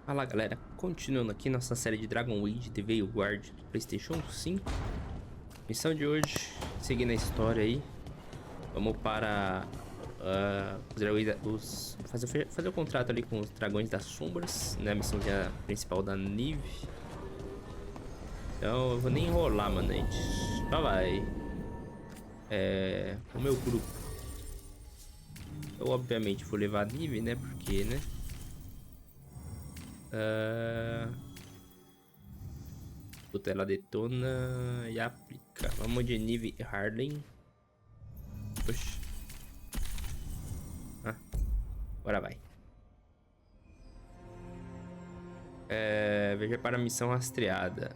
Fala galera, continuando aqui nossa série de Dragões de Veilguard do PlayStation 5. Missão de hoje, seguindo a história aí, vamos para os dragões, fazer o contrato ali com os Dragões das Sombras, né? A missãozinha principal da Nive. Então eu vou nem enrolar, mano, a gente só vai. O meu grupo, eu obviamente vou levar a Nive, né? Porque, né? Puta, ela detona e aplica. Vamos de Nive e Harlem. Puxa. Agora vai. Veja para a missão rastreada.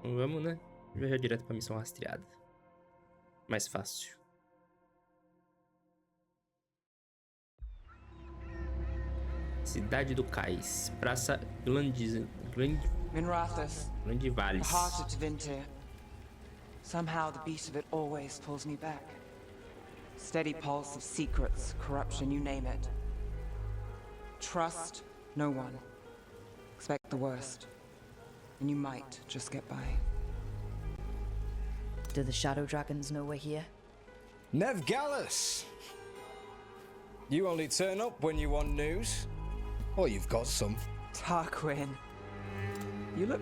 Vamos, né? Veja direto para a missão rastreada. Mais fácil. Cidade do Cais. Praça Grandivales. The heart of Tevinter. Somehow the beat of it always pulls me back. Steady pulse of secrets, corruption, you name it. Trust no one. Expect the worst. And you might just get by. Do the Shadow Dragons know we're here? Nev Gallus! You only turn up when you want news. Or you've got some. Tarquin. You look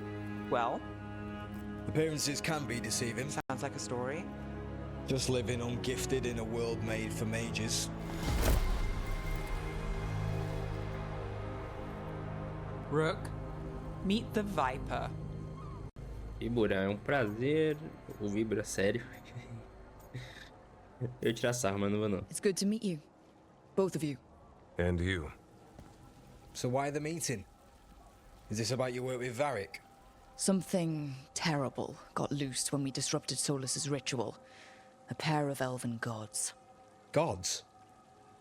well. Appearances can be deceiving. Sounds like a story. Just living ungifted in a world made for mages. Rook, meet the Viper. Vibra, é um prazer. O Vibra, sério. Eu tirar sarro, mas não vou não. It's good to meet you. Both of you. And you. So why the meeting? Is this about your work with Varric? Something terrible got loosed when we disrupted Solus's ritual. A pair of elven gods. Gods?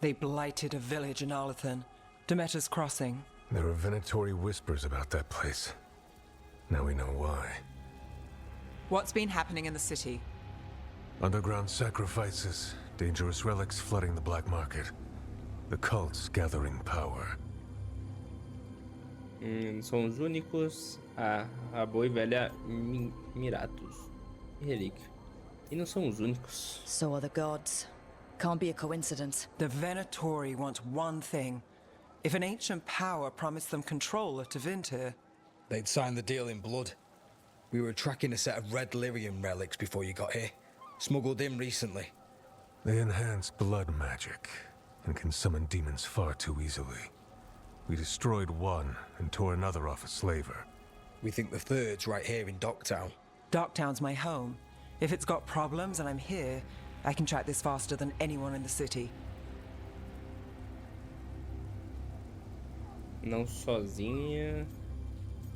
They blighted a village in Arlathan, Demeter's Crossing. There are venatory whispers about that place. Now we know why. What's been happening in the city? Underground sacrifices, dangerous relics flooding the black market. The cults gathering power. São os únicos. A boa e velha Miratus. Relíquia. E não são os únicos. So are the gods. Can't be a coincidence. The Venatori want one thing. If an ancient power promised them control of Tevinter, They'd signed the deal in blood. We were tracking a set of red lyrium relics before you got here. Smuggled in recently. They enhance blood magic and can summon demons far too easily. We destroyed one and tore another off a slaver. We think the third's right here in Docktown. Docktown's my home. If it's got problems and I'm here, I can track this faster than anyone in the city. Não sozinha.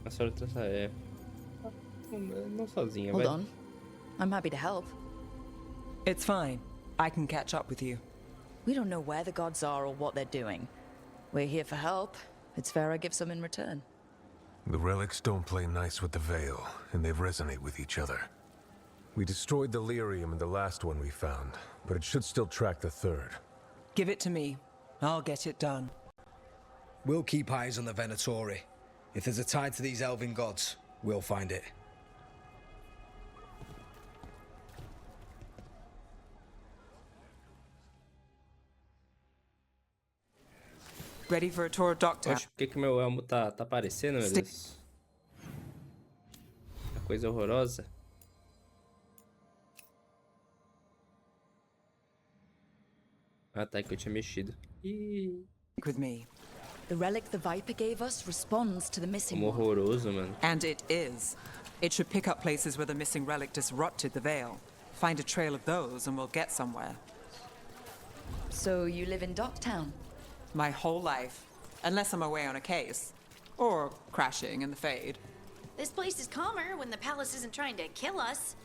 A senhora não sozinha, Hold vai. on. I'm happy to help. It's fine. I can catch up with you. We don't know where the gods are or what they're doing. We're here for help. It's fair I give some in return. The relics don't play nice with the Veil, and they resonate with each other. We destroyed the lyrium in the last one we found, but it should still track the third. Give it to me. I'll get it done. We'll keep eyes on the Venatori. If there's a tie to these elven gods, we'll find it. Ready for a tour of Docktown? Poxa, por que meu elmo tá aparecendo, meu Deus? Que coisa horrorosa. Tá, que eu tinha mexido. Ih, With me. The relic the Viper gave us responds to the missing como one. horroroso, mano. And it is. It should pick up places where the missing relic disrupted the Veil. Find a trail of those and we'll get somewhere. So you live in Docktown? My whole life. Unless I'm away on a case. Or crashing in the Fade. This place is calmer when the palace isn't trying to kill us.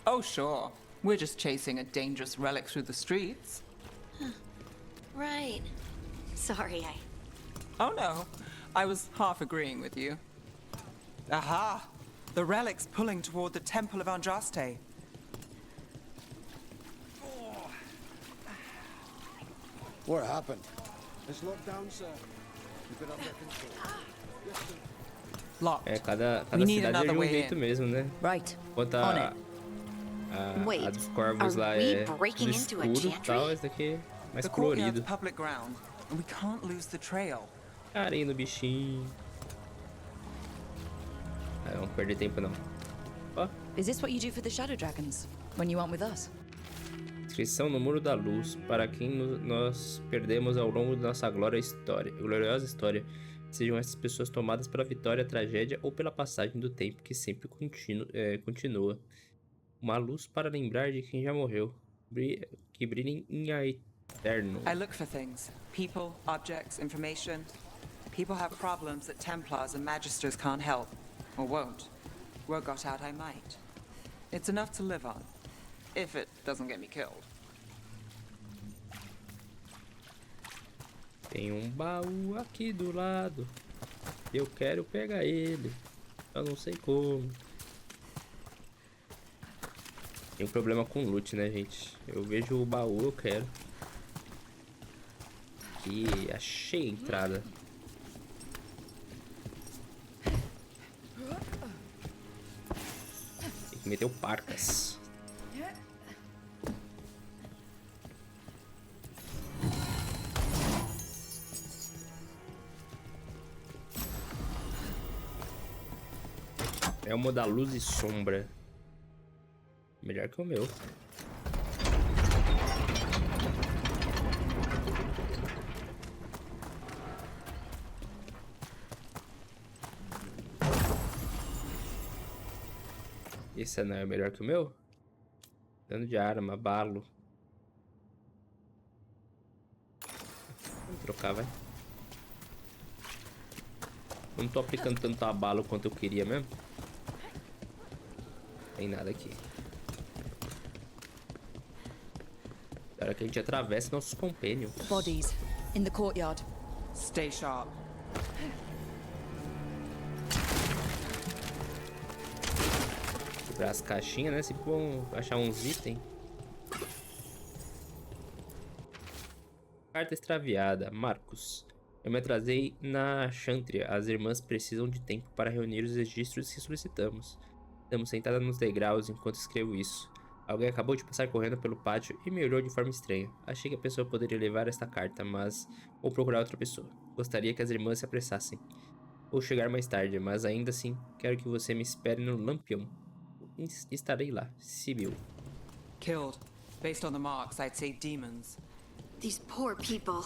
Oh, sure. We're just chasing a dangerous relic through the streets. Right. Sorry, Oh no, I was half agreeing with you. Aha! The relic's pulling toward the Temple of Andraste. What happened? It's locked down, sir. Locked. É, cada We need cidade é de another um way jeito in. mesmo, né? Right. Enquanto On a it. dos corvos are lá we é breaking tudo into a escuro e chantry? tal, esse daqui é mais The courtyard's colorido. public ground, and we can't lose the trail. Carinho no bichinho. Não vamos perder tempo não. Ó, Is this what you do for the Shadow Dragons when you aren't with us? inscrição no Muro da Luz. Para quem nós perdemos ao longo da nossa gloriosa história. Sejam essas pessoas tomadas pela vitória, tragédia ou pela passagem do tempo que sempre continua. Uma luz para lembrar de quem já morreu. Que brilhem em eterno. I look for things. People, objects, information. People have problems that Templars and Magisters can't help. Or won't. Word got out I might. It's enough to live on. If it doesn't get me killed. Tem um baú aqui do lado. Eu quero pegar ele. Eu não sei como. Tem um problema com loot, né, gente? Eu vejo o baú, eu quero. E achei a entrada. Tem que meter o parcas. É uma da luz e sombra. Melhor que o meu. Esse não é melhor que o meu? Dano de arma, balo. Vou trocar, vai. Não tô aplicando tanto a balo quanto eu queria mesmo. Tem nada aqui. Espero que a gente atravesse nossos companions. Bodies in the courtyard. Stay sharp. Quebrar as caixinhas, né? Se bom achar uns itens. Carta extraviada. Marcos. Eu me atrasei na Chantria. As irmãs precisam de tempo para reunir os registros que solicitamos. Estamos sentadas nos degraus enquanto escrevo isso. Alguém acabou de passar correndo pelo pátio e me olhou de forma estranha. Achei que a pessoa poderia levar esta carta, mas vou procurar outra pessoa. Gostaria que as irmãs se apressassem. Vou chegar mais tarde, mas ainda assim, quero que você me espere no Lampião. Estarei lá, Sibyl. Killed. Based on the marks, I'd say demons. These poor people.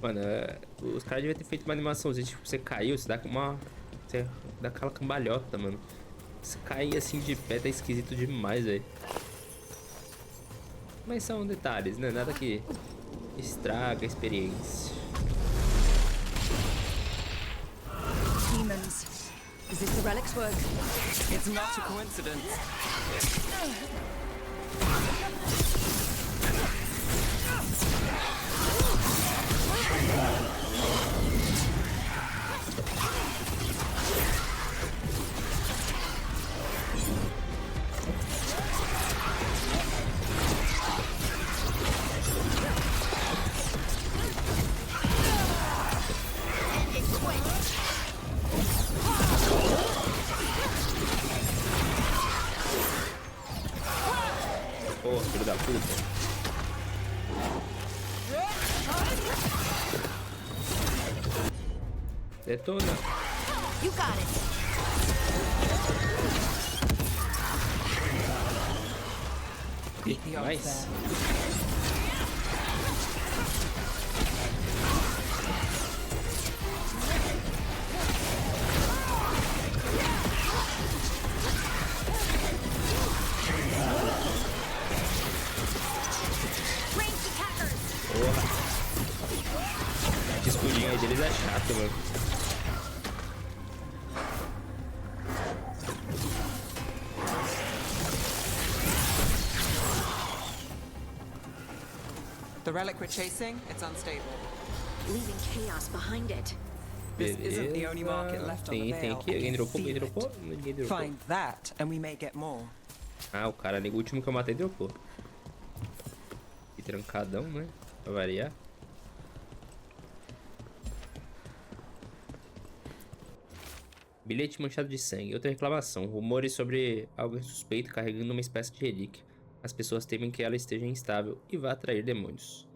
Mano, os caras deviam ter feito uma animaçãozinha, tipo, você caiu, você dá uma... Você dá aquela cambalhota, mano. Você cair assim de pé tá esquisito demais, velho. Mas são detalhes, né? Nada que estraga a experiência. Demons. Is this the relic's work? It's not a coincidence. Pô, filho da puta. Detona. You got it. Mais. Ranged attackers. Porra. Esse escudinho aí deles é chato, mano. The relic we're chasing, it's unstable. Leaving chaos behind it. This isn't the only market left on the Tem Veil. aqui. Alguém dropou? Alguém Feel dropou? it. Ninguém dropou. Find that, and we may get more. Ah, o cara ali, o último que eu matei dropou. E trancadão, né? Pra variar. Bilhete manchado de sangue. Outra reclamação. Rumores sobre alguém suspeito carregando uma espécie de relíquia. As pessoas temem que ela esteja instável e vá atrair demônios.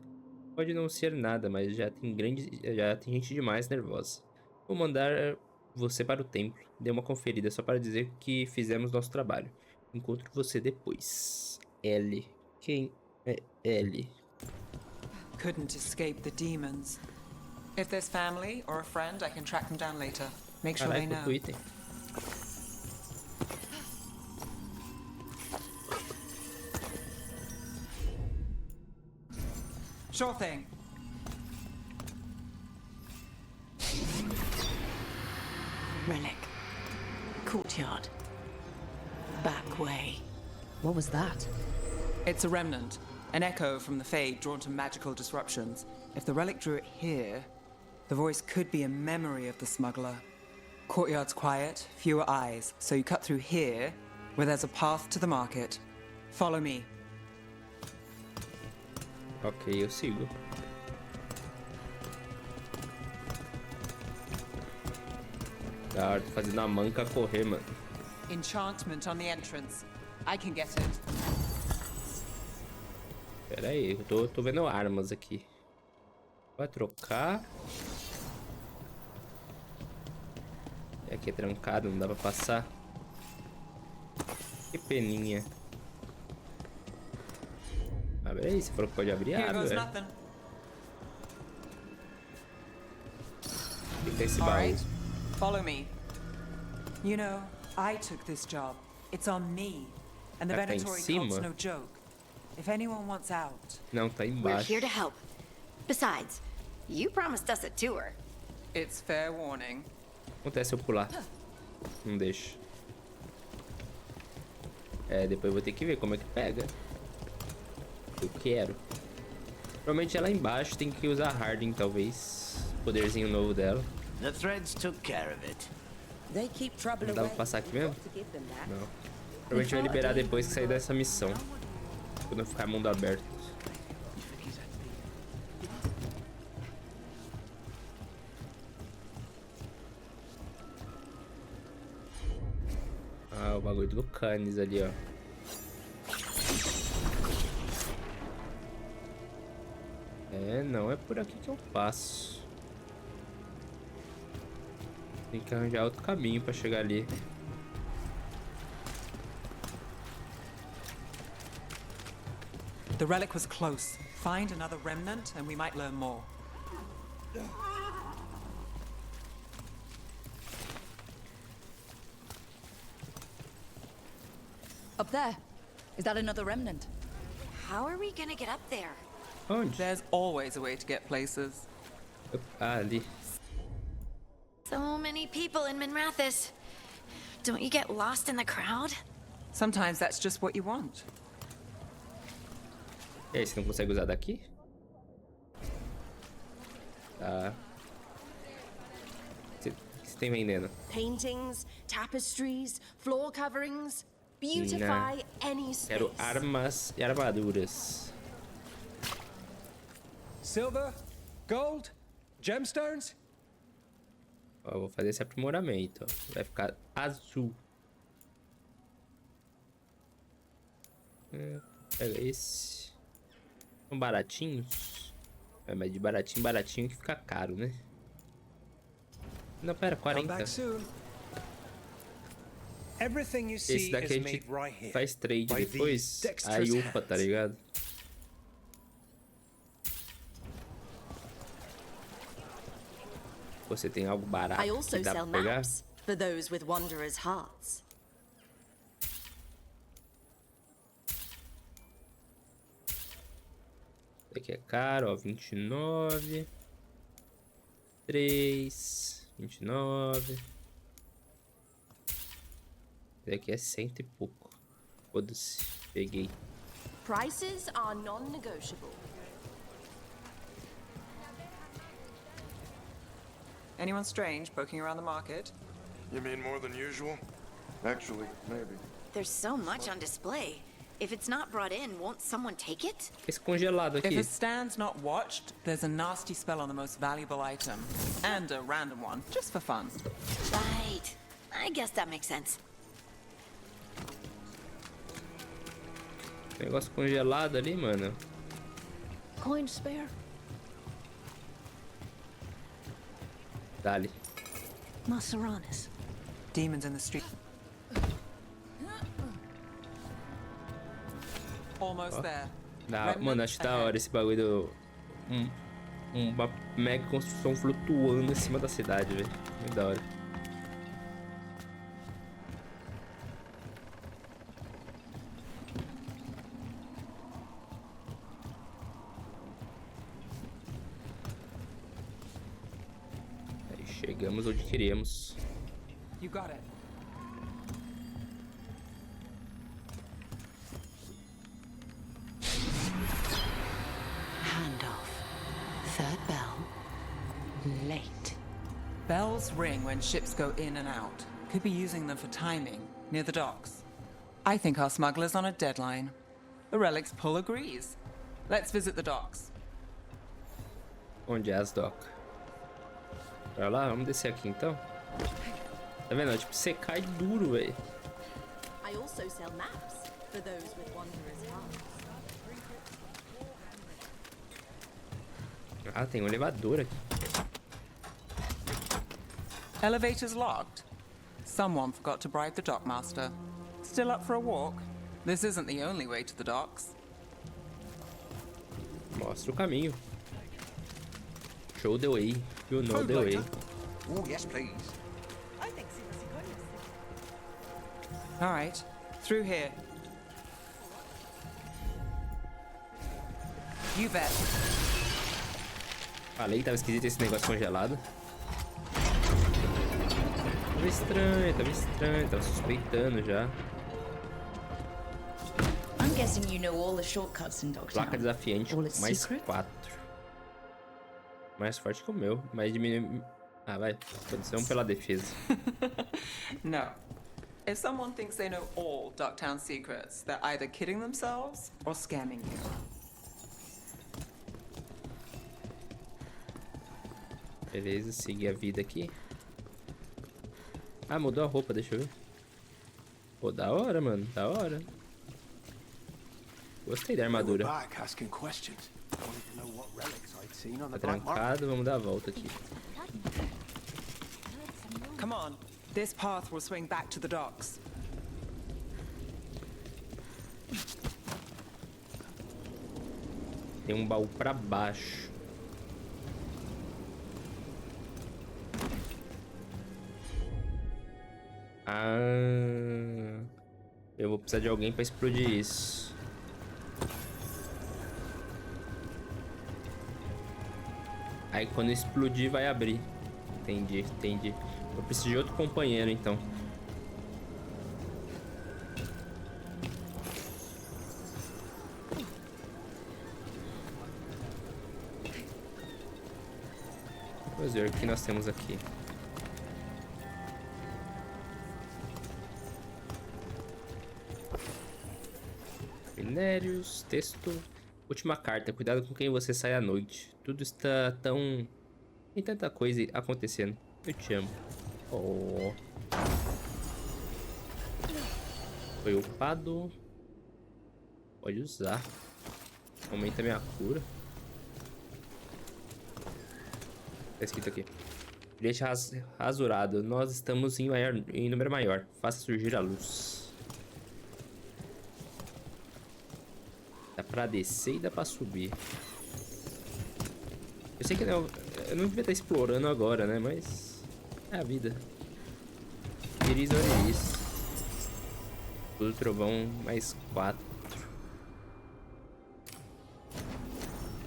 Pode não ser nada, mas já tem gente demais nervosa. Vou mandar você para o templo. Dê uma conferida só para dizer que fizemos nosso trabalho. Encontro você depois. L. Quem é L? Couldn't escape the demons. If there's family or a friend, I can track them down later. Make sure they Caraca, know. outro item. Sure thing. Relic. Courtyard. Back way. What was that? It's a remnant. An echo from the Fade drawn to magical disruptions. If the relic drew it here, the voice could be a memory of the smuggler. Courtyard's quiet, fewer eyes, so you cut through here, where there's a path to the market. Follow me. Ok, eu sigo. Da hora, tô fazendo a manca correr, mano. Enchantment on the entrance. I can get it. Pera aí, eu tô vendo armas aqui. Vai trocar. E aqui é trancado, não dá pra passar. Que peninha. Abre aí, você falou que pode abrir a Here água, goes velho. nothing. O que tem esse All baú? right, follow me. You know, I took this job. It's on me. And the Tá em Venatory cima? cult's no joke. If anyone wants out, Não, tá We're embaixo. here to help. Besides, you promised us a tour. it's fair warning. Acontece eu pular. Não deixa. É, depois eu vou ter que ver como é que pega. Eu quero. Provavelmente é lá embaixo, tem que usar Harden, talvez. Poderzinho novo dela. The threads took care of it. They keep trouble Não dá away. pra passar aqui mesmo? To give them that. Não. Provavelmente vai liberar depois que sair dessa missão. Quando ficar mundo aberto. Ah, o bagulho do Canis ali, ó. É, não é por aqui que eu passo. Tem que arranjar outro caminho pra chegar ali. The relic was close. Find another remnant and we might learn more. Up there. Is that another remnant? How are we gonna get up there? Onde? There's always a way to get places. Ah, ali. So many people in Minrathis. Don't you get lost in the crowd? Sometimes that's just what you want. E aí, você não consegue usar daqui? Tá. O que você tem vendendo? Paintings, tapestries, floor coverings. Beautify any space. Quero armas e armaduras. Silver? Gold? Gemstones? Ó, eu vou fazer esse aprimoramento, ó. Vai ficar azul. Pega esse. São baratinhos. É, mas de baratinho, baratinho que fica caro, né? Não, pera, Come 40. back soon. Everything you Esse see daqui a is made gente right here. faz trade by depois. these dexterous Aí upa, tá hands. ligado? Você tem algo barato I also que dá pra sell pegar? maps for those with wanderers' hearts. Esse aqui é caro, ó, 29. 3, 29. Esse aqui é 100 e pouco. Foda-se, peguei. Prices are non-negotiable. Anyone strange poking around the market? You mean more than usual? Actually, maybe. There's so much on display. If it's not brought in, won't someone take it? Esse congelado If aqui. a stand's not watched, there's a nasty spell on the most valuable item. And a random one, just for fun. Right. I guess that makes sense. Negócio congelado ali, mano. Coin spare? Dali. Maceranis. Demons in the street. Almost there. Mano, acho da hora esse bagulho do... uma mega construção flutuando em cima da cidade, velho. Muito da hora. Aí chegamos onde queríamos. You got it. Handoff. Third bell. Late. Bells ring when ships go in and out. Could be using them for timing, near the docks. I think our smuggler's on a deadline. The Relic's pull agrees. Let's visit the docks. Onde é as docas? Pra lá, vamos descer aqui então. Tá vendo? Tipo, você cai duro, velho. I also sell maps for those with wanderers' hearts. Ah, tem um elevador aqui. Elevator's locked. Someone forgot to bribe the dockmaster. Still up for a walk? This isn't the only way to the docks. Mostra o caminho. Show the way. You know the way. Oh, yes, please. All right, through here. You bet. Falei que tava esquisito esse negócio congelado. Tava estranho, tava suspeitando já. I'm guessing you know all the shortcuts in Dogtown. Placa desafiante, All its mais secrets? 4. Mais forte que o meu, mas diminui... Ah, vai. Pode ser um pela defesa. No. If someone thinks they know all Ducktown secrets, they're either kidding themselves or scamming you. Beleza, seguir a vida aqui. Ah, mudou a roupa, deixa eu ver. Pô, da hora, mano, da hora. Gostei da armadura. Tá trancado, vamos dar a volta aqui. Come on. This path will swing back to the docks. Tem um baú pra baixo. Ah, eu vou precisar de alguém pra explodir isso. Aí quando explodir vai abrir. Entendi, entendi. Eu preciso de outro companheiro então. Vamos ver o que nós temos aqui. Minérios, texto. Última carta. Cuidado com quem você sai à noite. Tudo está tão... Tem tanta coisa acontecendo. Eu te amo. Oh. Foi upado. Pode usar. Aumenta minha cura. Tá escrito aqui. Bilhete rasurado. Nós estamos em número maior. Faça surgir a luz. Dá pra descer e dá pra subir. Eu sei que eu não devia estar explorando agora, né? Mas é a vida. Iris ou Iris. Tudo trovão mais 4.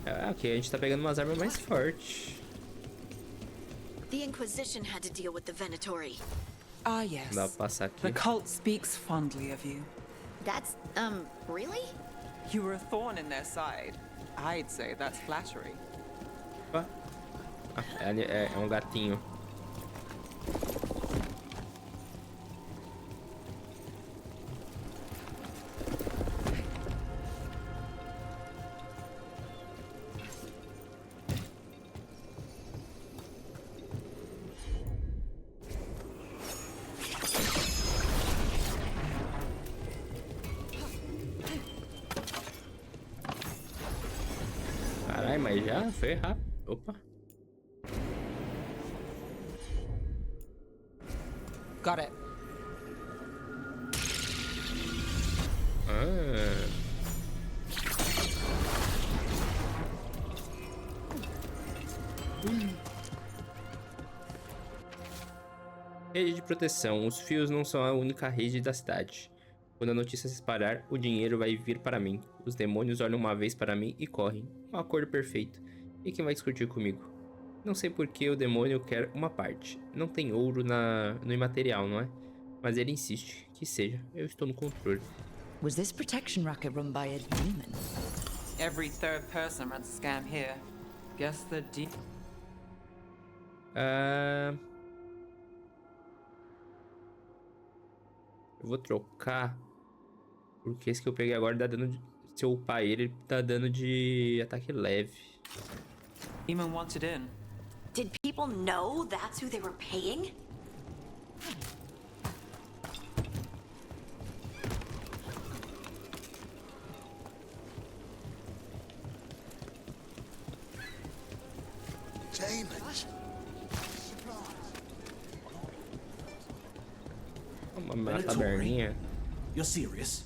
Ah, ok, a gente tá pegando umas armas mais fortes. The Inquisition had to deal with the Venatori. Ah, yes. Dá pra passar aqui. The cult speaks fondly of you. That's, really? You were a thorn in their side. I'd say that's flattery. Opa. Ah, é um gatinho. Ai, mas já foi rápido. Opa. Got it. Rede de proteção. Os fios não são a única rede da cidade. Quando a notícia se espalhar, o dinheiro vai vir para mim. Os demônios olham uma vez para mim e correm. Um acordo perfeito. E quem vai discutir comigo? Não sei por que o demônio quer uma parte. Não tem ouro no imaterial, não é? Mas ele insiste. Que seja. Eu estou no controle. Was this protection racket run by a demon? Every third person runs a scam here. Guess the Eu vou trocar. Porque esse que eu peguei agora dá dano de... Se eu upar ele, dá dano de ataque leve. demon wanted in. Did people know that's who they were paying? Uma taberninha. You're serious?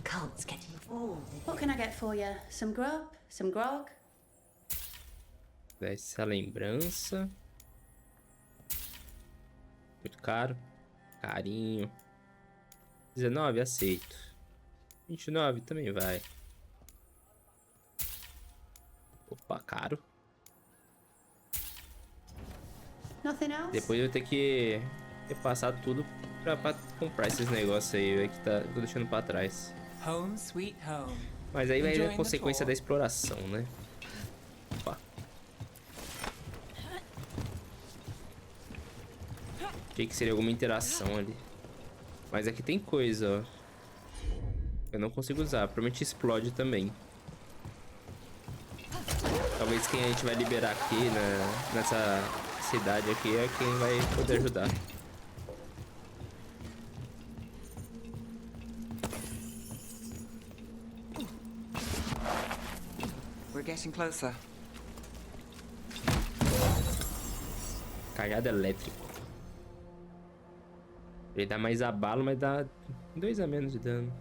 Cults getting involved. What can I get for you? Some grub? Some grog? Essa lembrança. Muito caro. Carinho. 19, aceito. 29 também vai. Opa, caro. Nothing else? Depois eu vou ter que repassar tudo pra comprar esses negócios aí que tô deixando pra trás. Home sweet home. Mas aí vai Enjoying a the consequência tour. da exploração, né? Opa. Achei que seria alguma interação ali. Mas aqui tem coisa, ó. Eu não consigo usar. Provavelmente explode também. Talvez quem a gente vai liberar aqui, né, nessa cidade aqui, é quem vai poder ajudar. We're getting closer. Cajado elétrico. Ele dá mais abalo, mas dá 2 a menos de dano.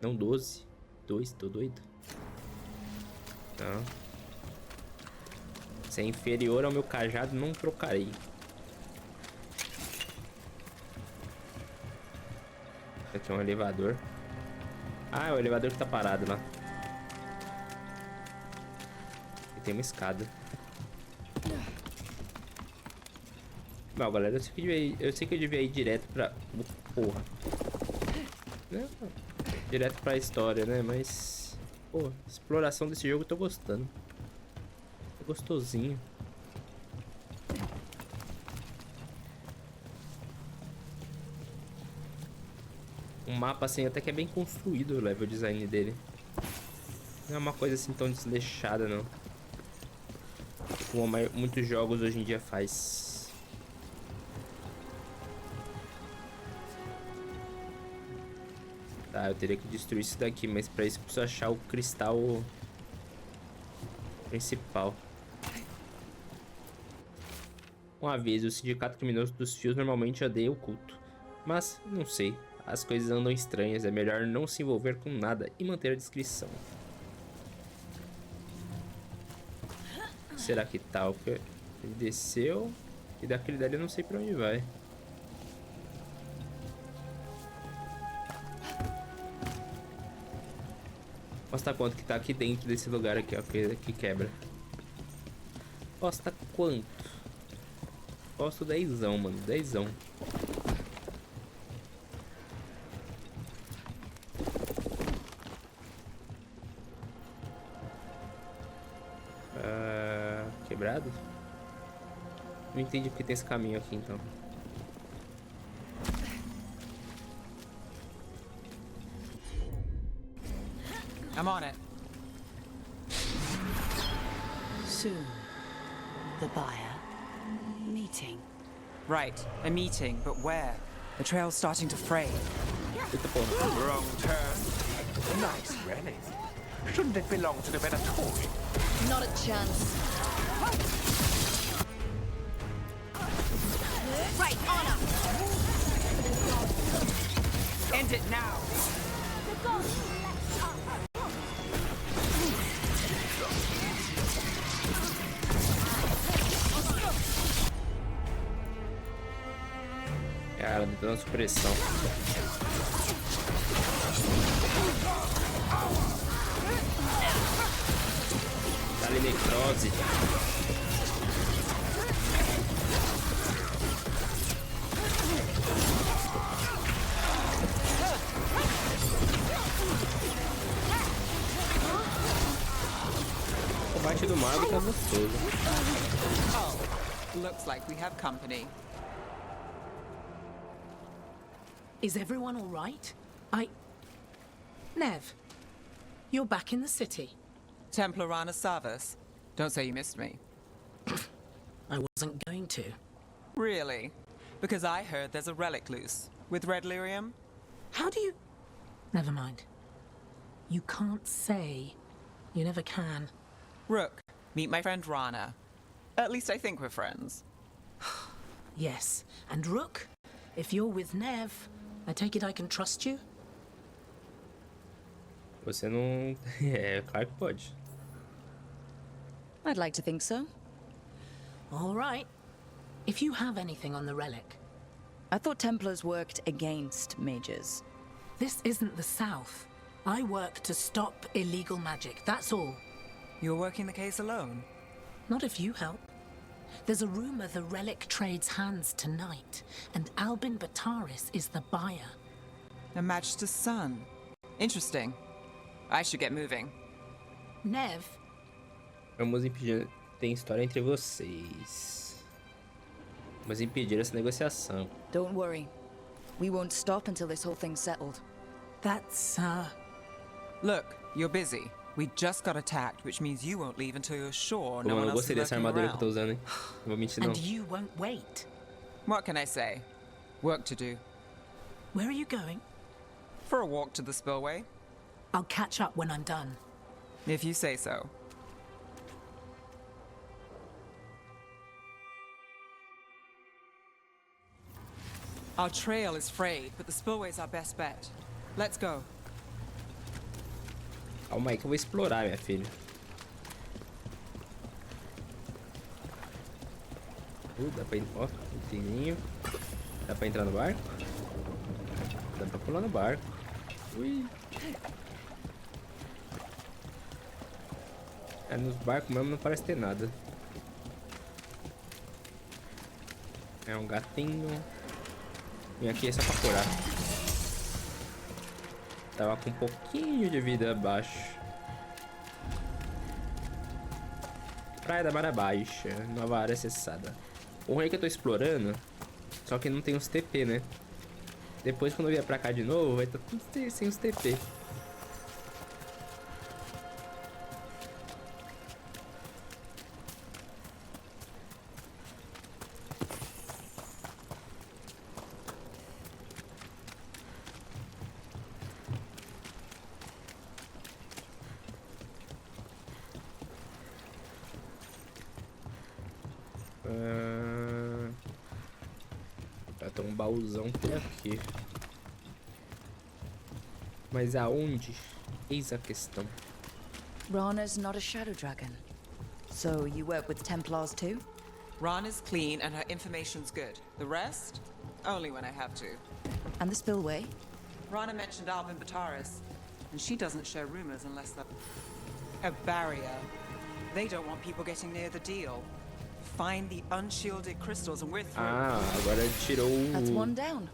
Não 12. 2, tô doido. Não. Se é inferior ao meu cajado, não trocarei. Aqui é um elevador. Ah, é o elevador que tá parado lá. E tem uma escada. Bom, galera, eu sei que eu devia ir direto pra... Porra. Não, direto pra história, né? Mas... Pô, exploração desse jogo eu tô gostando. É gostosinho. Um mapa assim até que é bem construído o level design dele. Não é uma coisa assim tão desleixada, não. Como muitos jogos hoje em dia faz. Tá, eu teria que destruir isso daqui, mas pra isso eu preciso achar o cristal principal. Uma vez, o sindicato criminoso dos fios normalmente odeia o culto. Mas, não sei, as coisas andam estranhas, é melhor não se envolver com nada e manter a discrição. Será que tal? Ele desceu e daquele dali eu não sei pra onde vai. Mostra quanto que tá aqui dentro desse lugar aqui, ó, que quebra. Posta quanto? Posto 10zão, mano, 10zão. Quebrado? Não entendi porque tem esse caminho aqui, então. I'm on it. Soon, the buyer meeting. Right, a meeting, but where? The trail's starting to fray. Eita porra. Wrong turn. Nice relic. Shouldn't it belong to the Venatori? Not a chance. Right, on up! End it now! The gods left up! Cara, me dando supressão. Dá-lhe necrose. O combate do mago tá gostoso. Oh, looks like we have company. Is everyone all right? Nev, you're back in the city. Templar Rana Savas. Don't say you missed me. I wasn't going to. Really? Because I heard there's a relic loose. With red lyrium? How do you... Never mind. You can't say. You never can. Rook, meet my friend Rana. At least I think we're friends. Yes. And Rook, if you're with Nev, I take it I can trust you? Você não... É, claro que pode. I'd like to think so. All right. If you have anything on the relic. I thought Templars worked against mages. This isn't the South. I work to stop illegal magic, that's all. You're working the case alone? Not if you help. There's a rumor the relic trades hands tonight, and Albin Bataris is the buyer. A Magister's son. Interesting. I should get moving. Nev? Vamos impedir... Tem história entre vocês. Vamos impedir essa negociação. Don't worry. We won't stop until this whole thing's settled. That's, Look, you're busy. We just got attacked, which means you won't leave until you're sure Pô, no mano, one eu else gostei is dessa lurking armadura que eu tô around. usando, hein? Não vou mentir, não. and you won't wait. What can I say? Work to do. Where are you going? For a walk to the spillway? I'll catch up when I'm done. If you say so. Our trail is frayed, but the spillway's our best bet. Let's go. Calma aí que eu vou explorar, minha filha. Dá pra ir... Ó, pequenininho. Dá pra entrar no barco? Dá pra pular no barco. Ui. É, nos barcos mesmo não parece ter nada. É um gatinho. Vim aqui é só pra curar. Tava com um pouquinho de vida abaixo. Praia da Maré Baixa, nova área acessada. O ruim é que eu tô explorando, só que não tem os TP, né? Depois quando eu vier pra cá de novo, vai estar tudo sem os TP. Tem um baúzão por aqui. Mas aonde? Eis a questão. Rana's not a shadow dragon. So you work with Templars too? Rana's clean and her information's good. The rest? Only when I have to. And the spillway? Rana mentioned Albin Bataris, and she doesn't share rumors unless they're a barrier. They don't want people getting near the deal. Find the unshielded crystals and we're through. Ah, agora tirou That's one down.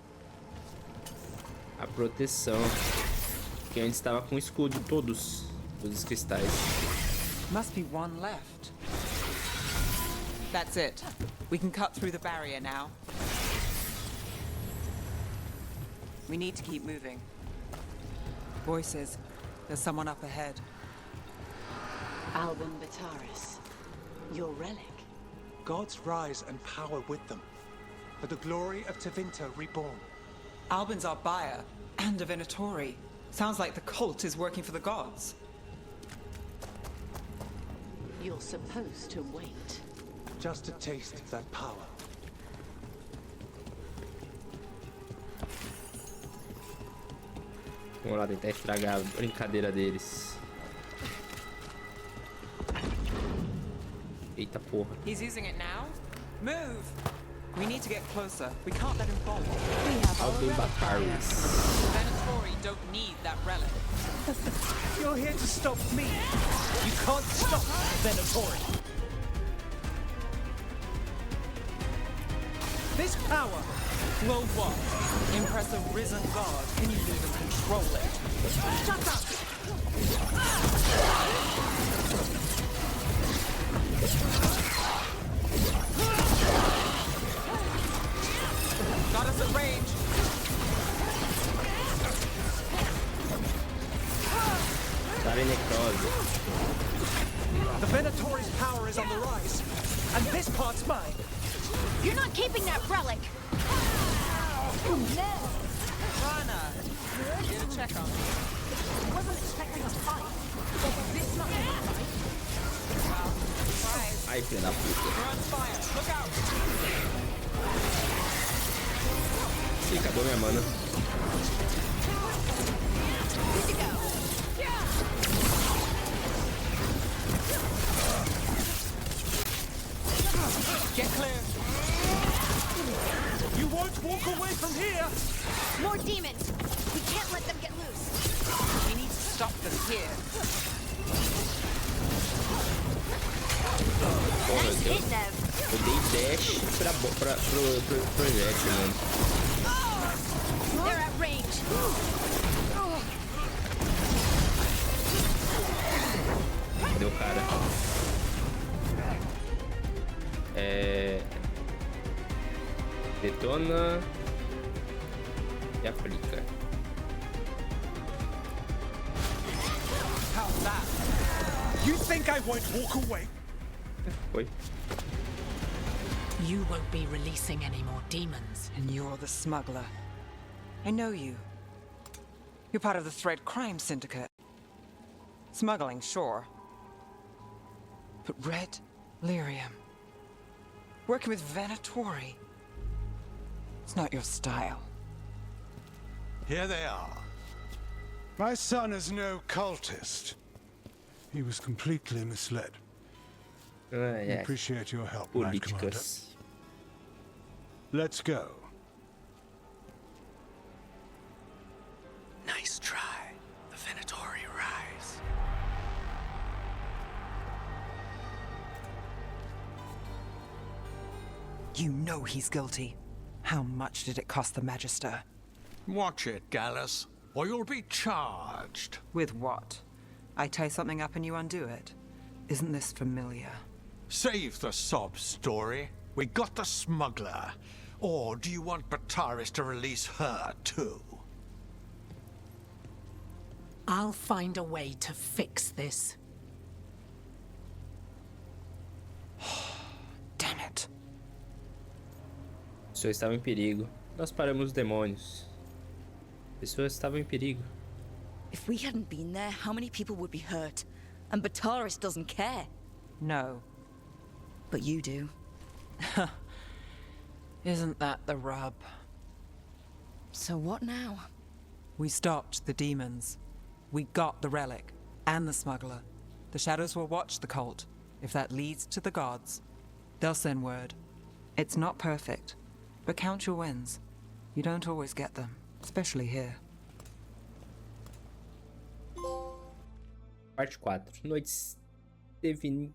a proteção. Que antes estava com escudo todos os cristais. Must be one left. That's it. We can cut through the barrier now. We need to keep moving. Voices. There's someone up ahead. Albin Bataris. Your relic. Gods rise and power with them. For the glory of Tevinter reborn. Albin's our buyer, and a Venatori. Sounds like the cult is working for the gods. You're supposed to wait. Just a taste of that power. Vamos lá tentar estragar a brincadeira deles. Eita porra. He's using it now? Move! We need to get closer. We can't let him fall. Adaptar-se. Venatori don't need that relic. You're here to stop me. You can't stop Venatori. This power will what? Impress a risen god. Can you even control it? Shut up! Got us at range. Darem necrose. The Venatori's power is on the rise, and this part's mine. You're not keeping that relic! Rana, get a check on me. I wasn't expecting a fight. Was this not a fight? Well, surprise. Ai, filha da puta. We're on fire. Look out! Ih, acabou minha mana. Good to go. Get clear. You won't walk away from here. More demons! We can't let them get loose. We need to stop them here. Porra, Nice eu hit, Nev. dei dash pro projétil, mano. They're at range. Cadê o cara? Detona e aplica. How's that? You think I won't walk away? Foi. You won't be releasing any more demons. And you're the smuggler. I know you. You're part of the Thread Crime Syndicate. Smuggling, sure. But red lyrium. Working with Venatori. It's not your style. Here they are. My son is no cultist. He was completely misled. I appreciate your help, Lord Commander. Let's go. Nice try. The Venatori rise. You know he's guilty. How much did it cost the Magister? Watch it, Gallus, or you'll be charged. With what? I tie something up and you undo it. Isn't this familiar? Save the sob story. We got the smuggler. Or do you want Bataris to release her, too? I'll find a way to fix this. Damn it. Pessoas estavam em perigo. Nós paramos os demônios. Pessoas estavam em perigo. If we hadn't been there, how many people would be hurt? And Bataris doesn't care. No. But you do. Isn't that the rub? So what now? We stopped the demons. We got the relic. And the smuggler. The shadows will watch the cult. If that leads to the gods, they'll send word. It's not perfect, but count your wins. You don't always get them, especially here. Parte 4. Noites inteiras.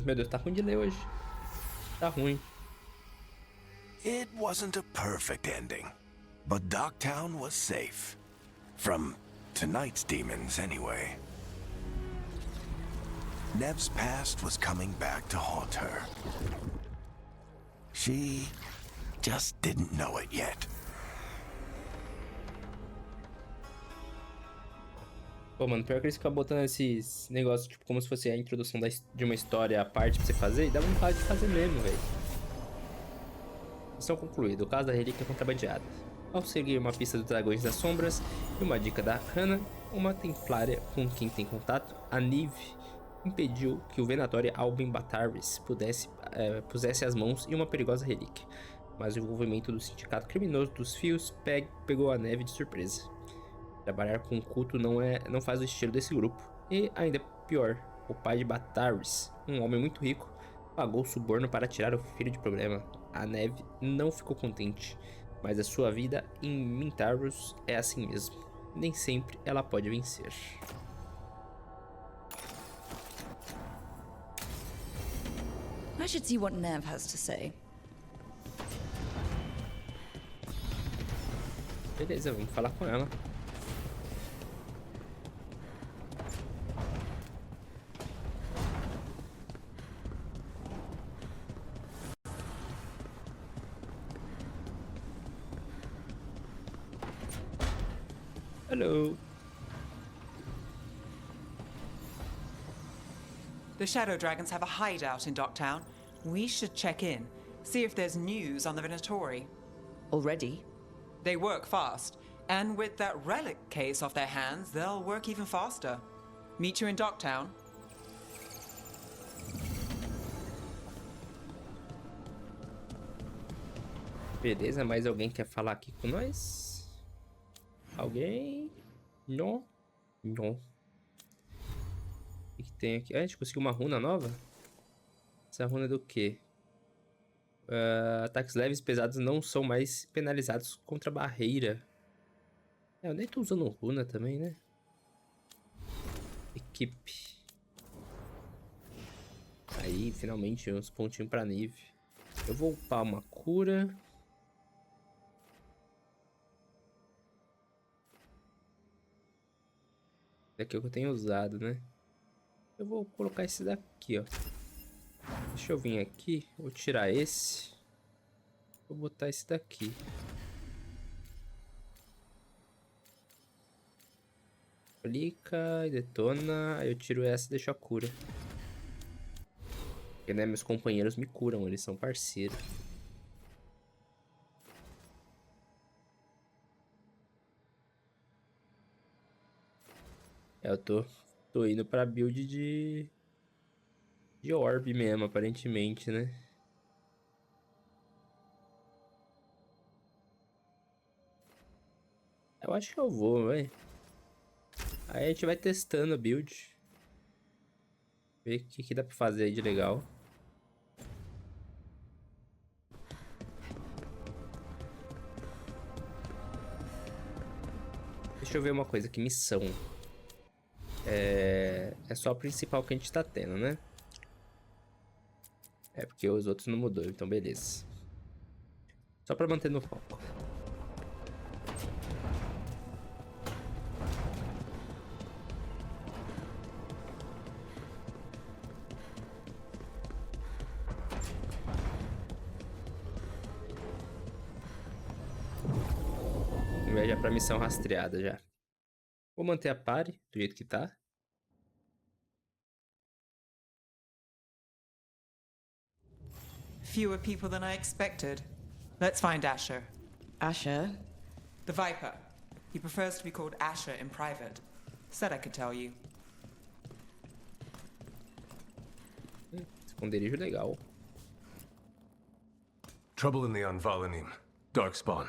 Meu Deus, tá ruim de ler hoje. Tá ruim. It wasn't a perfect ending, but Dogtown was safe. From tonight's demons, anyway. Nev's past was coming back to haunt her. She just didn't know it yet. Pô, mano, pior que eles ficam botando esses negócios, tipo, como se fosse a introdução de uma história à parte pra você fazer, e dá vontade de fazer mesmo, velho. Missão concluída. O caso da relíquia contrabandeada. Ao seguir uma pista dos Dragões das Sombras e uma dica da Hannah, uma templária com quem tem contato, a Nive impediu que o venatório Adaptar-se pusesse as mãos em uma perigosa relíquia. Mas o envolvimento do sindicato criminoso dos fios pegou a neve de surpresa. Trabalhar com o culto não faz o estilo desse grupo. E, ainda pior, o pai de Adaptar-se, um homem muito rico, pagou suborno para tirar o filho de problema. A neve não ficou contente, mas a sua vida em Mintaros é assim mesmo. Nem sempre ela pode vencer. I should see what Nev has to say. Beleza, vamos falar com ela. Hello. The Shadow Dragons have a hideout in Docktown. We should check in, see if there's news on the Venatori. Already? They work fast, and with that relic case off their hands, they'll work even faster. Meet you in Docktown. Beleza, mais alguém quer falar aqui com nós? Alguém? Não? Não. O que tem aqui? Ah, a gente conseguiu uma runa nova? Essa runa é do quê? Ataques leves e pesados não são mais penalizados contra a barreira. Eu nem tô usando runa também, né? Equipe. Aí, finalmente, uns pontinhos pra Nive. Eu vou upar uma cura. Daqui é o que eu tenho usado, né? Eu vou colocar esse daqui, ó. Deixa eu vir aqui. Vou tirar esse. Vou botar esse daqui. Clica e detona. Aí eu tiro essa e deixo a cura. Porque, né, meus companheiros me curam. Eles são parceiros. Eu tô indo pra build de orb mesmo, aparentemente, né? Eu acho que eu vou, velho. Aí a gente vai testando a build. Ver o que dá pra fazer aí de legal. Deixa eu ver uma coisa aqui, missão. É só a principal que a gente tá tendo, né? É porque os outros não mudou, então beleza. Só pra manter no foco. Vamos ver já pra missão rastreada já. Vou manter a pare do jeito que tá. Fewer people than I expected. Let's find Asher. Asher? The Viper. He prefers to be called Asher in private. Said I could tell you. Esconderijo legal. Trouble in the Anvalanim. Darkspawn.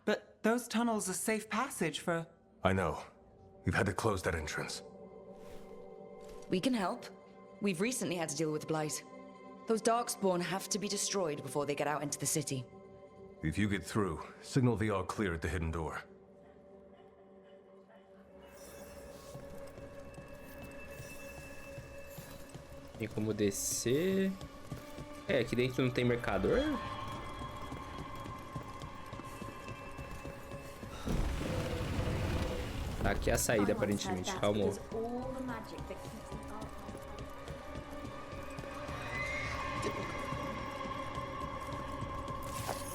But those tunnels are safe passage for... I know. We've had to close that entrance. We can help. We've recently had to deal with Blight. Those Darkspawn have to be destroyed before they get out into the city. If you get through, signal the all clear at the hidden door. Tem como descer. É, aqui dentro não tem mercador? Tá, aqui é a saída, aparentemente. Calma.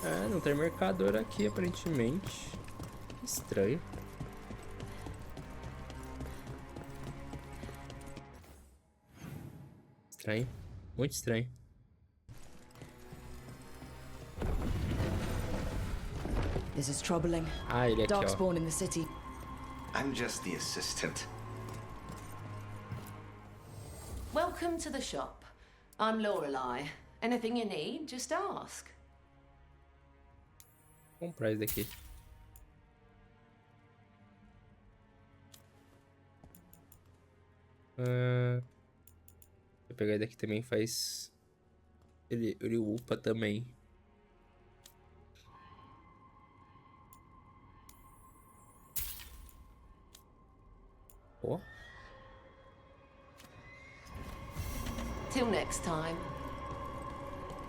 É, não tem mercador aqui, aparentemente. Estranho. Estranho. Muito estranho. This is troubling. Ah, ele aqui, ó. Darkspawn in the city. I'm just the assistant. Welcome to the shop. I'm Lorelei. Anything you need, just ask. Vou comprar isso daqui. Vou pegar ele daqui também, faz... Ele upa também. Ó. Till next time.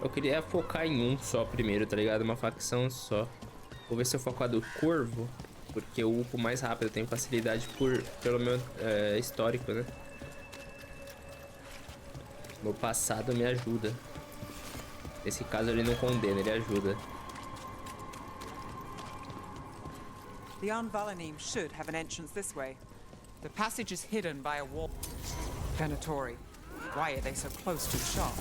Eu queria focar em um só primeiro, tá ligado? Uma facção só. Vou ver se eu foco a do Corvo, porque eu upo mais rápido, eu tenho facilidade pelo meu histórico, né? Meu passado me ajuda. Nesse caso ele não condena, ele ajuda. The Anvalanim should have an entrance this way. The passage is hidden by a wall. Venatori, why are they so close to the shop?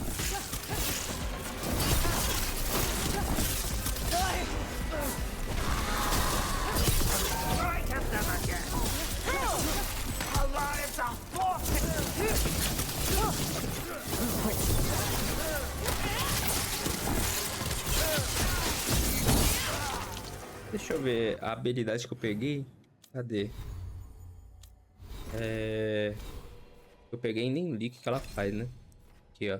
Right at them again. Our lives are forfeit. Deixa eu ver a habilidade que eu peguei. Cadê? Eu peguei e nem li o que ela faz, né? Aqui, ó.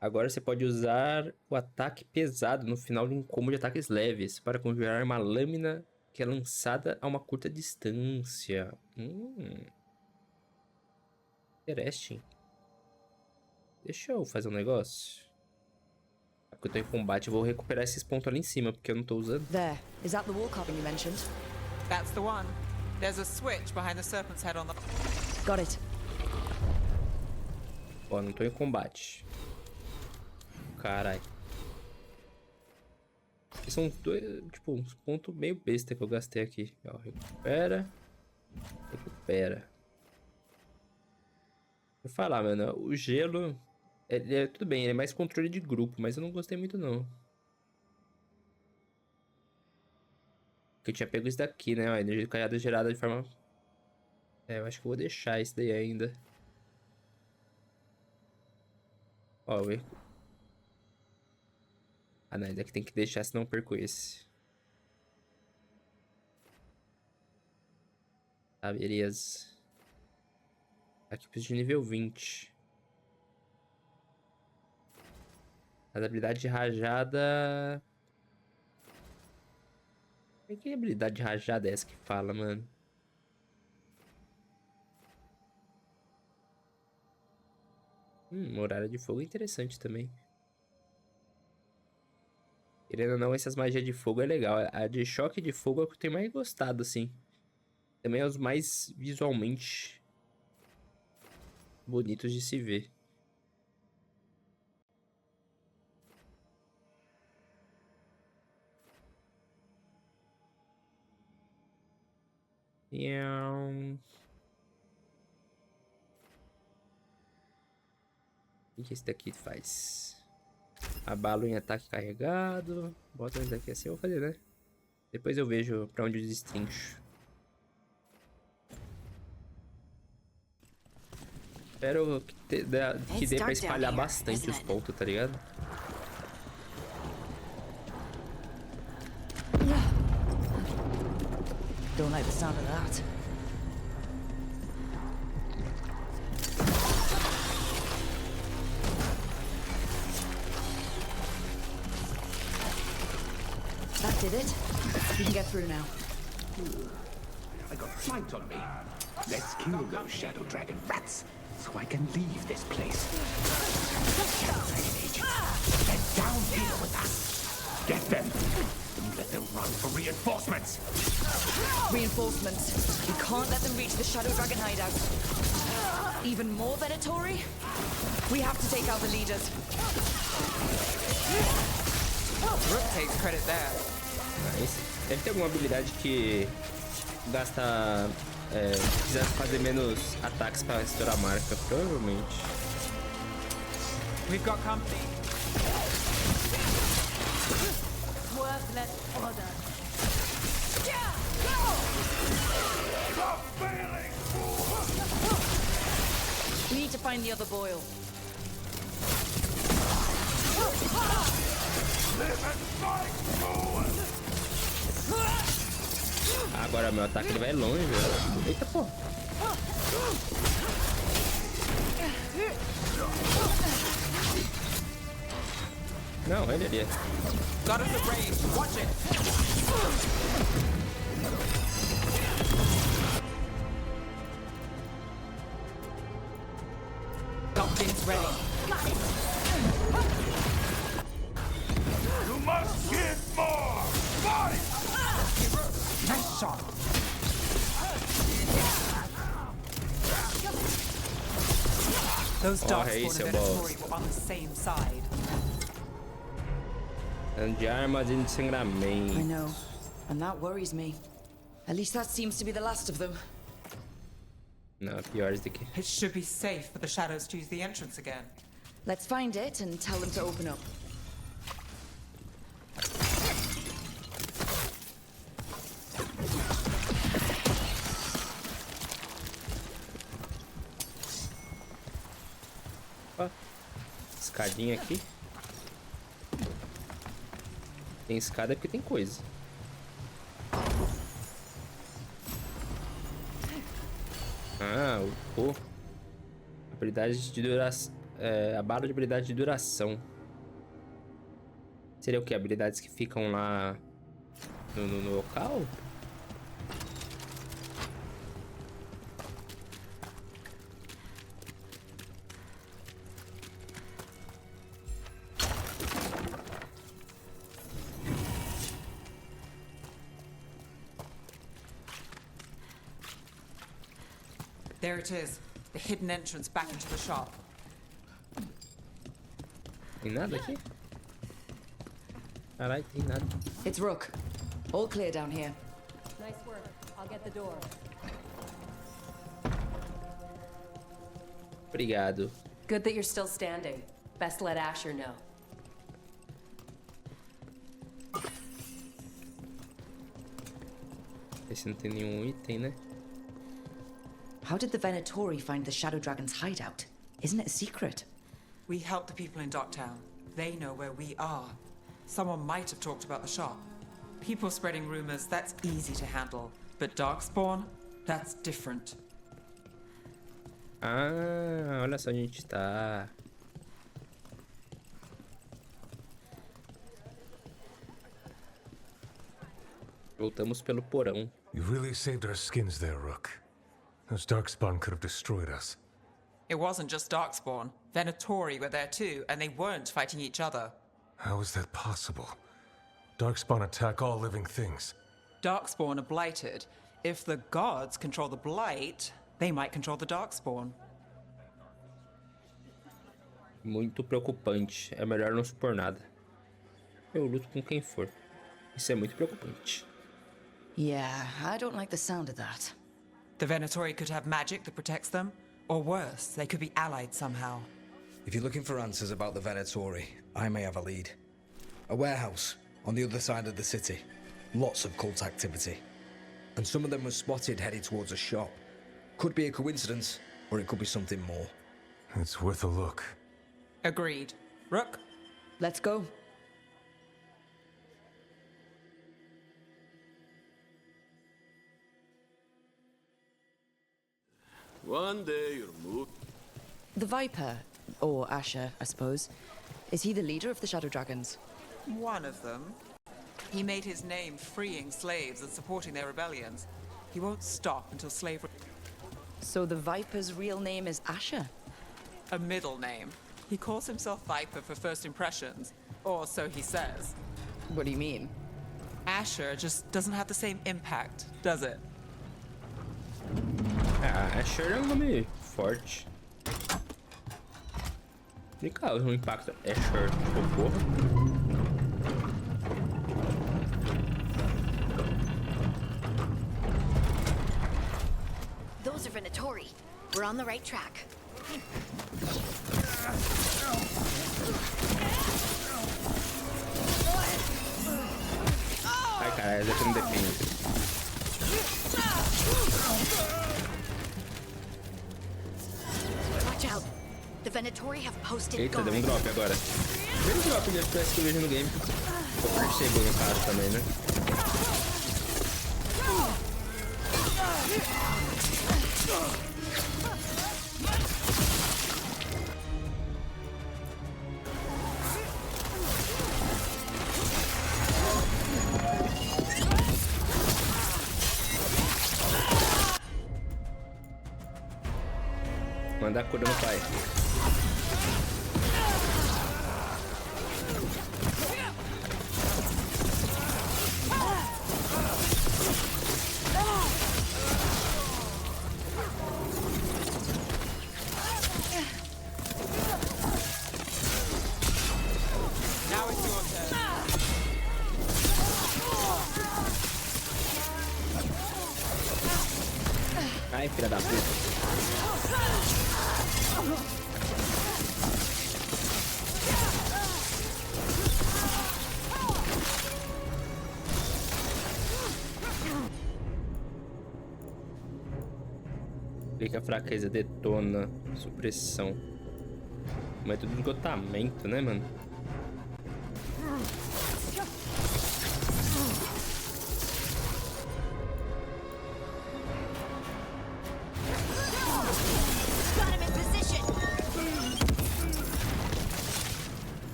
Agora você pode usar o ataque pesado no final de um combo de ataques leves para conjurar uma lâmina que é lançada a uma curta distância. Interesting. Deixa eu fazer um negócio. Porque eu tô em combate, eu vou recuperar esses pontos ali em cima, porque eu não tô usando. There. Is that the wall carving you mentioned? That's the one. There's a switch behind the serpent's head on the... Got it. Ó, não tô em combate. Carai. Esses são dois, tipo, uns pontos meio besta que eu gastei aqui. Ó, recupera. Recupera. Vou falar, mano, o gelo... tudo bem, ele é mais controle de grupo, mas eu não gostei muito, não. Porque eu tinha pego isso daqui, né? Ó, energia caiada gerada de forma... eu acho que eu vou deixar isso daí ainda. Ó, eu... Ah, não, ainda que tem que deixar, senão eu perco esse. Tá, beleza. Aqui preciso de nível 20. A habilidade de rajada... Que habilidade de rajada é essa que fala, mano? Horário de fogo é interessante também. Querendo ou não, essas magias de fogo é legal. A de choque de fogo é o que eu tenho mais gostado, assim. Também é os mais visualmente bonitos de se ver. O que esse daqui faz? Abalo em ataque carregado. Bota isso daqui assim, eu vou fazer, né? Depois eu vejo pra onde eu destrincho. Espero que dê pra espalhar bastante os pontos, tá ligado? Don't like the sound of that. That did it. We can get through now. I got flight on me. Let's kill those shadow dragon rats so I can leave this place. Shadow dragon agents, they're down here with us. Get them. Don't let them run for reinforcements. Reinforcements. We can't let them reach the Shadow Dragon hideout. Even more Venatori? We have to take out the leaders. Rook takes credit there. Nice. Deve ter alguma habilidade que gasta... quiser fazer menos ataques para estourar a marca, provavelmente. We've got company. Worthless order. We need to find the other boil. Agora meu ataque ele vai longe, velho. Eita, pô. Não, ele ali. Got us a range. Watch it. Doctrines ready. Got it. You must give more! Fight! Nice shot. Those dogs esse é o boss were on the same side. De armas e de sangramento. I know, and that worries me. At least that seems to be the last of them. Não, piores do que. It should be safe for the shadows to use the entrance again. Let's find it and tell them to open up. Opa, escadinha aqui. Tem escada porque tem coisa. Ah, o habilidade de duração. A barra de habilidade de duração. Seria o que? Habilidades que ficam lá no local? There it is, the hidden entrance back into the shop. Tem nada aqui? Caralho, tem nada. It's Rook. All clear down here. Nice work. I'll get the door. Obrigado. Good that you're still standing. Best let Asher know. Esse não tem nenhum item, né? How did the Venatori find the Shadow Dragon's hideout? Isn't it a secret? We help the people in Docktown. They know where we are. Someone might have talked about the shop. People spreading rumors, that's easy to handle. But Darkspawn, that's different. Ah, olha só onde a gente tá. Voltamos pelo porão. You really saved our skins there, Rook. Those Darkspawn could have destroyed us. It wasn't just Darkspawn. Venatori were there too, and they weren't fighting each other. How is that possible? Darkspawn attack all living things. Darkspawn are blighted. If the gods control the blight, they might control the Darkspawn. Muito preocupante. É melhor não supor nada. Eu luto com quem for. Isso é muito preocupante. Yeah, I don't like the sound of that. The Venatori could have magic that protects them, or worse, they could be allied somehow. If you're looking for answers about the Venatori, I may have a lead. A warehouse on the other side of the city. Lots of cult activity. And some of them were spotted headed towards a shop. Could be a coincidence, or it could be something more. It's worth a look. Agreed. Rook? Let's go. One day you'll move. The Viper, or Asher, I suppose. Is he the leader of the Shadow Dragons? One of them. He made his name freeing slaves and supporting their rebellions. He won't stop until slavery... So the Viper's real name is Asher? A middle name. He calls himself Viper for first impressions. Or so he says. What do you mean? Asher just doesn't have the same impact, does it? Ah, Asher é um nome forte. Me causa um impacto. Asher, tipo, porra. Those are Venatori. We're on the right track. Ai, caralho, essa não depende. Watch Venatori have posted Eita, deu um drop agora. Primeiro drop de FPS que eu vejo no game. Eu percebo no caso também, né? Manda a cura no pai. Ai, filha da puta. Clica a fraqueza, detona, supressão. Método de esgotamento, né, mano?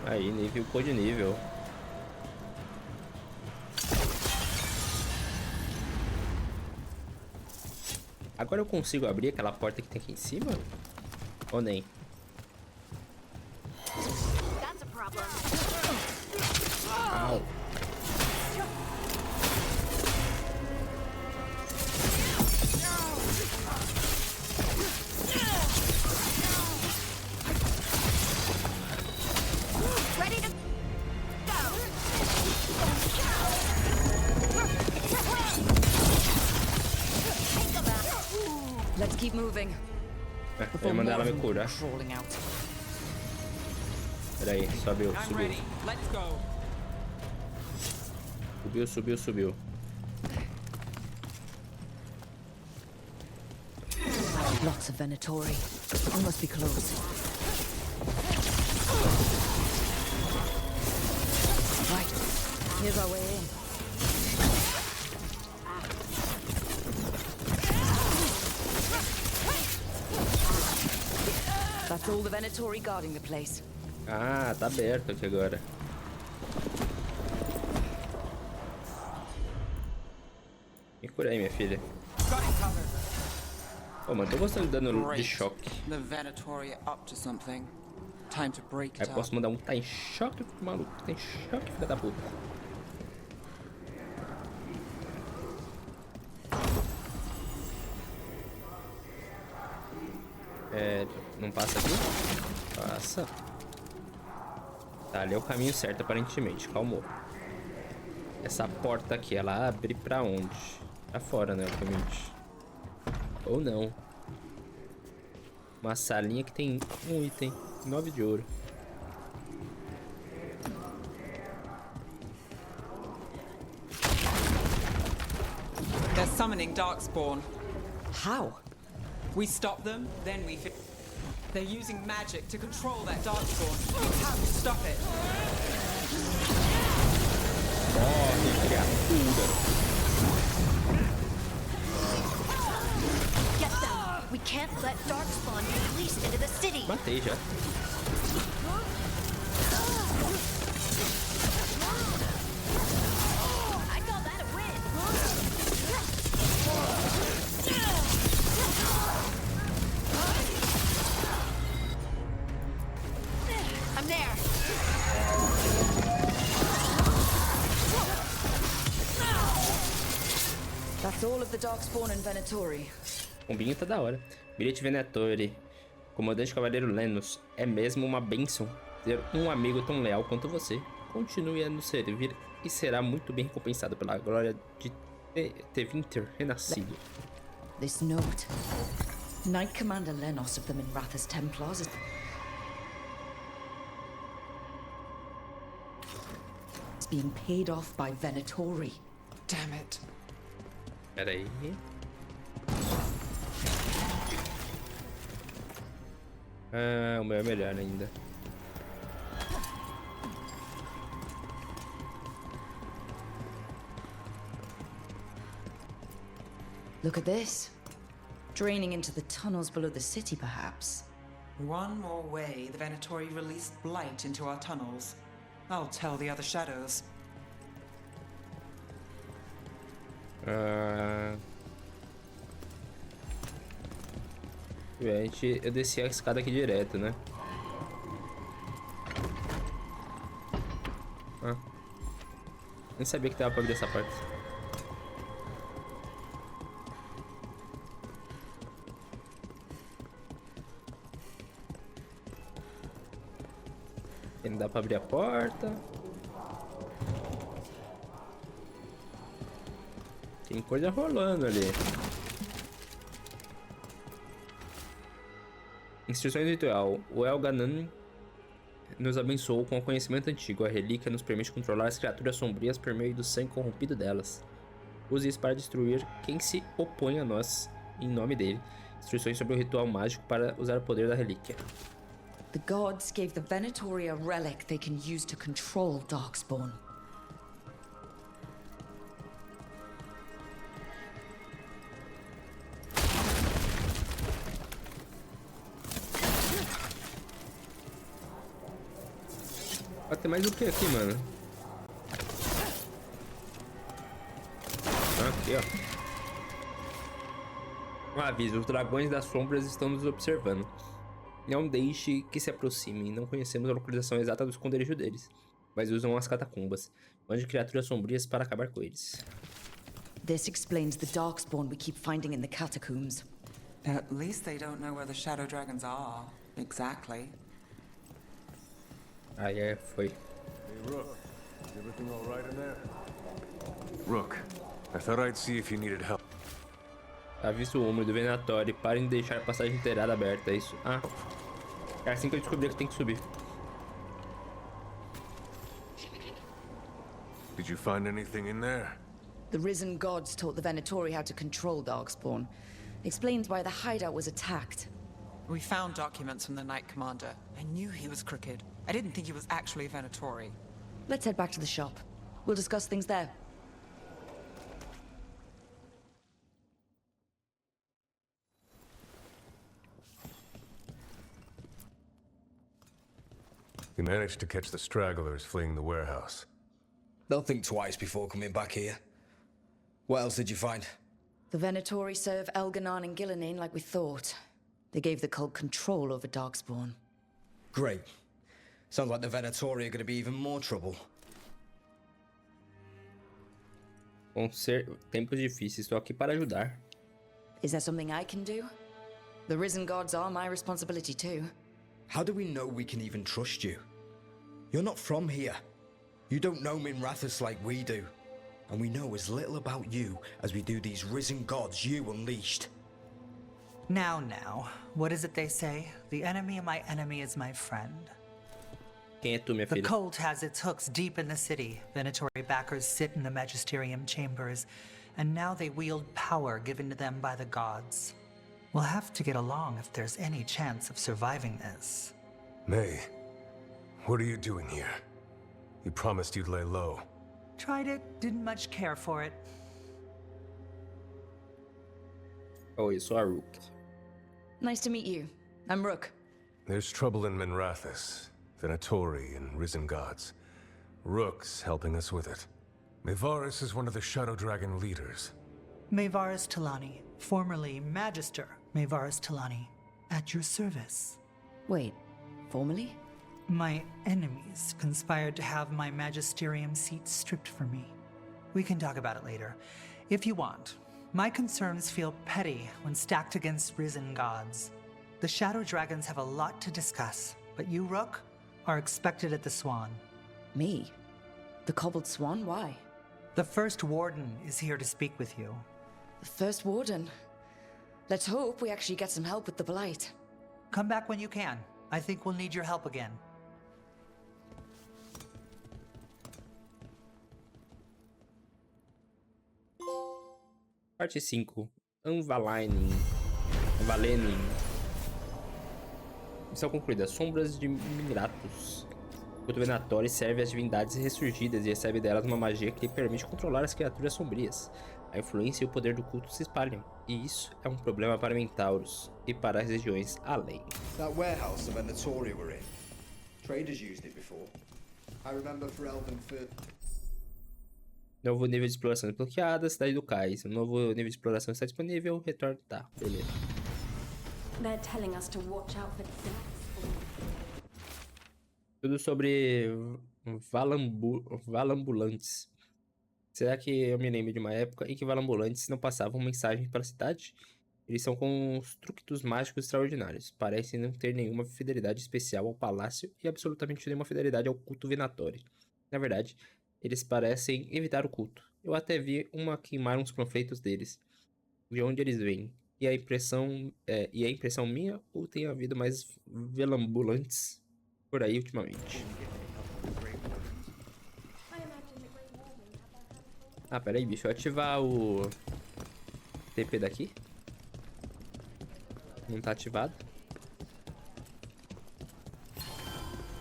Aí, nível por de nível. Agora eu consigo abrir aquela porta que tem aqui em cima? Ou nem? Au. Let's keep moving. Eu ia mandar ela me curar. Peraí, subiu. Subiu. Lots of Venatori. We must be close. Right. Here's our way in. That's all the Venatori guarding the place. Ah, tá aberto aqui agora. Me cura aí, minha filha. Ô, mano, tô gostando de dano de choque. Aí posso mandar um tá em choque, maluco. Tá em choque, filha da puta. Não passa aqui? Passa. Tá, ali é o caminho certo, aparentemente. Calmou. Essa porta aqui, ela abre pra onde? Pra fora, né, obviamente. Ou não. Uma salinha que tem um item. 9 de ouro. They're summoning Darkspawn. How? We stop them, then we... They're using magic to control that Darkspawn. We have to stop it. Morre, criatura. Get them. We can't let Darkspawn be released into the city. Matei já. I call that a win. I'm there. That's all of the Darkspawn and Venatori. O combinho tá da hora. Bilhete Venatori. Comandante Cavaleiro Lennos. É mesmo uma bênção ter um amigo tão leal quanto você. Continue a nos servir e será muito bem recompensado pela glória de Tevinter renascido. This note. Knight Commander Lennos of the Minrathous Templars is... It's being paid off by Venatori. Damn it. Pera aí. Ah, o meu é melhor ainda. Look at this. Draining into the tunnels below the city, perhaps. One more way the Venatori released blight into our tunnels. I'll tell the other shadows. Eu desci a escada aqui direto, né? Nem sabia que dava pra abrir essa parte. Não dá pra abrir a porta. Tem coisa rolando ali. Instruções do ritual. O Elganan nos abençoou com o conhecimento antigo. A relíquia nos permite controlar as criaturas sombrias por meio do sangue corrompido delas. Use isso para destruir quem se opõe a nós em nome dele. Instruções sobre o ritual mágico para usar o poder da relíquia. The gods gave the Venatori a relic they can use to control Darkspawn. Vai ter mais o que aqui, mano? Aqui, ó. Um aviso: os dragões das sombras estão nos observando. Não deixe que se aproximem. Não conhecemos a localização exata do esconderijo deles, mas usam as catacumbas. Mande criaturas sombrias para acabar com eles. This explains the Darkspawn we keep finding in the catacombs. At least they don't know where the shadow dragons are. Exactly. Aí foi. Hey, Rook. Is everything all right in there? Rook, I thought I'd see if you needed help. Aviso úmido do Venatori. Parem de deixar a passagem inteirada aberta. É isso. Ah. É assim que eu descobri que tem que subir. Did you find anything in there? The risen gods taught the Venatori how to control Darkspawn. Explains why the hideout was attacked. We found documents from the Knight Commander. I knew he was crooked. I didn't think he was actually a Venatori. Let's head back to the shop. We'll discuss things there. You managed to catch the stragglers fleeing the warehouse. They'll think twice before coming back here. What else did you find? The Venatori serve Elganan and Gillenane like we thought. They gave the cult control over Darkspawn. Great. Sounds like the Venatori are going to be even more trouble. Vão ser tempos difíceis. Estou aqui para ajudar. Is there something I can do? The risen gods are my responsibility too. How do we know we can even trust you? You're not from here. You don't know Minrathous like we do. And we know as little about you as we do these risen gods you unleashed. Now, what is it they say? The enemy of my enemy is my friend. Quem é tu, minha The filha? cult has its hooks deep in the city. Venatori backers sit in the Magisterium chambers, and now they wield power given to them by the gods. We'll have to get along if there's any chance of surviving this. May, what are you doing here? You promised you'd lay low. Tried it, didn't much care for it. Oi, eu sou a Rook. Nice to meet you. I'm Rook. There's trouble in Minrathous, Venatori and risen gods. Rook's helping us with it. Mayvaris is one of the Shadow Dragon leaders. Mayvaris Talani, formerly Magister Mayvaris Talani, at your service. Wait, formerly? My enemies conspired to have my magisterium seat stripped from me. We can talk about it later, if you want. My concerns feel petty when stacked against risen gods. The Shadow Dragons have a lot to discuss, but you, Rook, are expected at the Swan. Me? The Cobbled Swan? Why? The First Warden is here to speak with you. The First Warden? Let's hope we actually get some help with the Blight. Come back when you can. I think we'll need your help again. Parte 5. Anvalenin. Missão concluída. Sombras de Minratos. O culto venatório serve às divindades ressurgidas e recebe delas uma magia que lhe permite controlar as criaturas sombrias. A influência e o poder do culto se espalham, e isso é um problema para Mentauros e para as regiões além. That warehouse the Venatori were in. Traders used it before. I remember for Elven food. Novo nível de exploração desbloqueada, cidade do Cais. Um novo nível de exploração está disponível, retorno. Tá, beleza. They're telling us to watch out for things. Tudo sobre valambulantes. Será que eu me lembro de uma época em que valambulantes não passavam mensagem para a cidade? Eles são construtos mágicos extraordinários. Parecem não ter nenhuma fidelidade especial ao palácio e absolutamente nenhuma fidelidade ao culto venatório. Na verdade, eles parecem evitar o culto. Eu até vi uma queimar uns panfletos deles. De onde eles vêm. E a impressão minha, ou tem havido mais valambulantes por aí ultimamente? Ah, pera aí, bicho. Eu ativar o TP daqui. Não tá ativado.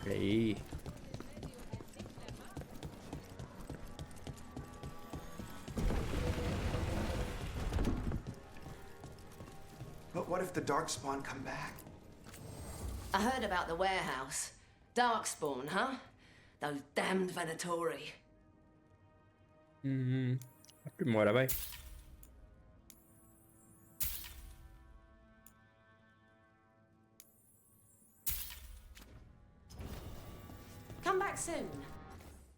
Aí. But what if the Darkspawn come back? I heard about the warehouse. Darkspawn, huh? Those damned Venatori. Aprimora, vai. Come back soon.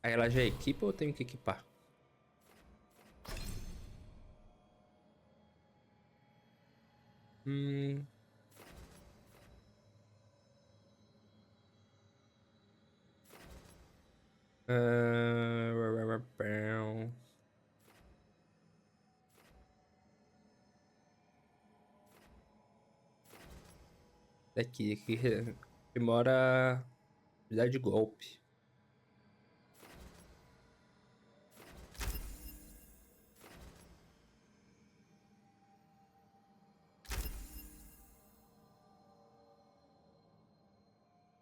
Aí ela já equipa ou eu tenho que equipar? Aqui demora habilidade de golpe.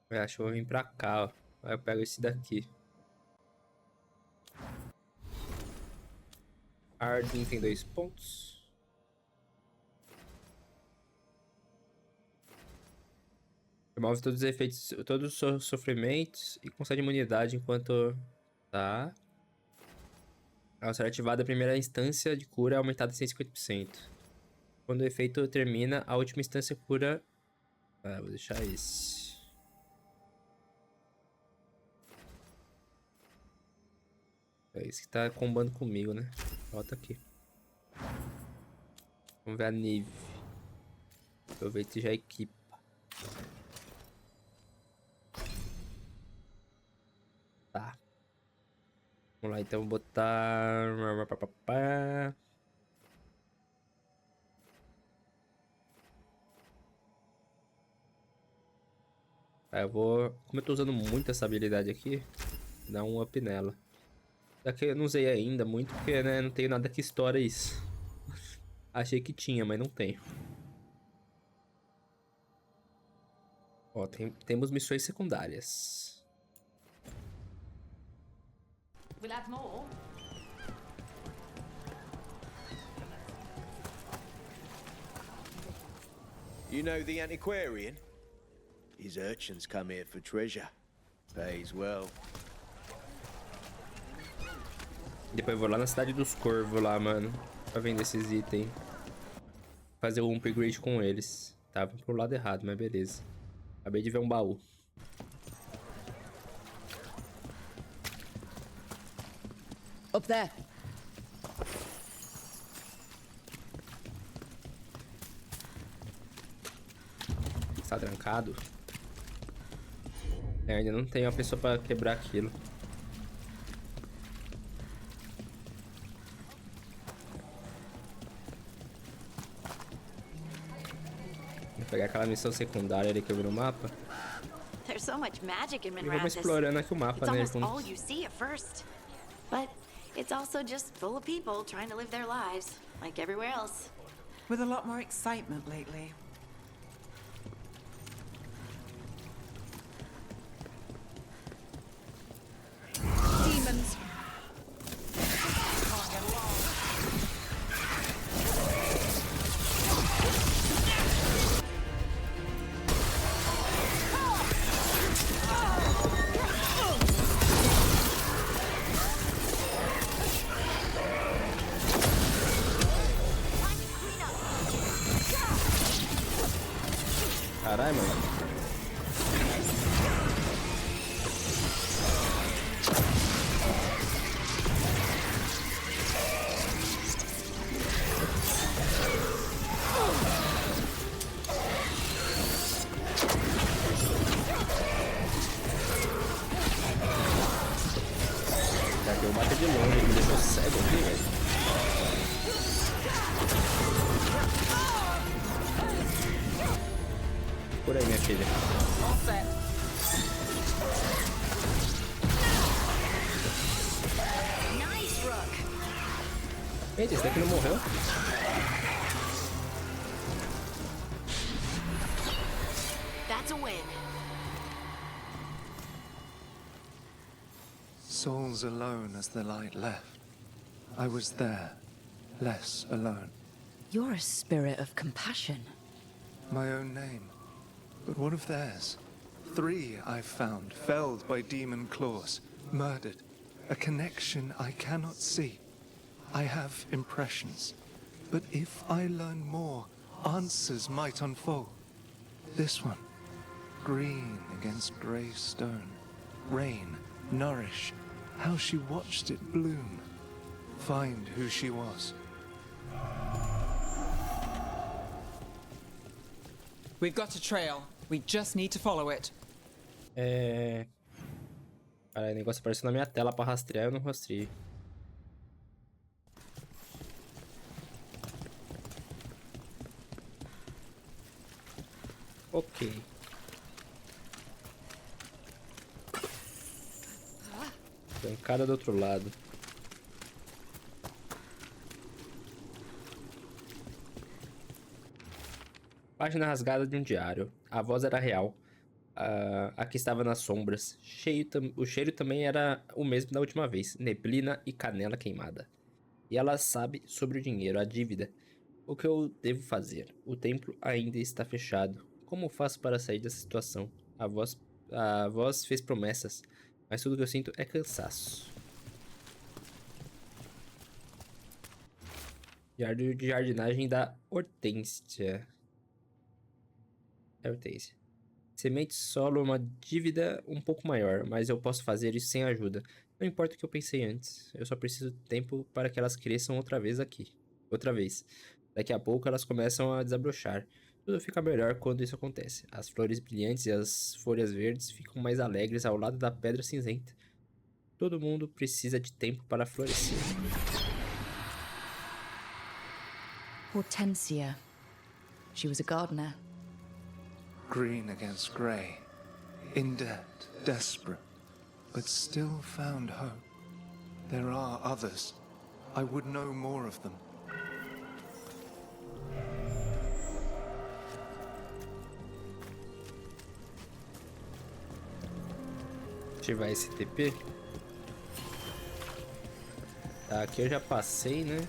Eu acho que eu vou vir pra cá, ó. Aí eu pego esse daqui. Arden tem 2 pontos. Remove todos os efeitos, todos os sofrimentos e concede imunidade enquanto... Tá. Ao ser ativada a primeira instância de cura é aumentada em 150%. Quando o efeito termina, a última instância cura... Ah, vou deixar esse. É esse que tá combando comigo, né? Volta aqui. Vamos ver a nível. Aproveita e já equipa. Tá. Vamos lá, então vou botar... Aí eu vou... Como eu tô usando muito essa habilidade aqui, dar um up nela. Daqui eu não usei ainda muito, porque, né, não tenho nada que estoura isso. Achei que tinha, mas não tenho. Ó, temos missões secundárias. We'll have more. You know the antiquarian? His urchins come here for treasure. Pays well. Depois eu vou lá na cidade dos corvos lá, mano. Pra vender esses itens. Fazer um upgrade com eles. Tava pro lado errado, mas beleza. Acabei de ver um baú. Up there. Está trancado? É, ainda não tem uma pessoa pra quebrar aquilo. Vou pegar aquela missão secundária ali que eu vi no mapa. There's so much magic in E vamos Minrathis. explorando aqui o mapa, It's né? almost all you see at first. But it's also just full of people trying to live their lives, like everywhere else. With a lot more excitement lately. Caralho, mano. Eu bato de longe, ele me deixou cego aqui, velho. Por aí, minha filha. Nice, Rook. Eita, esse daqui não morreu? That's a win. Souls alone as the light left. I was there, less alone. You're a spirit of compassion. My own name. But what of theirs? 3 I've found, felled by demon claws, murdered. A connection I cannot see. I have impressions. But if I learn more, answers might unfold. This one. Green against grey stone. Rain, nourish. How she watched it bloom. Find who she was. We've got a trail. We just need to follow it. Cara, o negócio apareceu na minha tela pra rastrear, eu não rastrei. Ok. Bancada do outro lado. Página rasgada de um diário. A voz era real. Aqui estava nas sombras. O cheiro também era o mesmo da última vez. Neblina e canela queimada. E ela sabe sobre o dinheiro, a dívida. O que eu devo fazer? O templo ainda está fechado. Como faço para sair dessa situação? A voz fez promessas, mas tudo que eu sinto é cansaço. Diário de jardinagem da Hortência. Hortência. Semente solo é uma dívida um pouco maior, mas eu posso fazer isso sem ajuda. Não importa o que eu pensei antes. Eu só preciso de tempo para que elas cresçam outra vez aqui. Outra vez. Daqui a pouco elas começam a desabrochar. Tudo fica melhor quando isso acontece. As flores brilhantes e as folhas verdes ficam mais alegres ao lado da pedra cinzenta. Todo mundo precisa de tempo para florescer. Hortensia. She was a gardener. Green against grey. In debt, desperate. But still found hope. There are others. I would know more of them. Ativar esse TP. Tá, aqui eu já passei, né?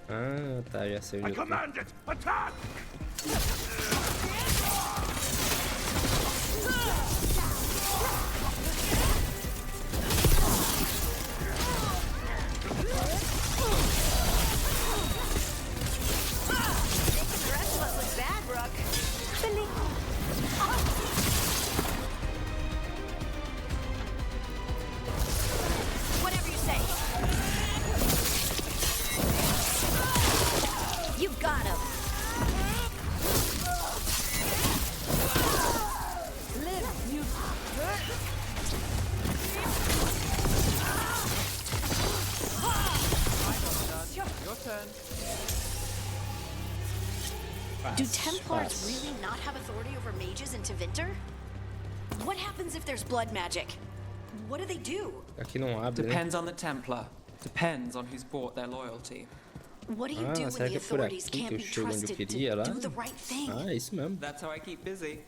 Ah, tá, já sei onde eu tô. Whatever you say. You got him. Live, you. Your turn. Do Templars really not have authority over mages in Tevinter? What happens if there's blood magic? What do they do? Aqui não abre, né? Depends on the Templar. Depends on who's bought their loyalty. What do you do when the authorities can't be trusted to do the right thing? Ah, é isso mesmo. That's how I keep busy.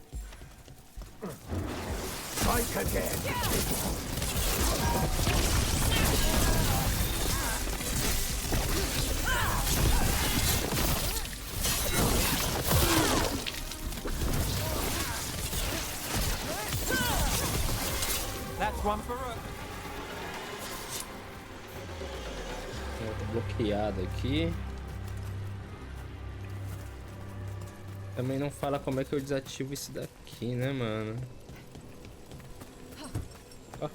Strike again. That's one for Rook. bloqueado aqui. Também não fala como é que eu desativo isso daqui, né, mano? Ó.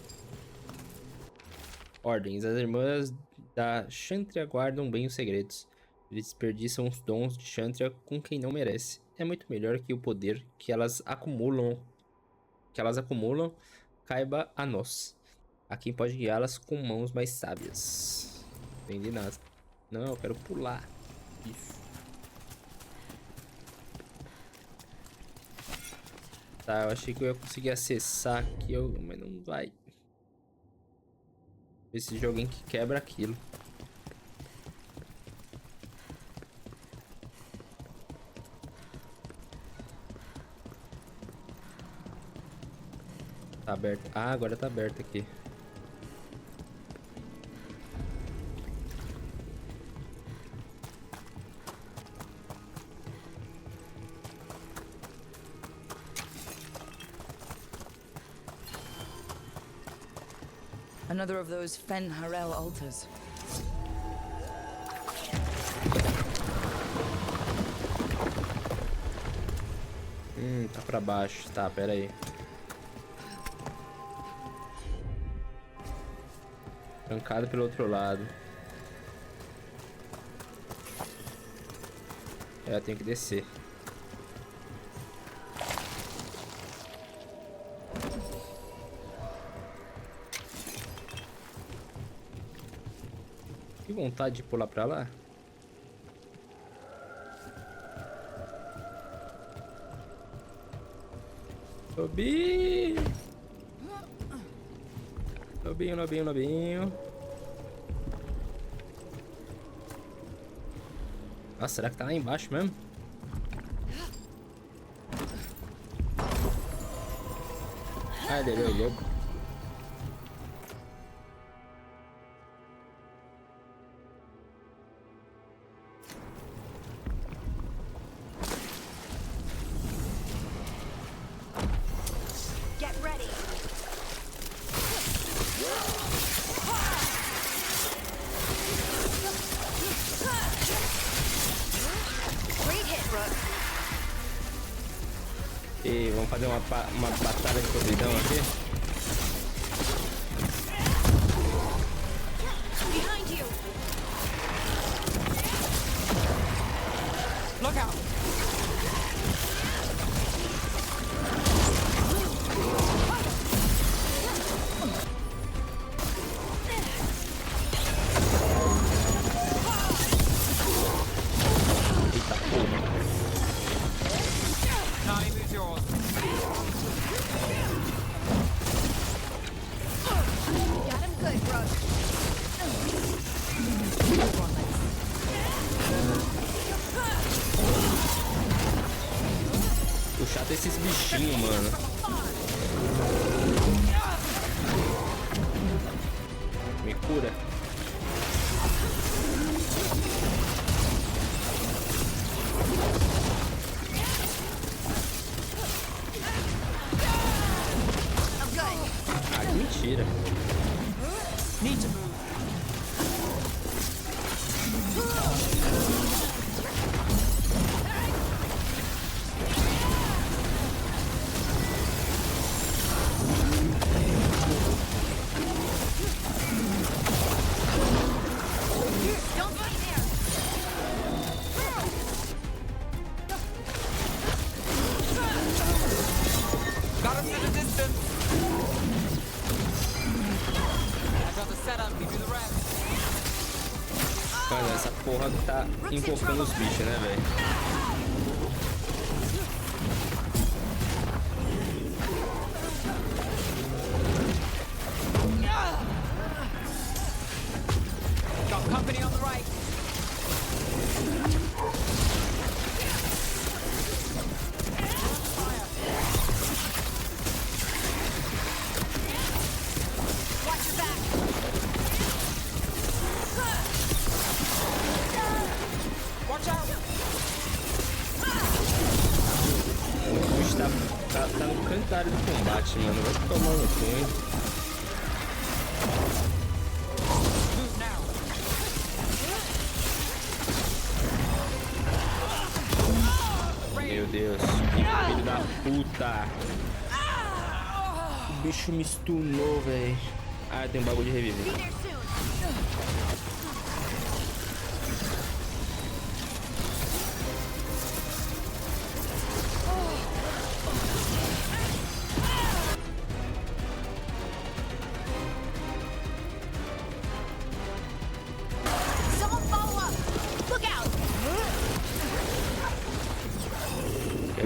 Ordens. As irmãs da Chantria guardam bem os segredos. Eles desperdiçam os dons de Chantria com quem não merece. É muito melhor que o poder que elas acumulam caiba a nós. A quem pode guiá-las com mãos mais sábias. Entendi nada. Não, eu quero pular. Isso. Tá, eu achei que eu ia conseguir acessar aqui, mas não vai. Esse joguinho que quebra aquilo. Tá aberto. Ah, agora tá aberto aqui. Another of those Fen Harel altars. Tá pra baixo. Tá, pera aí. Trancado pelo outro lado. É, eu tenho que descer. Que vontade de pular pra lá. Lobinho! Lobinho, lobinho, lobinho. Nossa, será que tá lá embaixo mesmo? Ah, ele é o lobo. E vamos fazer uma batalha de podridão aqui. Look out! Eita porra. Time is yours. Got him good, bro. O chato é esses bichinhos, mano. Me cura. Ah, que mentira. Need to move. Don't fight there. Got him to the distance. I got the setup, you do the rest. Mano, essa porra tá invocando os bichos, né, velho? Got company on the right. Watch your back. Watch out. O bicho tá no canto da área do combate, mano. Vai tomar no cu, hein? Move now. Deus, que filho da puta. O bicho me stunou, velho. Ah, tem um bagulho de reviver.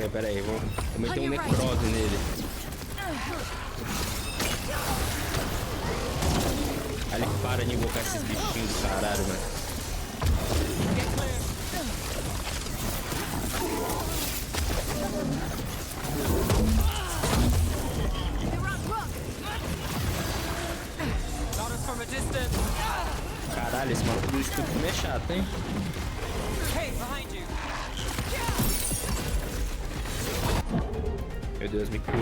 Pera aí, vou meter um necrose nele. Aí ele para de invocar esses bichinhos do caralho, mano. Caralho, esse maluco do escudo também é chato, hein? Meu Deus, me cura.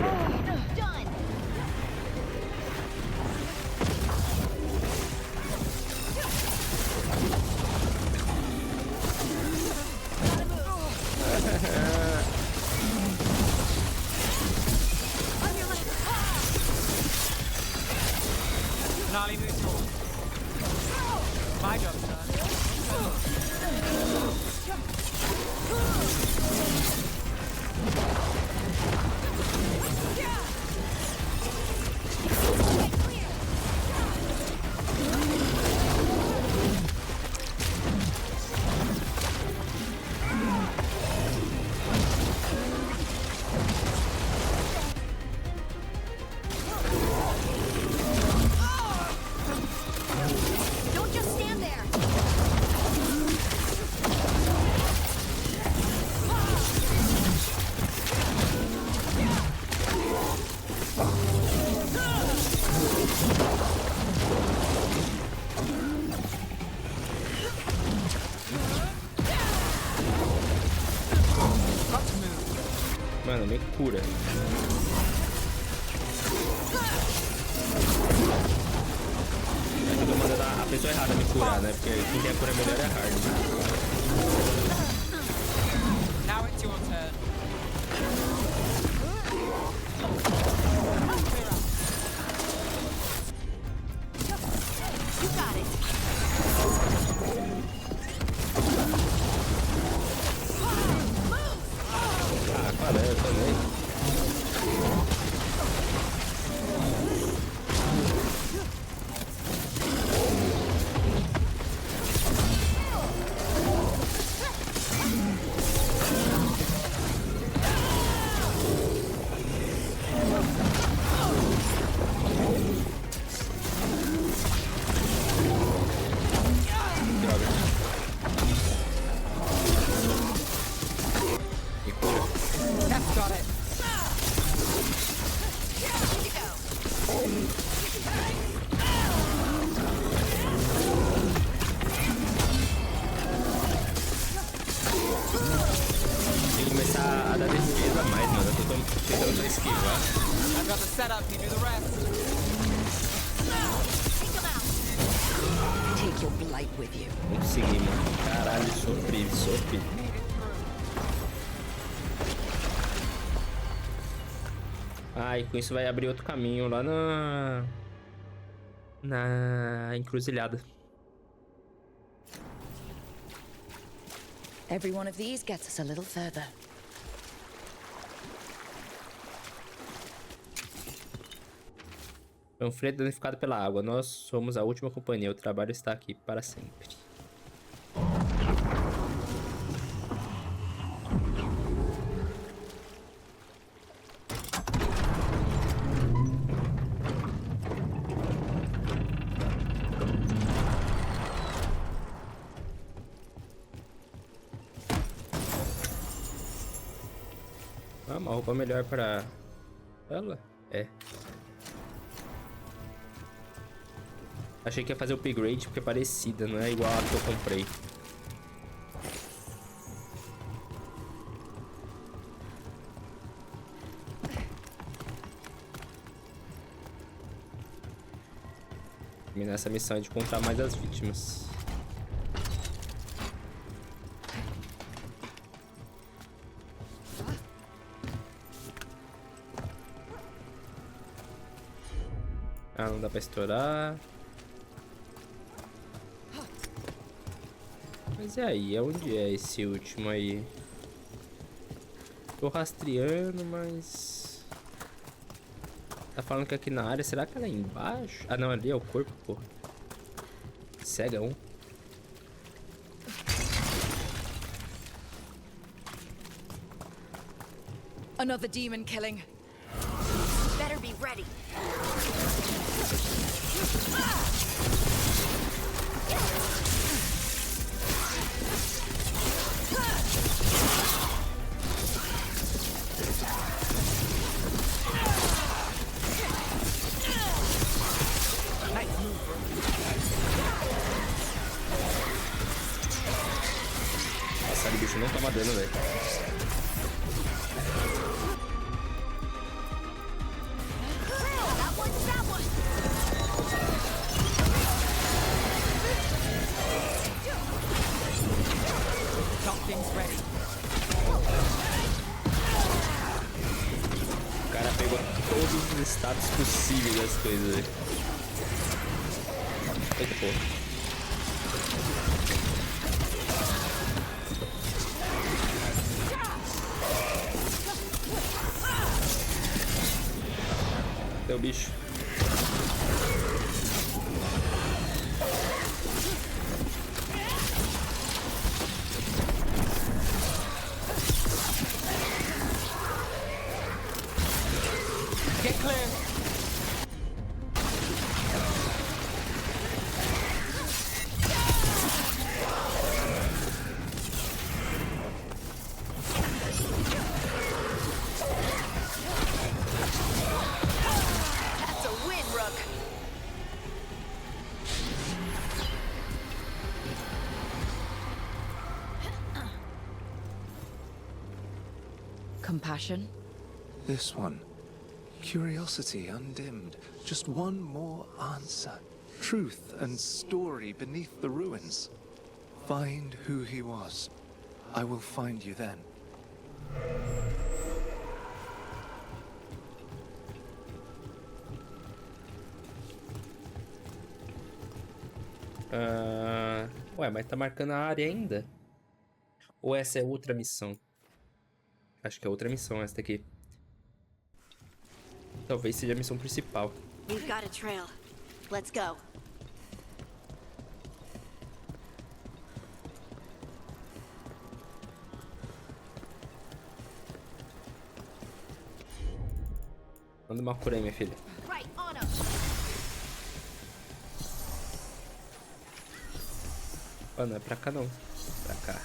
Mano, me cura. Eu tô mandando a pessoa errada me curar, né? Porque quem quer curar melhor é hard. Now it's your turn. You got it. Ah, qual é? Eu também. Consegui, mano. Caralho, sofri. Ah, e com isso vai abrir outro caminho lá na encruzilhada. Every one of these gets us a little further. Panfleto danificado pela água. Nós somos a última companhia. O trabalho está aqui para sempre. Ah, uma roupa melhor para ela? É. Achei que ia fazer o upgrade porque é parecida, não é igual a que eu comprei. Terminar essa missão é de contar mais as vítimas. Ah, não dá pra estourar. Mas e aí? Onde é esse último aí? Tô rastreando, mas... Tá falando que aqui na área, será que ela é embaixo? Ah, não, ali é o corpo, porra. Cega um. Another demon killing. Better be ready. Nossa, o bicho não toma dano, velho. O cara pegou todos os status possíveis das coisas, velho. Eita, porra. Deu bicho. Get clear. That's a win, Rook. Compassion? This one. Curiosity undimmed. Just one more answer. Truth and story beneath the ruins. Find who he was. I will find you then. Ué, mas tá marcando a área ainda? Ou essa é outra missão? Acho que é outra missão essa daqui. Talvez seja a missão principal. We've got a trail. Let's go. Manda uma cura aí, minha filha. Right on him. Ah, não é pra cá não. Pra cá.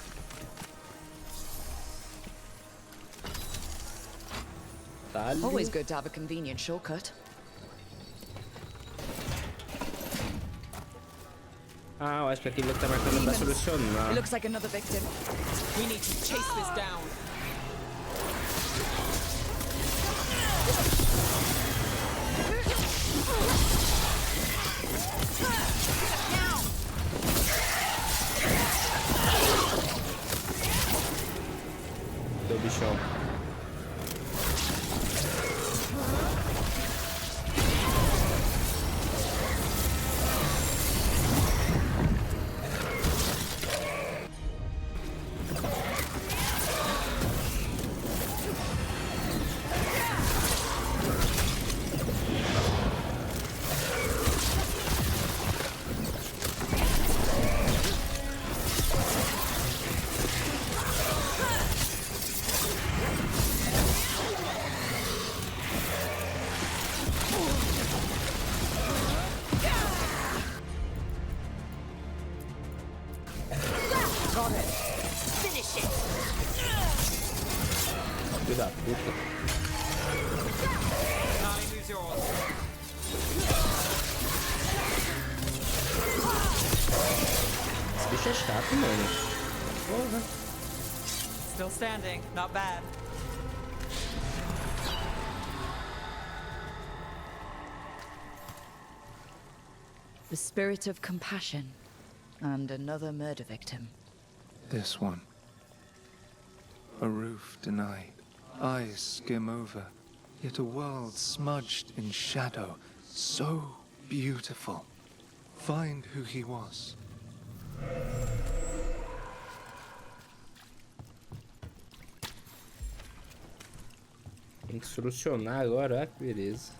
Tá ali. Always good to have a convenient shortcut. Ah, eu acho que aquele tá marcando pra solucionar. It looks like another victim. We need to chase this down. Deu bichão. Filho da puta. Esse bicho é chato, mano. Porra. Still standing, not bad. The spirit of compassion. And another murder victim. This one. A roof denied. Eyes skim over. Yet a world smudged in shadow. So beautiful. Find who he was. Tem que solucionar agora, que beleza.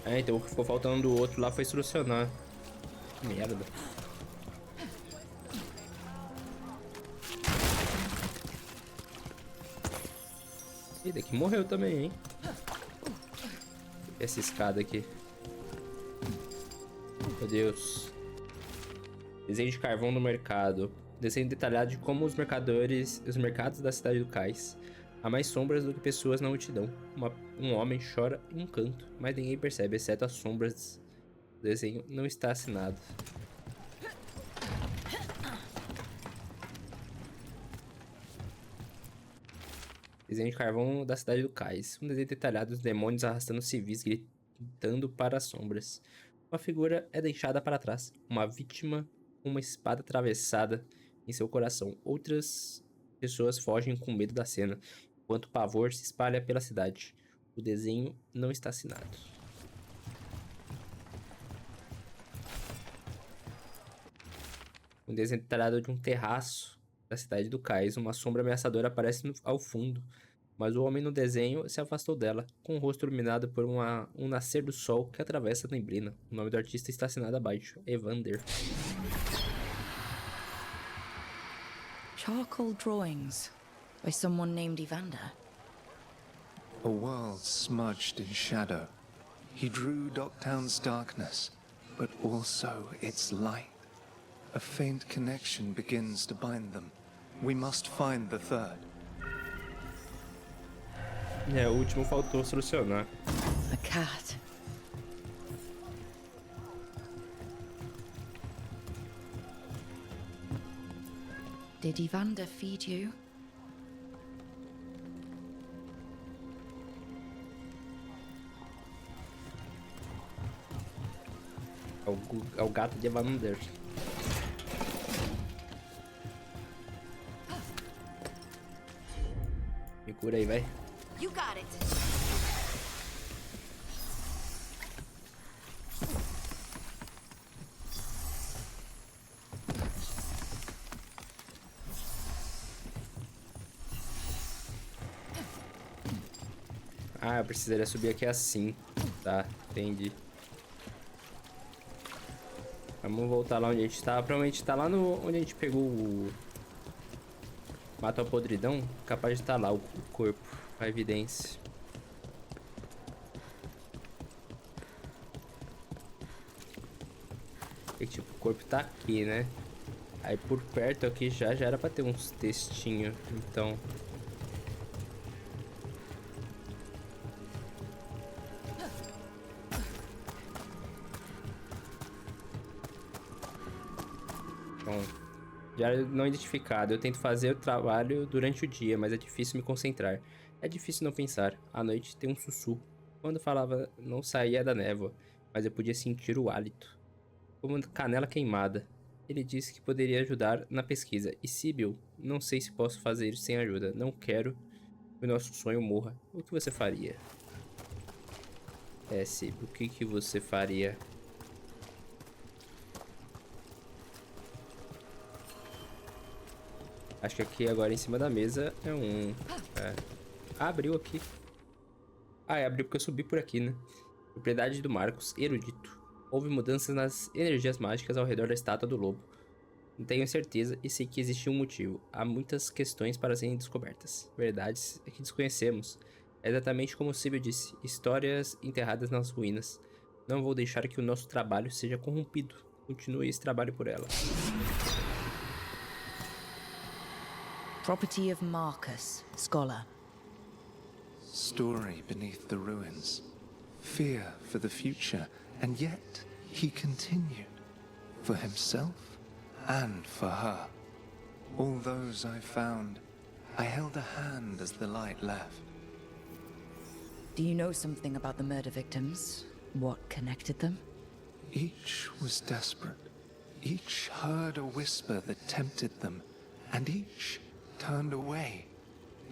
Então o que ficou faltando do outro lá foi solucionar. Que merda. Ih, daqui morreu também, hein? Essa escada aqui. Meu Deus. Desenho de carvão no mercado. Desenho detalhado de como os mercados da cidade do cais. Há mais sombras do que pessoas na multidão. Um homem chora em um canto, mas ninguém percebe, exceto as sombras. O desenho não está assinado. Desenho de carvão da cidade do cais. Um desenho detalhado dos demônios arrastando civis, gritando para as sombras. Uma figura é deixada para trás. Uma vítima com uma espada atravessada em seu coração. Outras pessoas fogem com medo da cena, enquanto o pavor se espalha pela cidade. O desenho não está assinado. Um desenho detalhado de um terraço da cidade do cais. Uma sombra ameaçadora aparece ao fundo, mas o homem no desenho se afastou dela, com o rosto iluminado por um nascer do sol que atravessa a neblina. O nome do artista está assinado abaixo: Evander. Charcoal drawings by someone named Evander. A world smudged in shadow. He drew Docktown's darkness, but also its light. A faint connection begins to bind them. We must find the third. O último faltou solucionar. A cat. Did Evander feed you? É o gato de Evander. Me cura aí, vai. You got it. Ah, eu precisaria subir aqui assim. Tá, entendi. Vamos voltar lá onde a gente tá. Provavelmente tá lá no onde a gente pegou o... Matou a podridão. Capaz de estar lá o corpo. A evidência. E, tipo, o corpo tá aqui, né? Aí por perto aqui já era pra ter uns textinhos. Então... Diário não identificado. Eu tento fazer o trabalho durante o dia, mas é difícil me concentrar. É difícil não pensar. À noite tem um sussurro. Quando falava, não saía da névoa, mas eu podia sentir o hálito. Como canela queimada. Ele disse que poderia ajudar na pesquisa. E Sibyl, não sei se posso fazer isso sem ajuda. Não quero que o nosso sonho morra. O que você faria? Sibyl, o que você faria? Acho que aqui agora em cima da mesa é um... Ah, abriu aqui. Ah, abriu porque eu subi por aqui, né? Propriedade do Marcos, erudito. Houve mudanças nas energias mágicas ao redor da estátua do lobo. Não tenho certeza e sei que existe um motivo. Há muitas questões para serem descobertas. Verdades é que desconhecemos. É exatamente como o Sibyl disse. Histórias enterradas nas ruínas. Não vou deixar que o nosso trabalho seja corrompido. Continue esse trabalho por ela. Property of Marcus, scholar. Story beneath the ruins. Fear for the future, and yet he continued. For himself and for her. All those I found, I held a hand as the light left. Do you know something about the murder victims? What connected them? Each was desperate. Each heard a whisper that tempted them, and each turned away.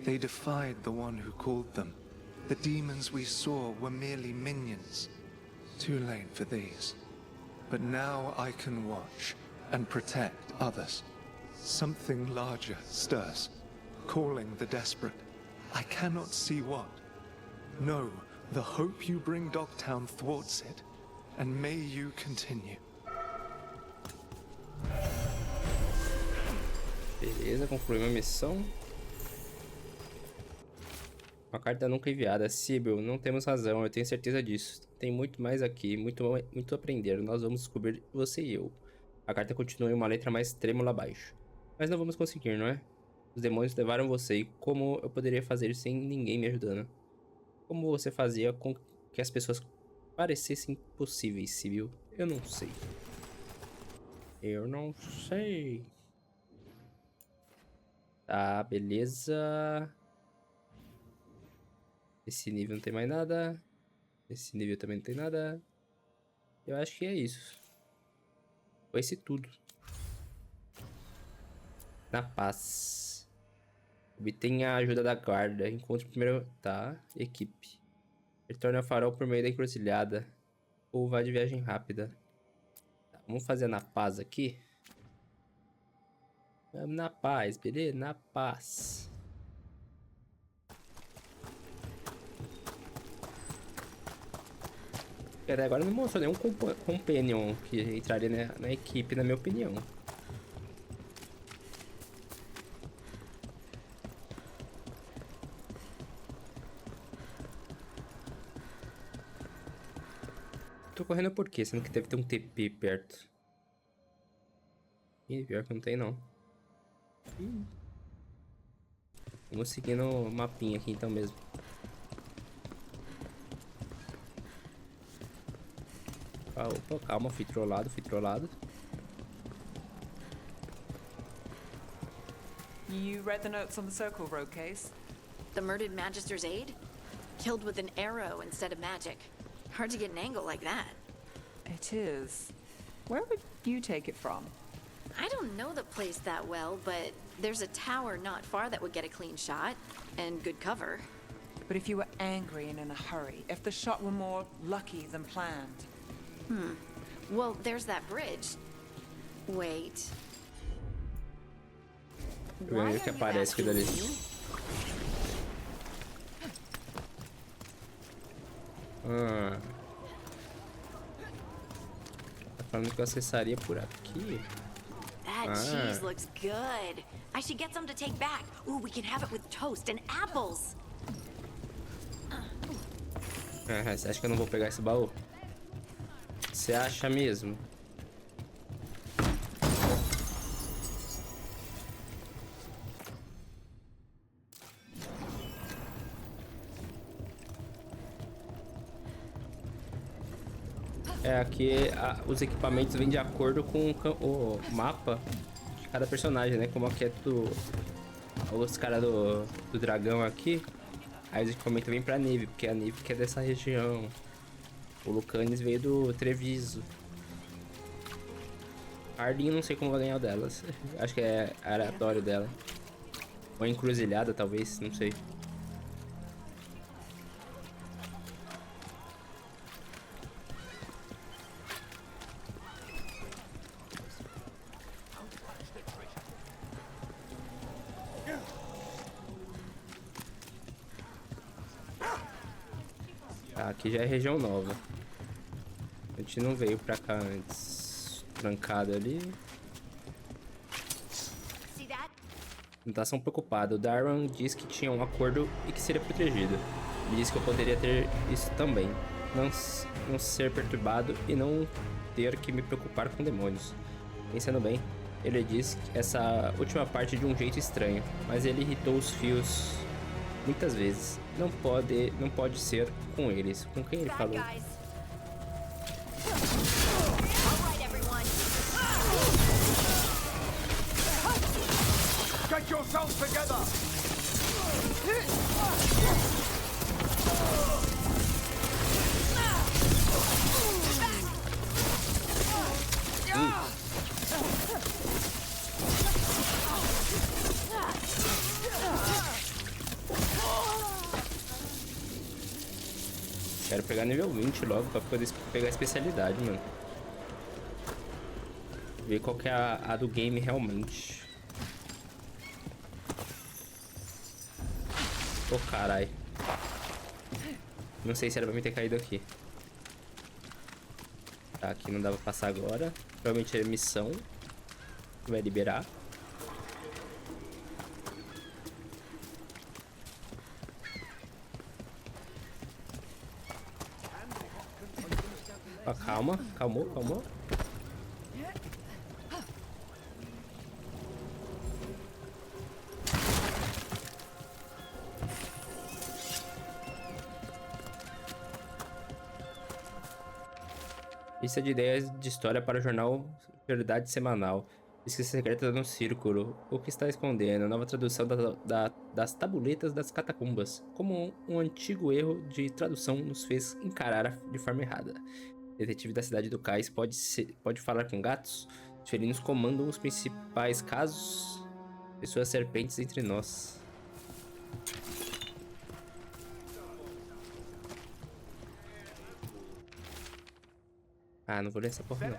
They defied the one who called them, The demons we saw were merely minions. Too late for these. But now I can watch and protect others. Something larger stirs, calling the desperate. I cannot see what. No, the hope you bring Dogtown thwarts it, and may you continue. Beleza, concluímos a missão. Uma carta nunca enviada. Sibyl, não temos razão, eu tenho certeza disso. Tem muito mais aqui, muito a aprender. Nós vamos descobrir, você e eu. A carta continua em uma letra mais trêmula abaixo. Mas não vamos conseguir, não é? Os demônios levaram você e como eu poderia fazer isso sem ninguém me ajudando? Como você fazia com que as pessoas parecessem possíveis, Sibyl? Eu não sei. Eu não sei. Tá, beleza. Esse nível não tem mais nada. Esse nível também não tem nada. Eu acho que é isso. Foi esse tudo. Na paz. Obtenha a ajuda da guarda. Encontre o primeiro... Tá, equipe. Retorne ao farol por meio da encruzilhada. Ou vá de viagem rápida. Tá, vamos fazer na paz aqui. Vamos na paz, beleza? Na paz. Até agora não mostrou nenhum companion que entraria na equipe, na minha opinião. Tô correndo por quê? Sendo que deve ter um TP perto. Ih, pior que não tem não. Vamos seguir no mapinha aqui então mesmo. Ah, opa, calma, fui trollado, You read the notes on the circle road case? The murdered Magister's aide? Killed with an arrow instead of magic. Hard to get an angle like that. It is. Where would you take it from? I don't know the place that well, but there's a tower not far that would get a clean shot and good cover. But if you were angry and in a hurry, if the shot were more lucky than planned. Well, there's that bridge. Wait. Why are you asking me? Tá falando que eu acessaria por aqui? That cheese looks good. I should get some to take back. Ooh, we can have it with toast and apples. Você acha que eu não vou pegar esse baú? Você acha mesmo? Aqui os equipamentos vêm de acordo com o mapa de cada personagem, né? Como aqui é os caras do dragão aqui, aí os equipamentos vêm pra Neve, porque a Neve que é dessa região. O Lucanis veio do Treviso. Arden não sei como vai ganhar o delas. Acho que é aleatório dela. Ou encruzilhada, talvez, não sei. Tá, aqui já é região nova. A gente não veio pra cá antes. Trancado ali. Não tá tão preocupado. O Darwin disse que tinha um acordo e que seria protegido. Ele disse que eu poderia ter isso também. Não ser perturbado e não ter que me preocupar com demônios. Pensando bem, ele disse essa última parte de um jeito estranho, mas ele irritou os fios muitas vezes. Não pode ser com eles. Com quem ele falou? Get yourselves together! Quero pegar nível 20 logo pra poder pegar a especialidade, mano. Ver qual que é a do game realmente. Ô, carai. Não sei se era pra mim ter caído aqui. Tá, aqui não dá pra passar agora. Provavelmente é missão. Vai liberar. Ah, calma, calmou. Lista de ideias de história para o jornal Verdade Semanal. Pesquisa secreta no círculo. O que está escondendo? Nova tradução das tabuletas das catacumbas. Como um antigo erro de tradução nos fez encarar de forma errada. Detetive da cidade do cais pode falar com gatos? Os felinos comandam os principais casos. Pessoas serpentes entre nós. Ah, não vou ler essa porra não.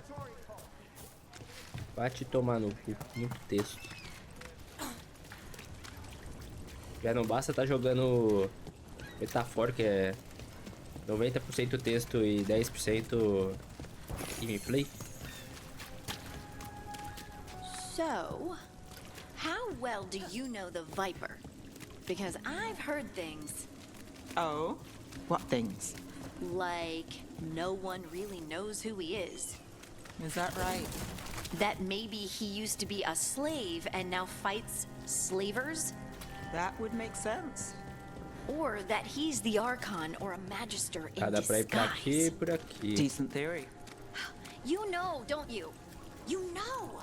Vai te tomar no cu. Muito texto. Já não basta tá jogando Metafor, que é 90% texto e 10% gameplay. So, how well do you know the Viper? Because I've heard things. Oh? What things? Like, no one really knows who he is. Is that right? That maybe he used to be a slave and now fights slavers? That would make sense. Or that he's the Archon or a Magister in Dá pra ir pra aqui e disguise. por aqui. Decent theory. You know, don't you? You know!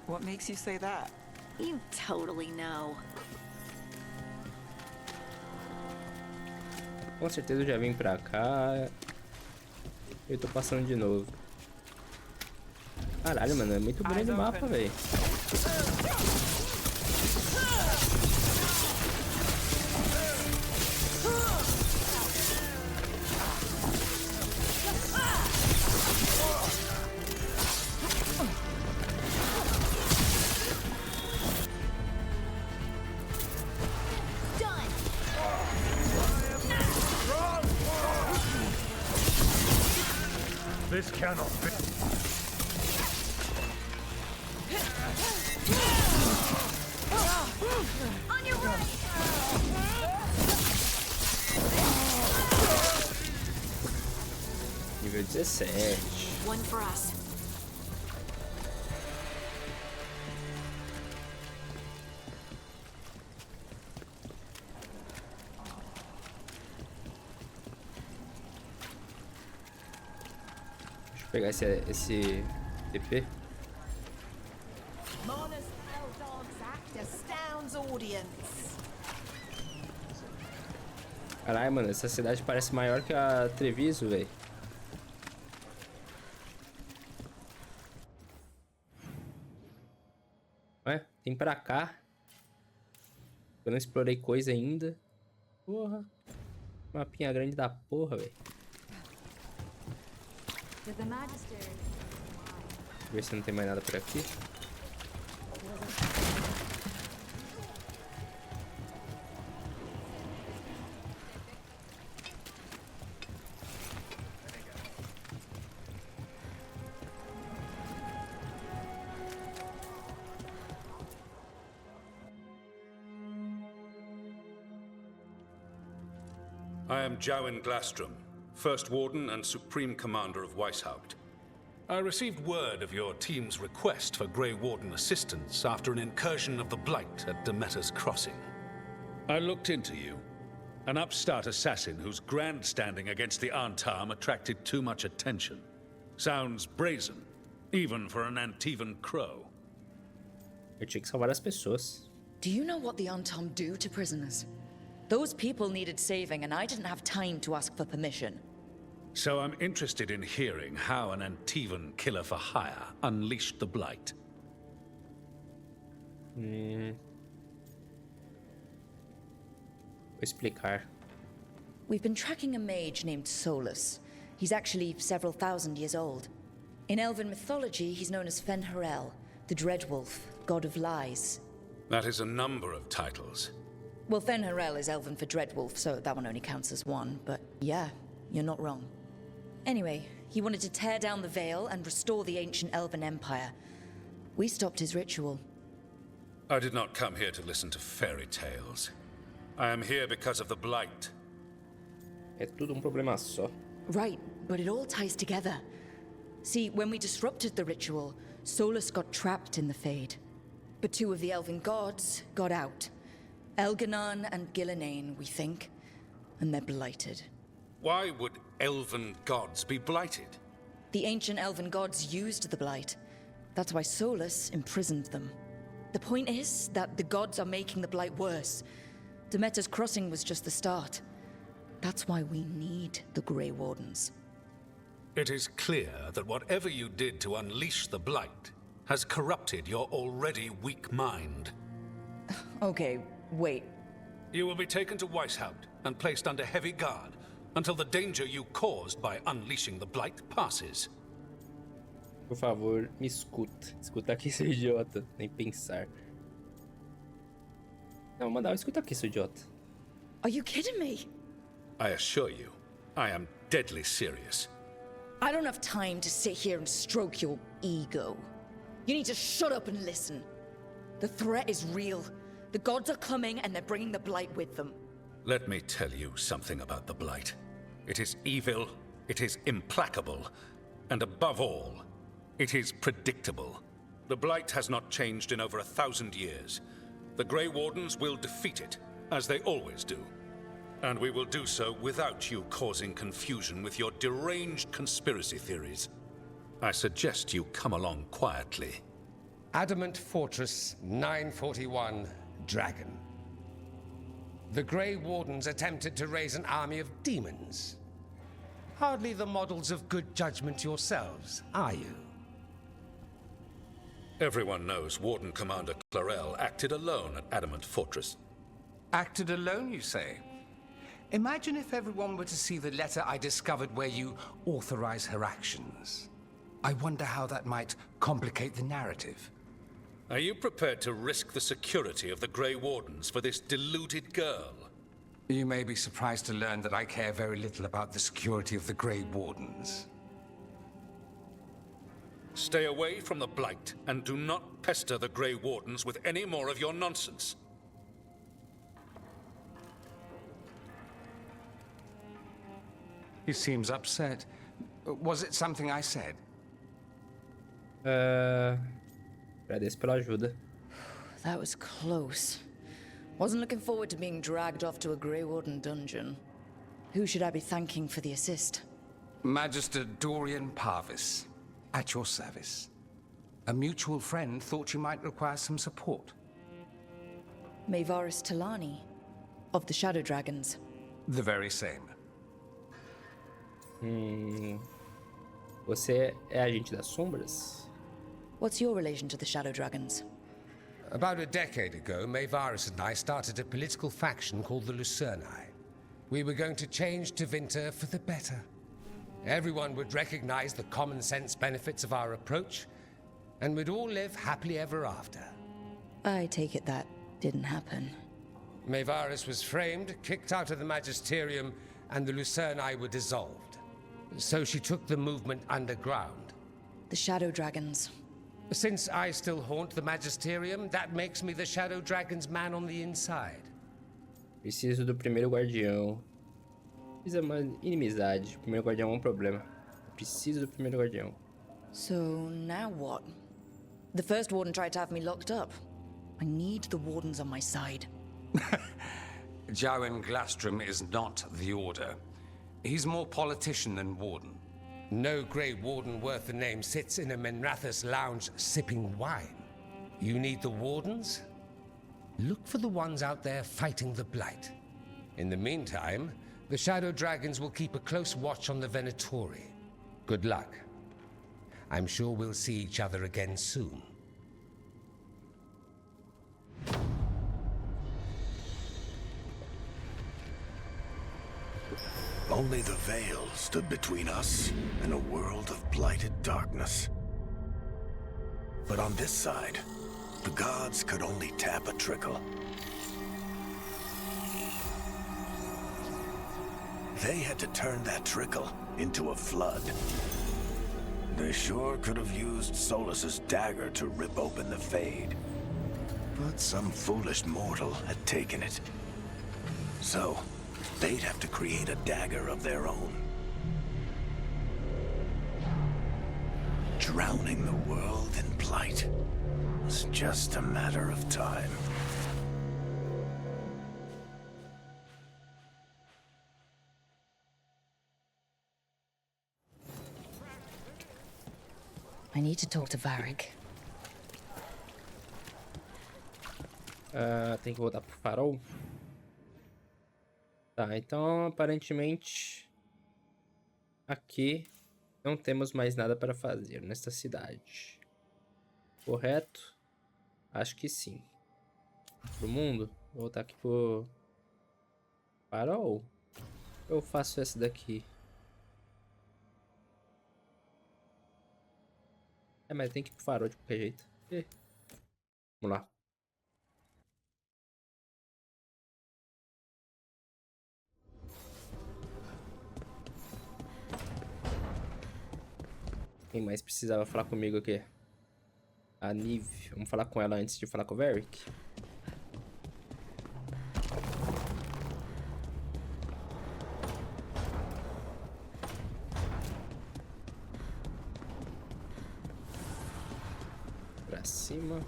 What makes you say that? You totally know. Com certeza eu já vim pra cá. Eu tô passando de novo. Caralho, mano, é muito grande o mapa, velho. This cannot be. On your right! Nível 17. One for us. Deixa eu pegar esse TP. Caralho, mano, essa cidade parece maior que a Treviso, velho. Ué, tem pra cá. Eu não explorei coisa ainda. Porra. Mapinha grande da porra, velho. Ver se não tem mais nada por aqui. I am Jowin Glastrom, First Warden and Supreme Commander of Weishaupt. I received word of your team's request for Grey Warden assistance after an incursion of the Blight at Demeter's Crossing. I looked into you. An upstart assassin whose grandstanding against the Antam attracted too much attention. Sounds brazen, even for an Antivan crow. Eu tinha que salvar as pessoas. Do you know what the Antam do to prisoners? Those people needed saving, and I didn't have time to ask for permission. So I'm interested in hearing how an Antivan killer for hire unleashed the Blight. Vou explicar. We've been tracking a mage named Solus. He's actually several thousand years old. In Elven mythology, he's known as Fen'Harel, the Dreadwolf, god of lies. That is a number of titles. Well, Fen'Harel is Elven for Dreadwolf, so that one only counts as one, but yeah, you're not wrong. Anyway, he wanted to tear down the Veil and restore the ancient Elven Empire. We stopped his ritual. I did not come here to listen to fairy tales. I am here because of the Blight. É tudo problema só. Right, but it all ties together. See, when we disrupted the ritual, Solus got trapped in the Fade. But two of the Elven gods got out. Elganon and Gillenane, we think. And they're blighted. Why would Elven gods be blighted? The ancient Elven gods used the Blight. That's why Solus imprisoned them. The point is that the gods are making the Blight worse. Demeter's Crossing was just the start. That's why we need the Grey Wardens. It is clear that whatever you did to unleash the Blight has corrupted your already weak mind. Okay, wait. You will be taken to Weishaupt and placed under heavy guard until the danger you caused by unleashing the Blight passes. Por favor, me escuta. Escuta aqui, seu idiota. Nem pensar. Não, mandar, escuta aqui, seu idiota. Are you kidding me? I assure you, I am deadly serious. I don't have time to sit here and stroke your ego. You need to shut up and listen. The threat is real. The gods are coming and they're bringing the Blight with them. Let me tell you something about the Blight. It is evil, it is implacable, and above all, it is predictable. The Blight has not changed in over 1,000 years. The Grey Wardens will defeat it, as they always do. And we will do so without you causing confusion with your deranged conspiracy theories. I suggest you come along quietly. Adamant Fortress 941, Dragon. The Grey Wardens attempted to raise an army of demons. Hardly the models of good judgment yourselves, are you? Everyone knows Warden Commander Clarel acted alone at Adamant Fortress. Acted alone, you say? Imagine if everyone were to see the letter I discovered where you authorize her actions. I wonder how that might complicate the narrative. Are you prepared to risk the security of the Grey Wardens for this deluded girl? You may be surprised to learn that I care very little about the security of the Grey Wardens. Stay away from the Blight, and do not pester the Grey Wardens with any more of your nonsense. He seems upset. Was it something I said? Agradeço pela ajuda. That was close. Wasn't looking forward to being dragged off to a Grey Warden dungeon. Who should I be thanking for the assist? Magister Dorian Parvis, at your service. A mutual friend thought you might require some support. Maevaris Talani, of the Shadow Dragons. The very same. Você é agente das Sombras? What's your relation to the Shadow Dragons? About a decade ago, Maevaris and I started a political faction called the Lucerni. We were going to change Tevinter for the better. Everyone would recognize the common sense benefits of our approach, and we'd all live happily ever after. I take it that didn't happen. Maevaris was framed, kicked out of the Magisterium, and the Lucerni were dissolved. So she took the movement underground. The Shadow Dragons. Since I still haunt the Magisterium, that makes me the Shadow Dragon's man on the inside. Preciso do primeiro guardião. Fiz uma inimizade. O primeiro guardião é um problema. Preciso do primeiro guardião. So now what? The first warden tried to have me locked up. I need the wardens on my side. Jowen Glastrom is not the Order. He's more politician than warden. No Grey Warden worth the name sits in a Menrathus lounge sipping wine. You need the wardens? Look for the ones out there fighting the Blight. In the meantime, the Shadow Dragons will keep a close watch on the Venatori. Good luck. I'm sure we'll see each other again soon. Only the veil stood between us and a world of blighted darkness. But on this side, the gods could only tap a trickle. They had to turn that trickle into a flood. They sure could have used Solus's dagger to rip open the Fade. But some foolish mortal had taken it. So, they'd have to create a dagger of their own. Drowning the world in blight was just a matter of time. I need to talk to Varric. Tem que voltar pro farol. Tá, então aparentemente aqui não temos mais nada para fazer nesta cidade. Correto? Acho que sim. Pro mundo? Vou voltar aqui pro farol. Eu faço essa daqui. Mas tem que ir pro farol de qualquer jeito. Vamos lá. Quem mais precisava falar comigo aqui? A Nive. Vamos falar com ela antes de falar com o Varric. Pra cima.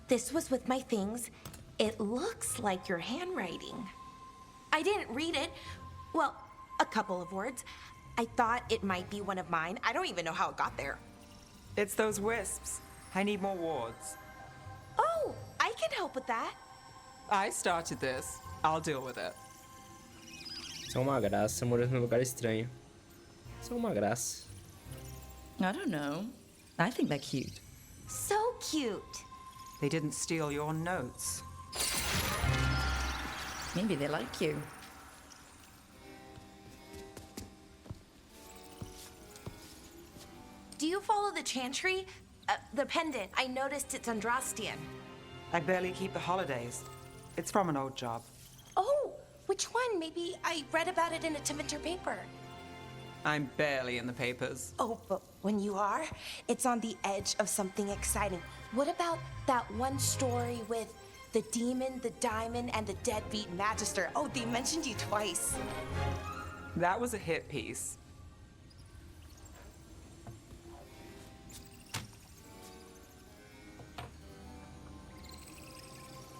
This was with my things. It looks like your handwriting. I didn't read it. Well, a couple of words. I thought it might be one of mine. I don't even know how it got there. It's those wisps. I need more wards. Oh, I can help with that. I started this. I'll deal with it. São uma graça, morando num lugar estranho. São uma graça. I don't know. I think they're cute. So cute. They didn't steal your notes. Maybe they like you. Do you follow the chantry? The pendant. I noticed it's Andrastian. I barely keep the holidays. It's from an old job. Oh, which one? Maybe I read about it in a Tevinter paper. I'm barely in the papers. Oh, but when you are, it's on the edge of something exciting. What about that one story with the demon, the diamond, and the deadbeat magister? Oh, they mentioned you twice. That was a hit piece.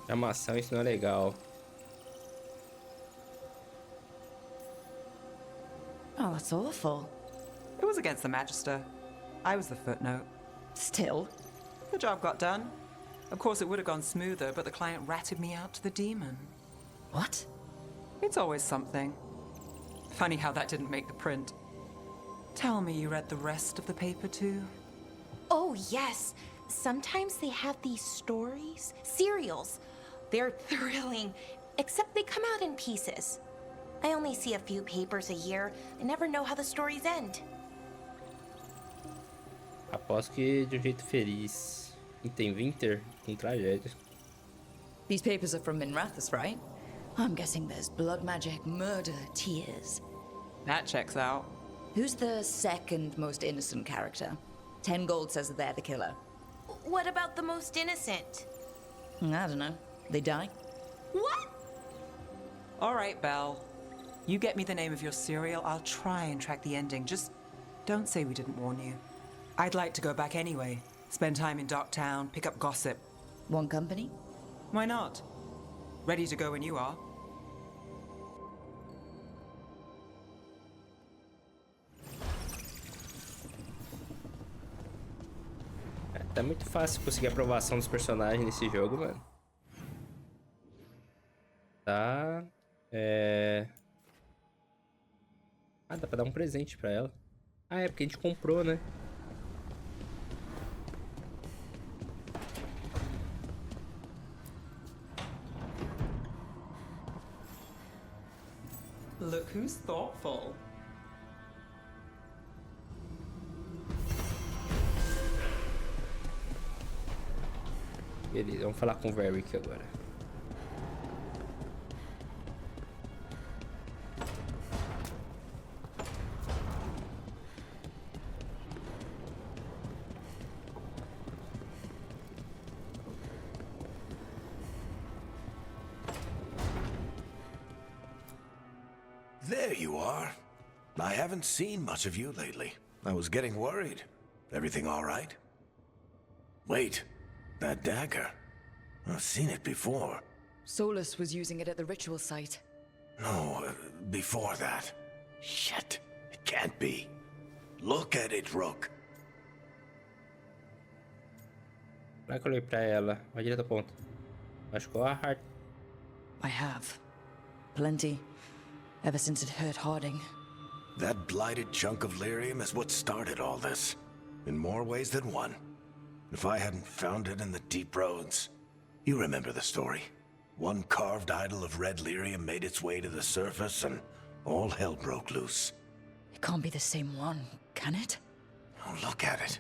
Chamação, isso não é legal. Oh, that's awful. It was against the Magister. I was the footnote. Still? The job got done. Of course, it would have gone smoother, but the client ratted me out to the demon. What? It's always something. Funny how that didn't make the print. Tell me you read the rest of the paper too? Oh, yes. Sometimes they have these stories, serials. They're thrilling, except they come out in pieces. I only see a few papers a year. I never know how the stories end. Aposto que de um jeito feliz. E tem Winter com tragédia. These papers are from Minrathous, right? I'm guessing there's blood magic, murder, tears. That checks out. Who's the second most innocent character? 10 gold says that they're the killer. What about the most innocent? I don't know. They die? What? All right, Belle. You get me the name of your serial, I'll try and track the ending. Just don't say we didn't warn you. I'd like to go back anyway. Spend time in Darktown, pick up gossip. One company? Why not? Ready to go when you are. Tá muito fácil conseguir a aprovação dos personagens nesse jogo, mano. Tá. Ah, dá pra dar um presente pra ela. Ah, é porque a gente comprou, né? Look who's thoughtful. Beleza, vamos falar com o Veilguard agora. There you are. I haven't seen much of you lately. I was getting worried. Everything all right? Wait, that dagger. I've seen it before. Solus was using it at the ritual site. No, before that. Shit, it can't be. Look at it, Rook. Será que eu olhei pra ela? Vai direto ao ponto. Machucou a Hart. I have. Plenty. Ever since it hurt Harding. That blighted chunk of lyrium is what started all this. In more ways than one. If I hadn't found it in the deep roads. You remember the story. One carved idol of red lyrium made its way to the surface and all hell broke loose. It can't be the same one, can it? Oh, look at it.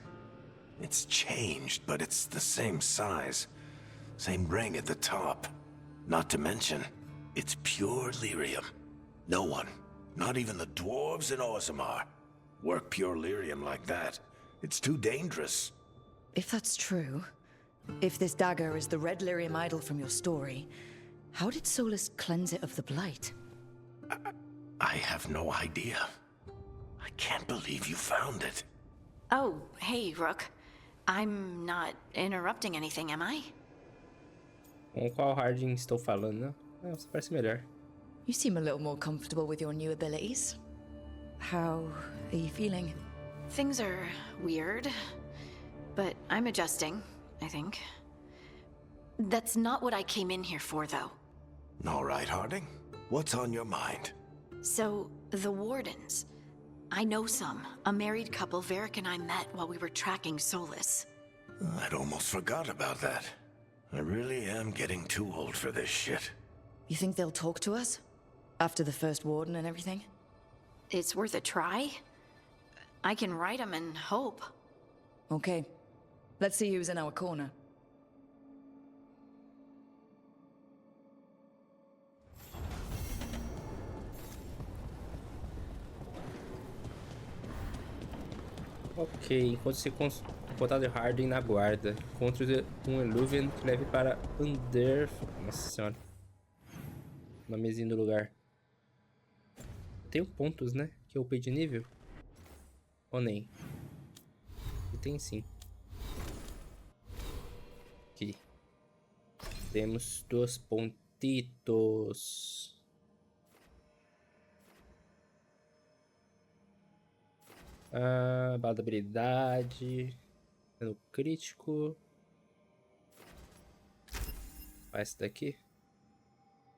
It's changed, but it's the same size. Same ring at the top. Not to mention, it's pure lyrium. No one, not even the dwarves in Orzammar, work pure lyrium like that. It's too dangerous. If that's true, if this dagger is the red lyrium idol from your story, how did Solus cleanse it of the blight? I have no idea. I can't believe you found it. Oh, hey, Rook. I'm not interrupting anything, am I? Com qual Harding estou falando? Ah, você parece melhor. You seem a little more comfortable with your new abilities. How are you feeling? Things are weird, but I'm adjusting, I think. That's not what I came in here for, though. All right, Harding. What's on your mind? So, the Wardens. I know some. A married couple Varric and I met while we were tracking Solus. I'd almost forgot about that. I really am getting too old for this shit. You think they'll talk to us? After the first warden and everything? It's worth a try. I can write them and hope. Okay. Let's see who's in our corner. Ok, enquanto você encontrar o Harding na guarda, encontre um Eluvian que leve para Nossa senhora. Nomezinho do lugar. Tenho pontos, né? Que eu upei de nível? Ou nem? E tem sim. Aqui. Temos 2 pontitos. Bala da habilidade. Dano crítico. Esse daqui.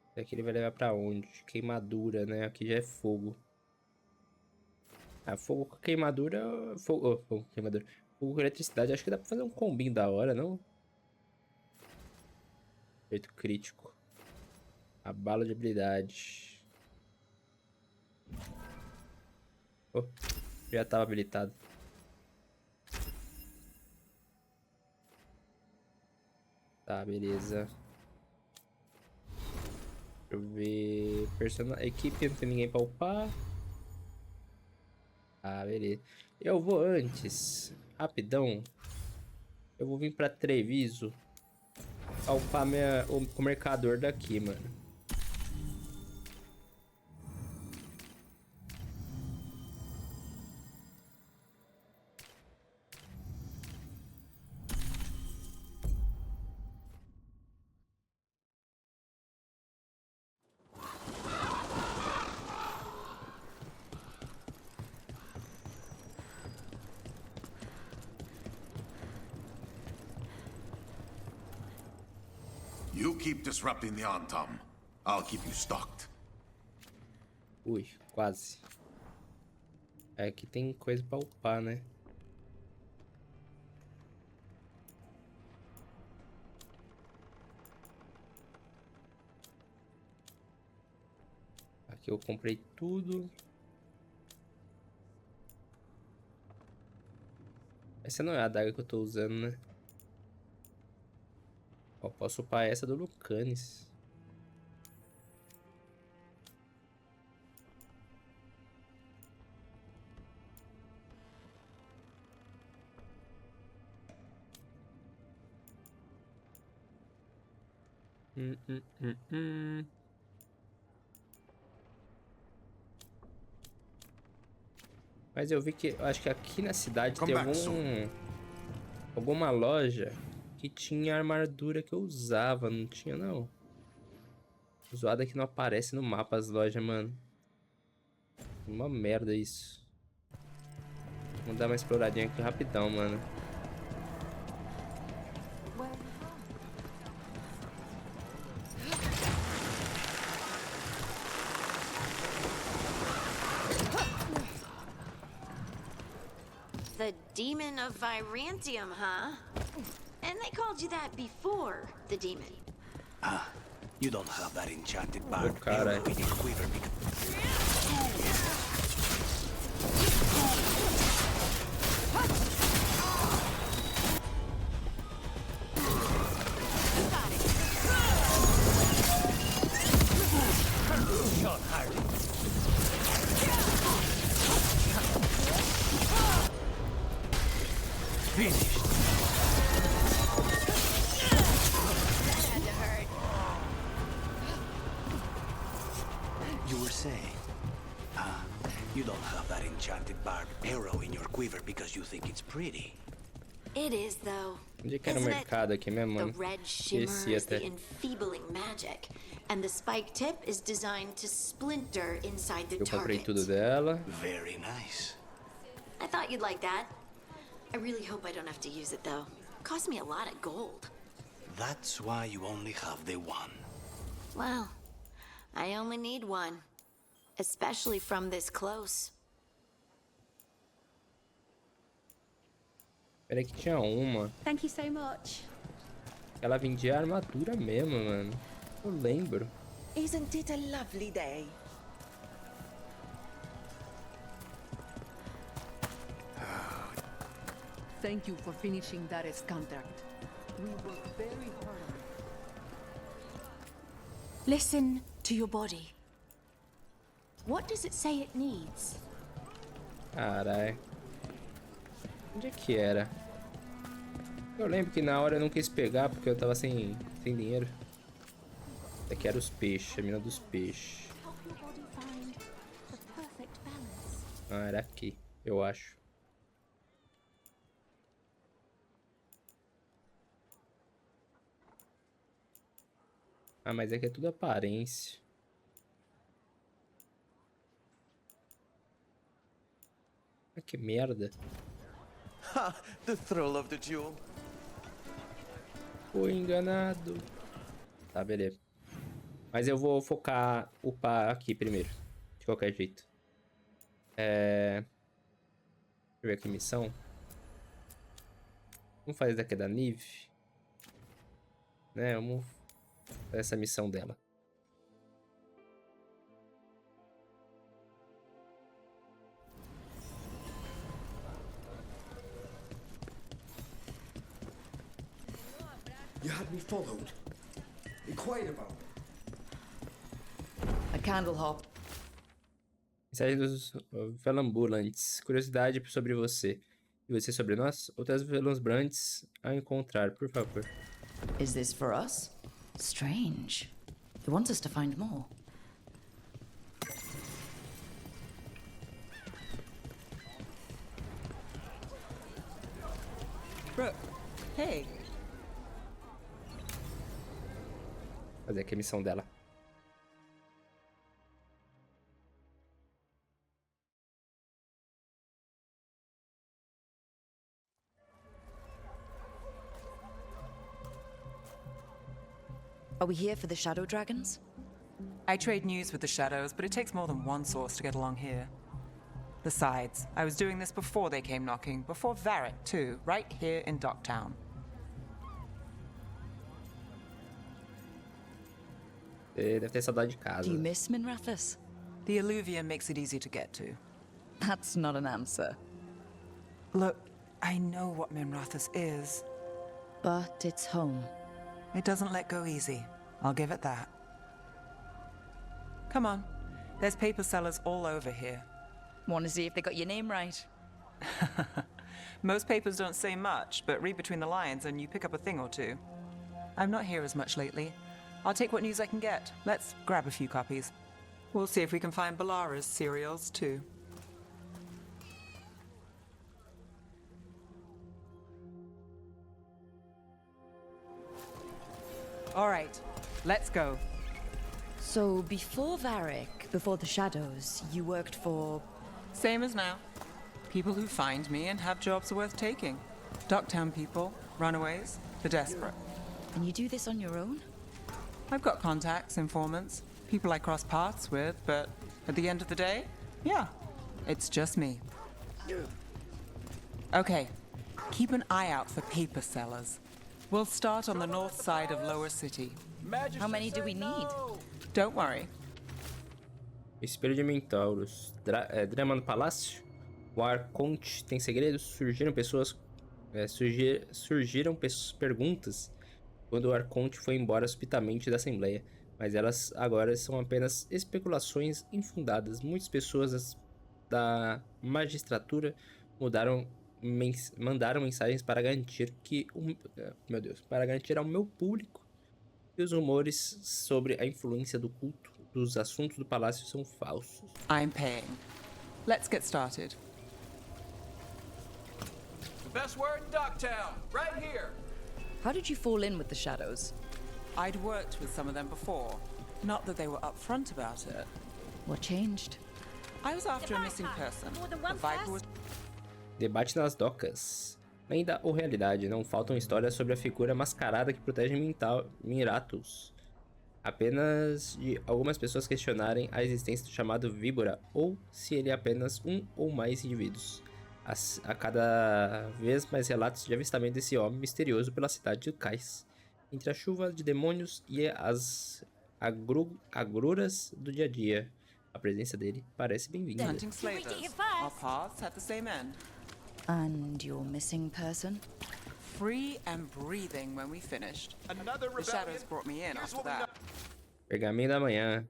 Esse daqui ele vai levar pra onde? Queimadura, né? Aqui já é fogo. Ah, fogo com queimadura. Fogo com queimadura. Fogo com eletricidade. Acho que dá pra fazer um combinho da hora, não? Efeito crítico. A bala de habilidade. Oh. Já estava habilitado. Tá, beleza. Deixa eu ver. Equipe, não tem ninguém pra upar. Ah, beleza. Eu vou antes. Rapidão. Eu vou vir pra Treviso. Pra upar o mercador daqui, mano. You keep disrupting the Antom. I'll keep you stocked. Ui, quase. É que tem coisa pra upar, né? Aqui eu comprei tudo. Essa não é a adaga que eu tô usando, né? Ó, posso upar essa do Lucanis. Mas eu vi que... Eu acho que aqui na cidade tem alguma loja que tinha a armadura que eu usava. Não tinha, não. Zoada que não aparece no mapa as lojas, mano. Uma merda isso. Vamos dar uma exploradinha aqui rapidão, mano. The Demon of Virantium, huh? And they called you that before the demon. Ah, you don't have that enchanted Oh, barb arrow in your quiver Finished. That had to hurt. You were saying, you don't have that enchanted barbed arrow in your quiver because you think it's pretty. It is, though. Onde que era o mercado aqui mesmo, mano? The red shimmer is the enfeebling magic, and the spike tip is designed to splinter inside the Eu comprei target. tudo dela. Very nice. I thought you'd like that. I really hope I don't have to use it, though. Cost me a lot of gold. That's why you only have the one. Well, I only need one. Especially from this close. Peraí que tinha uma. Thank you so much. Ela vendia armadura mesmo, mano. Eu lembro. Isn't it a lovely day? Thank you for finishing Dare's contract. We worked very hard on it. Listen to your body. What does it say it needs? Carai. Onde é que era? Eu lembro que na hora eu não quis pegar porque eu tava sem dinheiro. Aqui era os peixes, a mina dos peixes. Ah, era aqui, eu acho. Ah, mas é que é tudo aparência. Ah, que merda. Ha! The thrill of the duel. Fui enganado. Tá, beleza. Mas eu vou focar upar aqui primeiro. De qualquer jeito. Deixa eu ver aqui missão. Vamos fazer daqui da Nive. Né, vamos fazer essa missão dela. You had me followed. Inquired about me. A candle hop. Mensagem dos velambulantes. Curiosidade sobre você. E você sobre nós? Outras velambulantes a encontrar, por favor. Is this for us? Strange. He wants us to find more. Rook, hey. Fazer aqui a missão dela. Are we here for the shadow dragons? I trade news with the shadows, but it takes more than one source to get along here. Besides, I was doing this before they came knocking, before Varret, too, right here in Docktown. Deve ter saudade de casa. Do you miss Minrathous? The alluvium makes it easy to get to. That's not an answer. Look, I know what Minrathous is. But it's home. It doesn't let go easy. I'll give it that. Come on. There's paper sellers all over here. Want to see if they got your name right? Most papers don't say much, but read between the lines and you pick up a thing or two. I'm not here as much lately. I'll take what news I can get. Let's grab a few copies. We'll see if we can find Balara's serials, too. All right, let's go. So before Varric, before the Shadows, you worked for... Same as now. People who find me and have jobs worth taking. Docktown people, runaways, the desperate. And you do this on your own? I've got contacts, informants, people I cross paths with, but at the end of the day, yeah, it's just me. Okay, keep an eye out for paper sellers. We'll start on the north side of Lower City. How many do we need? Don't worry. Espelho de Mentauros. Drama no Palácio. O Arconte tem segredos. Surgiram perguntas quando o Arconte foi embora subitamente da Assembleia. Mas elas agora são apenas especulações infundadas. Muitas pessoas da magistratura mandaram mensagens para garantir para garantir ao meu público que os rumores sobre a influência do culto dos assuntos do palácio são falsos. I'm paying. Let's get started. The best word in Docktown, right here. How did you fall in with the Shadows? I'd worked with some of them before. Not that they were upfront about it. What changed? I was after a missing person. The Viper was... Debate nas docas. Lenda ou realidade, não faltam histórias sobre a figura mascarada que protege Minrathous. Apenas de algumas pessoas questionarem a existência do chamado Víbora, ou se ele é apenas um ou mais indivíduos. A cada vez mais relatos de avistamento desse homem misterioso pela cidade de Cais. Entre a chuva de demônios e as agruras do dia a dia. A presença dele parece bem-vinda. Hunting slavers. Our paths had the same end. And your missing person? Free and breathing when we finished. The Shadows brought me in after that. Pergaminho da manhã.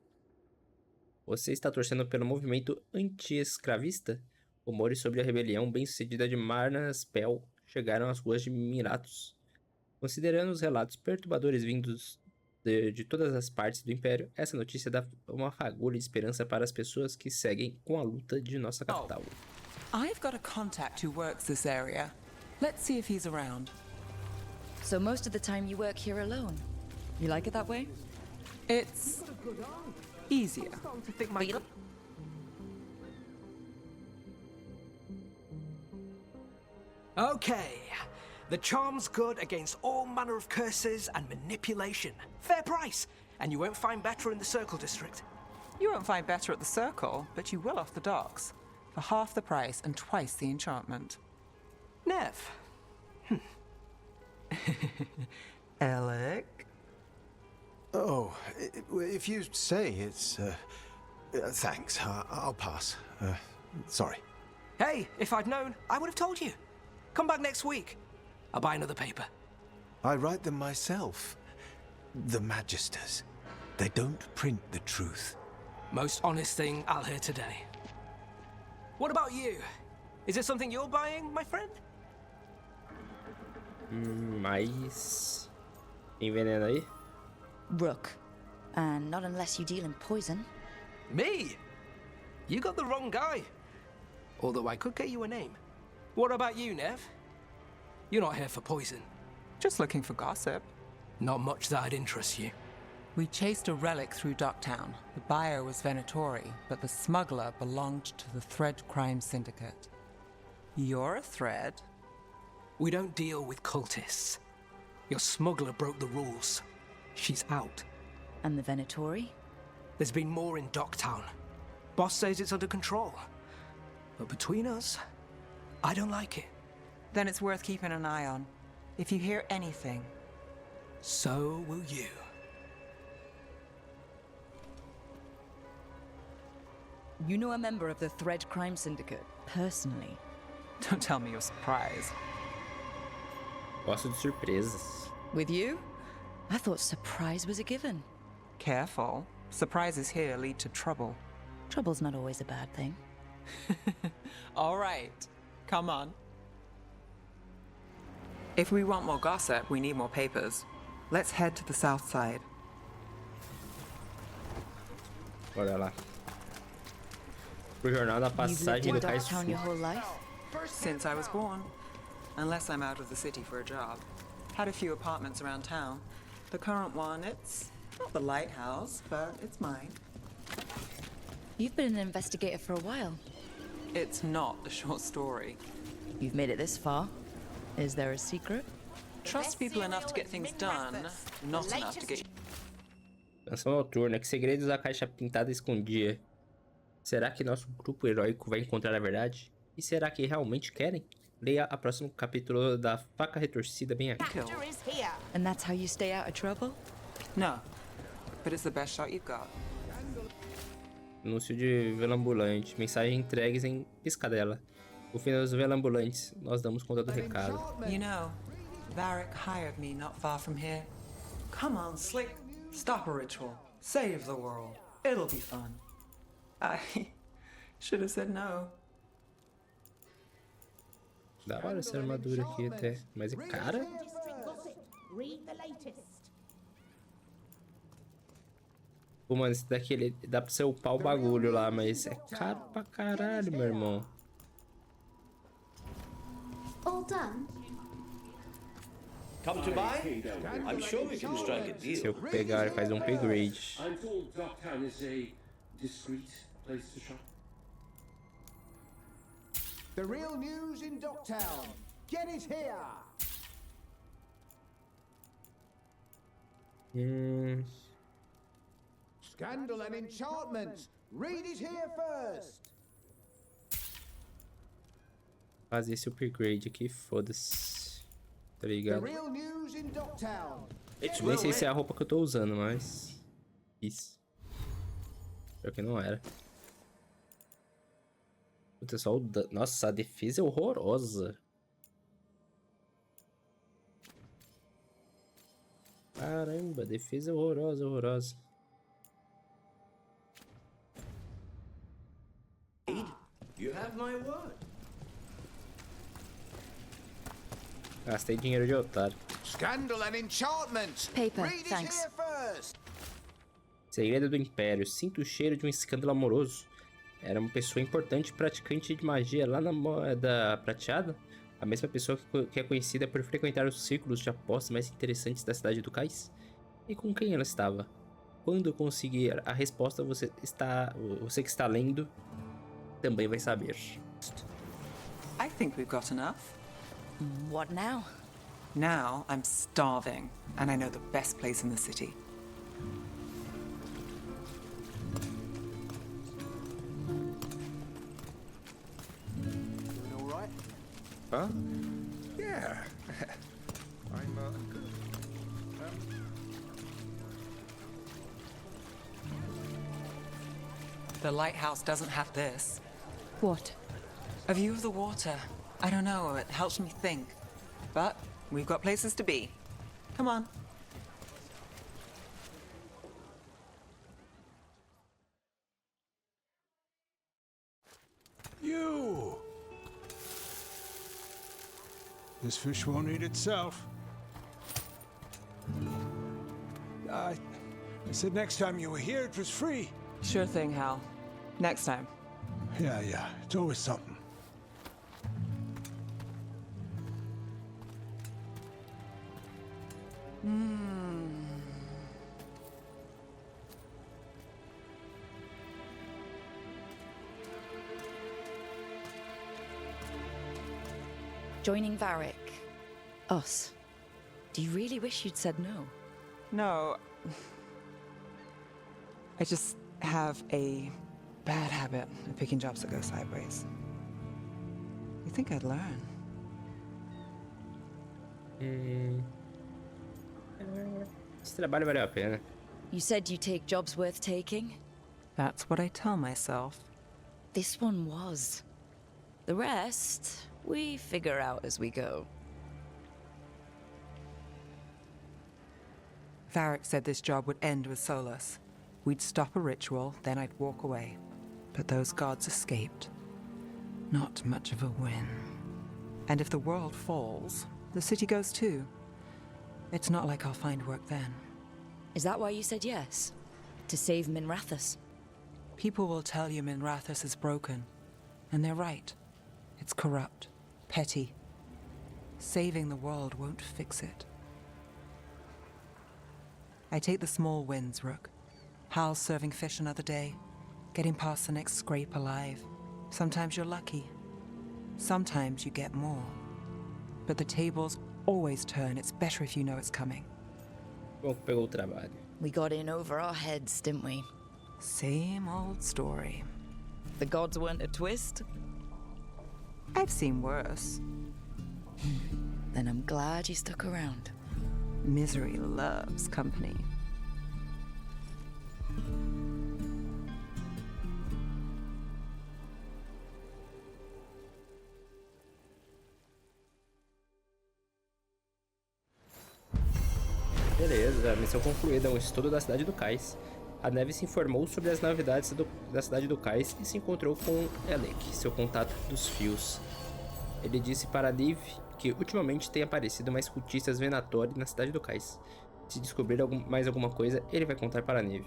Você está torcendo pelo movimento anti-escravista? Rumores sobre a rebelião bem-sucedida de Marnaspel chegaram às ruas de Minrathous. Considerando os relatos perturbadores vindos de todas as partes do Império, essa notícia dá uma fagulha de esperança para as pessoas que seguem com a luta de nossa capital. I've got a contact who works this area. Let's see if he's around. So most of the time you work here alone. You like it that way? It's easier. Okay. The charm's good against all manner of curses and manipulation. Fair price. And you won't find better in the Circle District. You won't find better at the Circle, but you will off the docks. For half the price and twice the enchantment. Nev. Alec? Oh, if you say it's... thanks. I'll pass. Sorry. Hey, if I'd known, I would have told you. Come back next week. I'll buy another paper. I write them myself. The Magisters. They don't print the truth. Most honest thing I'll hear today. What about you? Is there something you're buying, my friend? Mas... Tem veneno aí? Rook. And not unless you deal in poison. Me? You got the wrong guy. Although I could get you a name. What about you, Nev? You're not here for poison. Just looking for gossip. Not much that'd interest you. We chased a relic through Docktown. The buyer was Venatori, but the smuggler belonged to the Thread Crime Syndicate. You're a Thread? We don't deal with cultists. Your smuggler broke the rules. She's out. And the Venatori? There's been more in Docktown. Boss says it's under control. But between us, I don't like it. Then it's worth keeping an eye on. If you hear anything. So will you. You know a member of the Thread Crime Syndicate, personally? Don't tell me you're surprised. Gosto de surpresas. With you? I thought surprise was a given. Careful. Surprises here lead to trouble. Trouble's not always a bad thing. All right. Come on. If we want more gossip, we need more papers. Let's head to the south side. Olha lá. Pro jornal da passagem do Cais Town your whole life? Since I was born. Unless I'm out of the city for a job. Had a few apartments around town. The current one, it's not the lighthouse, but it's mine. You've been an investigator for a while. It's not a short story. You've made it this far. Is there a secret? Trust people enough to get things done, not enough to get... Canção noturna. Que segredos a caixa pintada escondia? Será que nosso grupo heróico vai encontrar a verdade? E será que realmente querem? Leia a próximo capítulo da Faca Retorcida bem aqui. And that's how you stay out of trouble? No, but it's the best shot you've got. Anúncio de vela ambulante. Mensagem entregues em piscadela. O fim dos velambulantes. Nós damos conta do recado. You know, Varric hired me not far from here. Come on, Slick. Stop a ritual. Save the world. It'll be fun. I should have said no. Da hora essa armadura aqui até. Mas é cara? Pô, mano, esse daqui ele dá pra você upar o bagulho lá, mas é caro pra caralho, meu irmão. All done? Come to buy? I'm sure we can strike a deal. Se eu pegar, ele faz um upgrade. I'm told Dogtown is a discreet place to shop. The real news in Dogtown. Get it here. Scandal and enchantment. Read it here first. Fazer esse upgrade aqui, foda-se. Tá ligado? The real news in Dogtown. Nem sei se é a roupa que eu tô usando, mas... Isso. Pior que não era. Puta, só o dano. Nossa, a defesa é horrorosa. Caramba, a defesa é horrorosa, horrorosa. You have my word. Gastei dinheiro de otário. Scandal and enchantment. Paper, Read it thanks. here first. Segredo do Império. Sinto o cheiro de um escândalo amoroso. Era uma pessoa importante praticante de magia lá na Moeda Prateada. A mesma pessoa que é conhecida por frequentar os círculos de apostas mais interessantes da cidade do Cais. E com quem ela estava? Quando eu conseguir a resposta, você que está lendo também vai saber. I think we've got enough. What now? Now I'm starving, and I know the best place in the city. Doing all right? Huh? Yeah. I'm good. The lighthouse doesn't have this. What? A view of the water. I don't know, it helps me think. But we've got places to be. Come on. You! This fish won't eat itself. I said next time you were here it was free. Sure thing, Hal. Next time. Yeah, it's always something. Joining Varric. Us. Do you really wish you'd said no? No. I just have a bad habit of picking jobs that go sideways. You think I'd learn? Esse trabalho valeu a pena. You said you take jobs worth taking? That's what I tell myself. this one was. The rest, we figure out as we go. Varric said this job would end with Solus. We'd stop a ritual, then I'd walk away. But those gods escaped. Not much of a win. And if the world falls, the city goes too. It's not like I'll find work then. Is that why you said yes? To save Minrathous? People will tell you Minrathous is broken. And they're right. It's corrupt, petty. Saving the world won't fix it. I take the small wins, Rook. Hal serving fish another day, getting past the next scrape alive. Sometimes you're lucky. Sometimes you get more. But the tables always turn. It's better if you know it's coming. Pegou o trabalho. We got in over our heads, didn't we? Same old story. The gods weren't a twist? I've seen worse. Then I'm glad you stuck around. Misery loves company. Beleza, missão concluída, um estudo da cidade do Cais. A Neve se informou sobre as novidades da cidade do Cais e se encontrou com Elec, seu contato dos fios. Ele disse para Niv que ultimamente tem aparecido mais cultistas Venatori na cidade do Cais. Se descobrir mais alguma coisa, ele vai contar para Niv.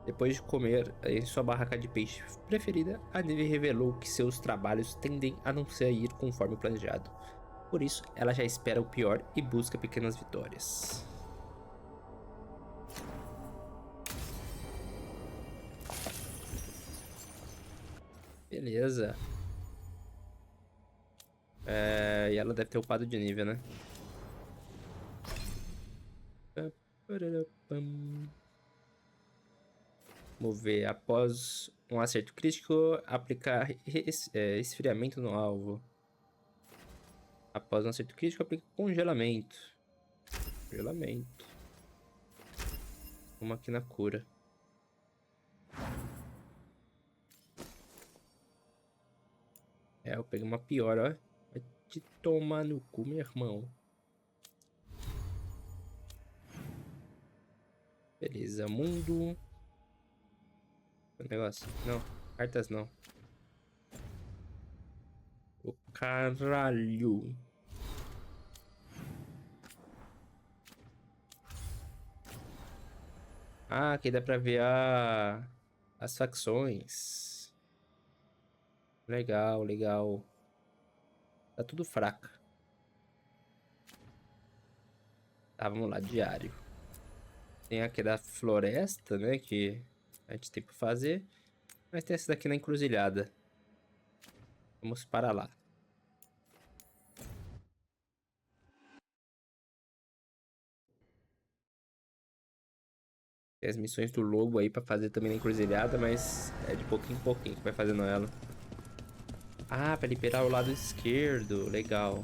Depois de comer em sua barraca de peixe preferida, a Niv revelou que seus trabalhos tendem a não sair conforme o planejado. Por isso, ela já espera o pior e busca pequenas vitórias. Beleza. E ela deve ter upado de nível, né? Vamos ver. Após um acerto crítico, aplicar esfriamento no alvo. Após um acerto crítico, aplica congelamento. Congelamento. Vamos aqui na cura. Eu peguei uma pior, ó. Vai te tomar no cu, meu irmão. Beleza, mundo. O negócio. Não, cartas não. O caralho. Ah, aqui dá pra ver as facções. Legal, legal. Tá tudo fraca. Tá, vamos lá, diário. Tem aqui da floresta, né, que a gente tem pra fazer. Mas tem essa daqui na encruzilhada. Vamos para lá. Tem as missões do lobo aí pra fazer também na encruzilhada, mas é de pouquinho em pouquinho que vai fazendo ela. Ah, pra liberar o lado esquerdo. Legal.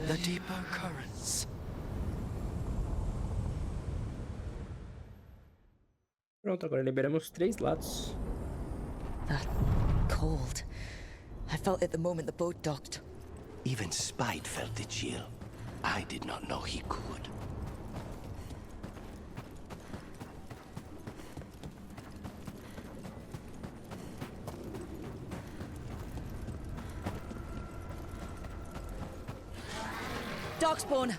The deeper currents. Pronto, agora liberamos 3 lados. That cold. I felt it the moment the boat docked. Even Spite felt the chill. I did not know he could. Darkspawn!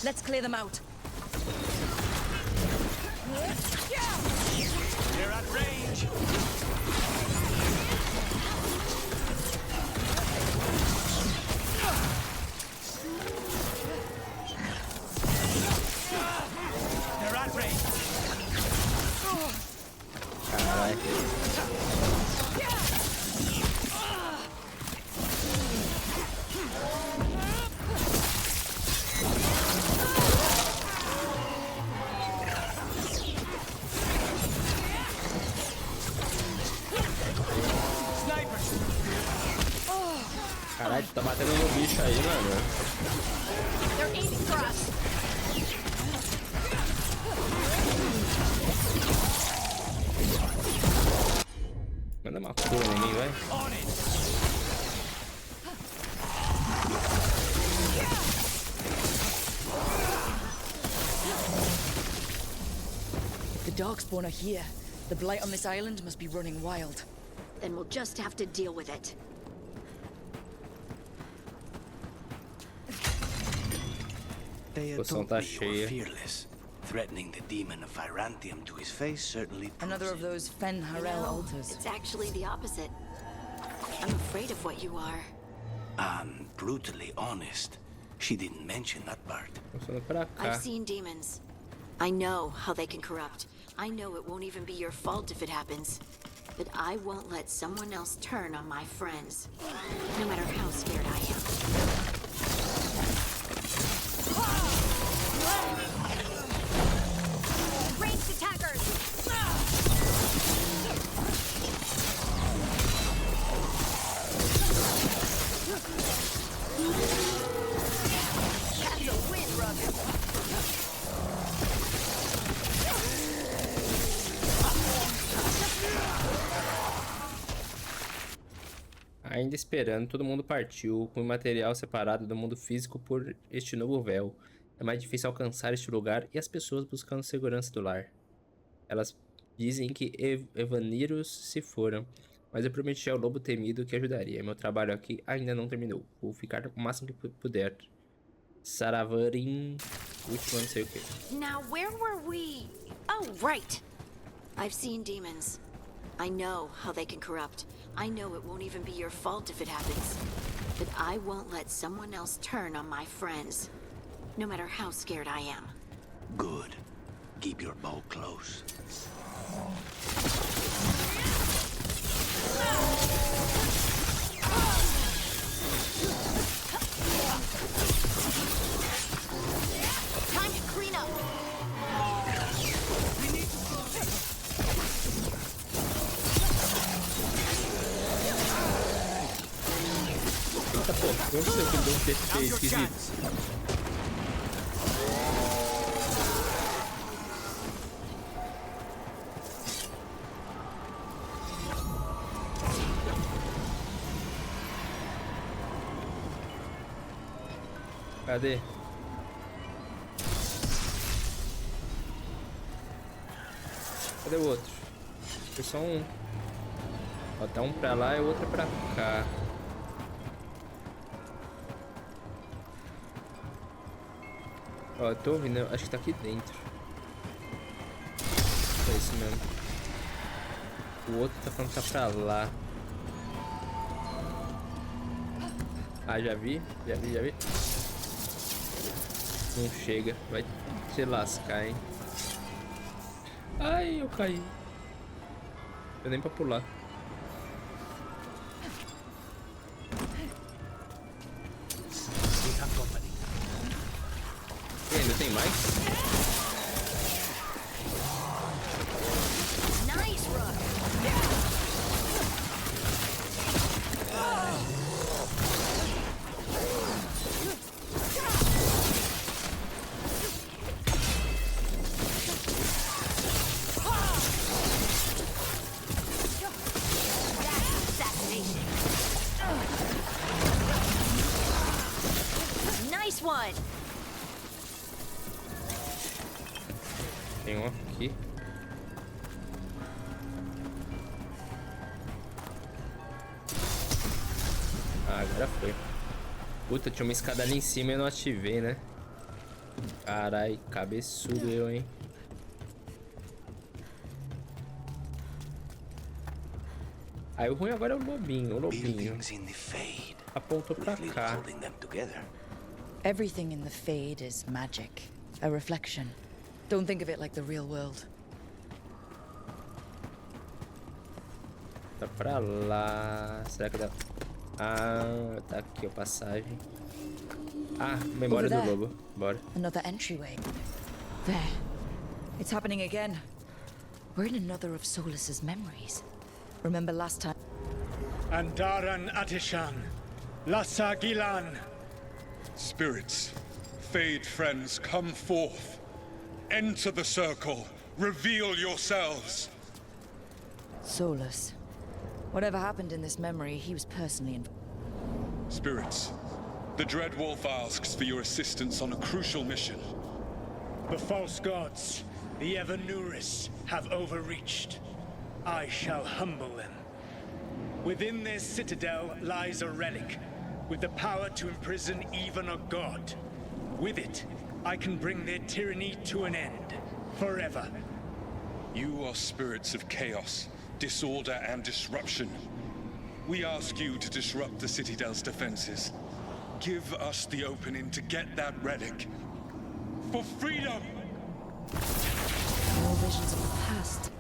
Let's clear them out. They're at range. They're at range. Caralho, tá batendo no bicho aí, mano. They're aiming for us. Manda uma cura em mim, vai. The Darkspawn are here. The blight on this island must be running wild. Then we'll just have to deal with it. They Poção told tá me you were cheia. fearless. Threatening the demon of Virantium to his face certainly proves Another of it. those Fen Harel altars. It's actually the opposite. I'm afraid of what you are. I'm brutally honest. She didn't mention that part. Passando pra cá. I've seen demons. I know how they can corrupt. I know it won't even be your fault if it happens. But I won't let someone else turn on my friends. No matter how scared I am. Ranged attackers! That's a win, brother. Ainda esperando, todo mundo partiu com o material separado do mundo físico por este novo véu. É mais difícil alcançar este lugar e as pessoas buscando segurança do lar. Elas dizem que Evaniros se foram, mas eu prometi ao lobo temido que ajudaria. Meu trabalho aqui ainda não terminou. Vou ficar o máximo que puder. Saravarin, último não sei o que. Now where were we? Oh, right. I've seen demons. I know how they can corrupt. I know it won't even be your fault if it happens. But I won't let someone else turn on my friends. No matter how scared I am. Good. Keep your bow close. Time to clean up. Eita, pô, eu não sei o que deu um TP esquisito. Cadê? Cadê o outro? Foi só um. Ó, tá um pra lá e o outro pra cá. Ó, eu tô ouvindo, acho que tá aqui dentro. É isso mesmo. O outro tá falando que tá pra lá. Ah, já vi. Não chega, vai se lascar, hein. Ai, eu caí. Deu nem pra pular. E ainda tem mais? Nice, Rook. Nice one. Tem um aqui. Ah, agora foi. Puta, tinha uma escada ali em cima e eu não ativei, né? Carai, cabeçudo eu, hein? Aí o ruim agora é o lobinho, apontou pra cá. Everything in the Fade is magic, a reflection. Don't think of it like the real world. Tá pra lá. Será que dá? Ah, tá aqui a passagem. Ah, memória do lobo. Bora. Another entryway. There. It's happening again. We're in another of Solus's memories. Remember last time? Andaran Atishan, Lasagilan. Spirits, Fade friends, come forth. Enter the circle. Reveal yourselves. Solus. Whatever happened in this memory, he was personally involved. Spirits, the Dread Wolf asks for your assistance on a crucial mission. The false gods, the Evanuris, have overreached. I shall humble them. Within their citadel lies a relic, with the power to imprison even a god. With it, I can bring their tyranny to an end, forever. You are spirits of chaos, disorder, and disruption. We ask you to disrupt the Citadel's defenses. Give us the opening to get that relic. For freedom! More visions of the past.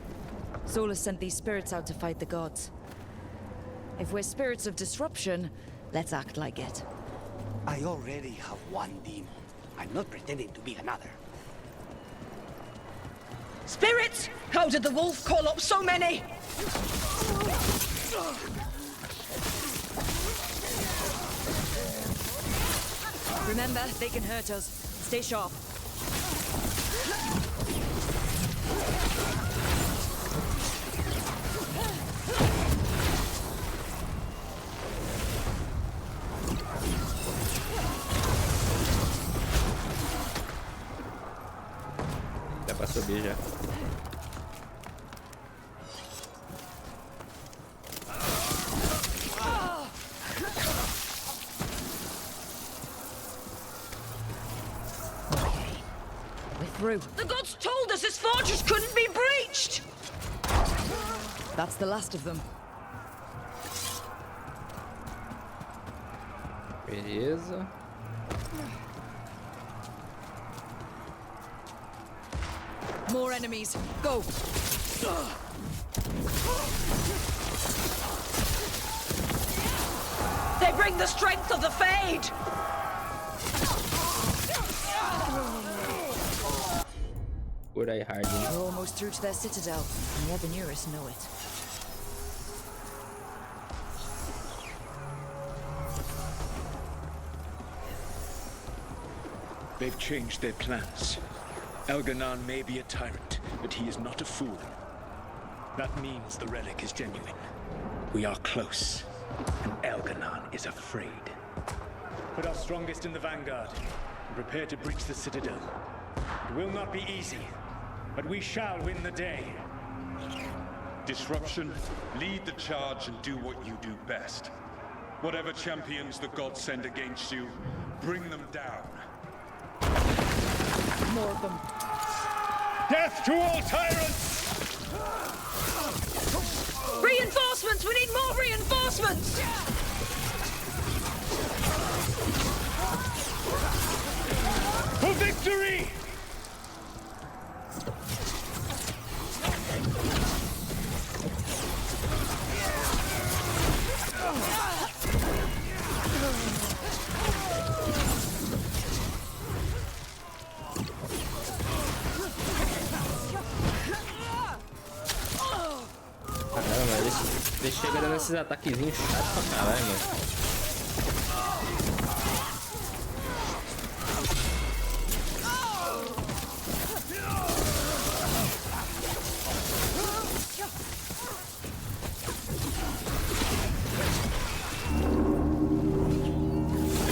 Solus sent these spirits out to fight the gods. If we're spirits of disruption, let's act like it. I already have one demon. I'm not pretending to be another. Spirits! How did the wolf call up so many? Remember, they can hurt us. Stay sharp. Dá pra subir já. The gods told us this fortress couldn't be breached! That's the last of them. Beleza. More enemies. Go! They bring the strength of the Fade! Por aí, Harding. We're almost through to their citadel, and the Evanuris know it. They've changed their plans. Elganon may be a tyrant, but he is not a fool. That means the relic is genuine. We are close, and Elganon is afraid. Put our strongest in the vanguard, and prepare to breach the citadel. It will not be easy, but we shall win the day. Disruption, lead the charge and do what you do best. Whatever champions the gods send against you, bring them down. More of them. Death to all tyrants! Reinforcements! We need more reinforcements! For victory! Caramba, ele chega dando esses ataquezinhos chatos pra caralho, mano.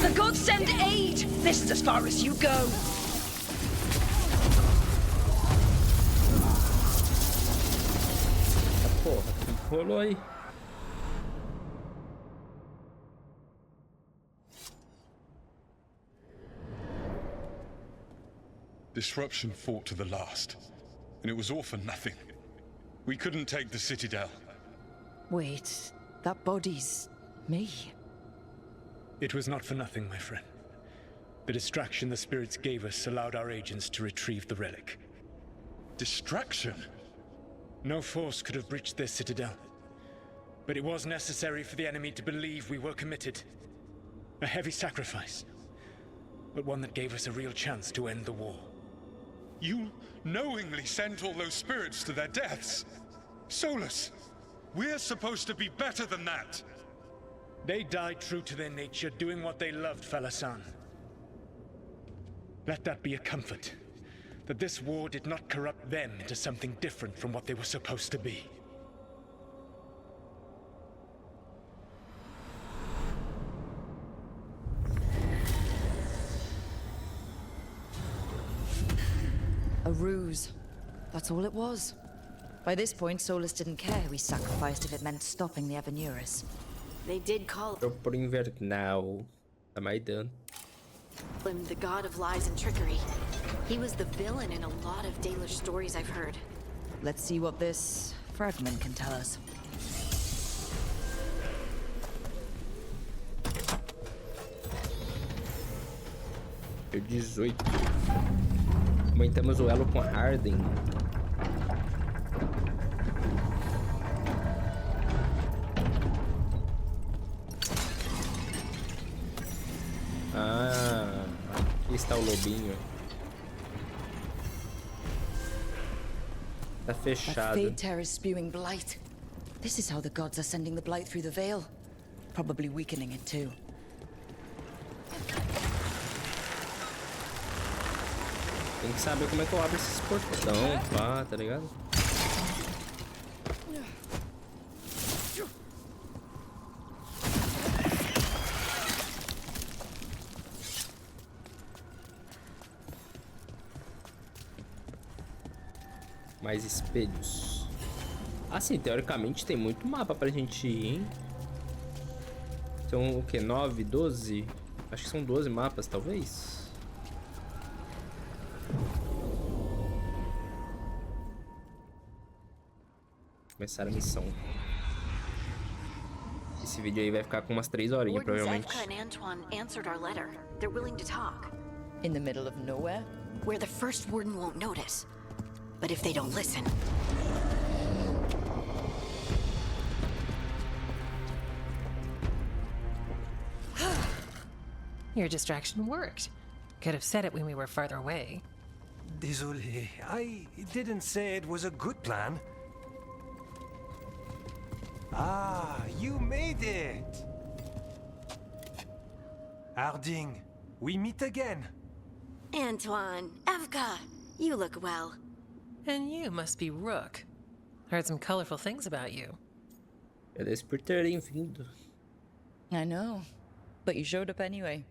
The gods send aid! This is as far as you go! Porra, que rolou aí? Disruption fought to the last, and it was all for nothing. We couldn't take the Citadel. Wait, that body's me. It was not for nothing, my friend. The distraction the spirits gave us allowed our agents to retrieve the relic. Distraction? No force could have breached their citadel. But it was necessary for the enemy to believe we were committed. A heavy sacrifice, but one that gave us a real chance to end the war. You knowingly sent all those spirits to their deaths. Solus, we're supposed to be better than that. They died true to their nature, doing what they loved, Fala-san. Let that be a comfort. That this war did not corrupt them into something different from what they were supposed to be. A ruse. That's all it was. By this point, Solus didn't care who we sacrificed if it meant stopping the Avenuris. They did call Por invernal. Tá mais dano. him the god of lies and trickery. He was the villain in a lot of Dalish stories I've heard. Let's see what this fragment can tell us. Deu 18. Aumentamos o elo com a Harden. Ah, aqui está o lobinho. Tá That fechado. fade tear is spewing blight. This is how the gods are sending the blight through the veil. Probably weakening it too. Tem que saber como é que eu abro esses portão, pá, tá ligado? Mais espelhos. Assim, teoricamente tem muito mapa pra gente ir, hein? São o que? 9, 12? Acho que são 12 mapas, talvez. Começar a missão. Esse vídeo aí vai ficar com umas 3 horinhas, provavelmente. Épico and Antoine answered our letter. They're willing to talk. In the middle of nowhere? Where the first warden won't notice. But if they don't listen... Your distraction worked. Could have said it when we were farther away. Désolé, I didn't say it was a good plan. Ah, you made it! Harding, we meet again. Antoine, Evka, you look well. And you must be Rook. Heard some colorful things about you. Beleza por terem vindo. I know, but you showed up anyway.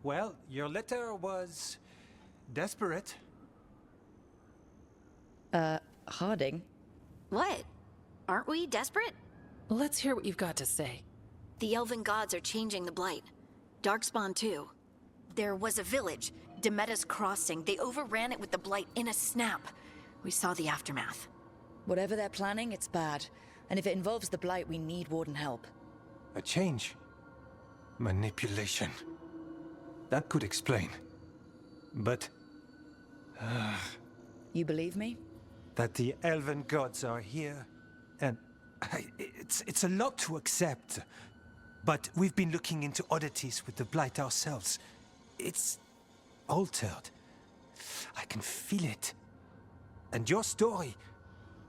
Well, your letter was desperate. Harding? What? Aren't we desperate? Let's hear what you've got to say. The elven gods are changing the blight. Darkspawn too. There was a village, Demetta's Crossing. They overran it with the blight in a snap. We saw the aftermath. Whatever they're planning, it's bad. And if it involves the blight, we need warden help. A change. Manipulation. That could explain. But... You believe me? that the elven gods are here, and it's a lot to accept. But we've been looking into oddities with the blight ourselves. It's altered. I can feel it. And your story...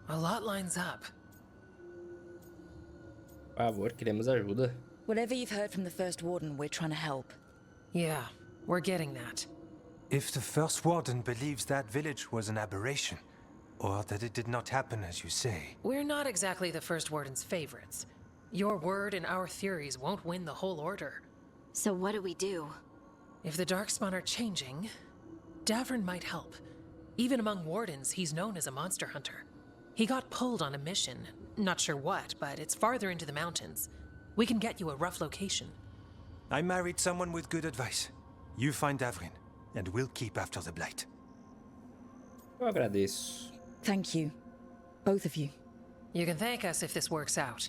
A lot lines up. Por favor, queremos ajuda. Whatever you've heard from the First Warden, we're trying to help. Yeah, we're getting that. If the First Warden believes that village was an aberration, or that it did not happen as you say... We're not exactly the First Warden's favorites. Your word and our theories won't win the whole order. So what do we do? If the Darkspawn are changing, Davern might help. Even among Wardens, he's known as a monster hunter. He got pulled on a mission. Not sure what, but it's farther into the mountains. We can get you a rough location. I married someone with good advice. You find Davrin, and we'll keep after the blight. Eu agradeço. Thank you. Both of you. You can thank us if this works out.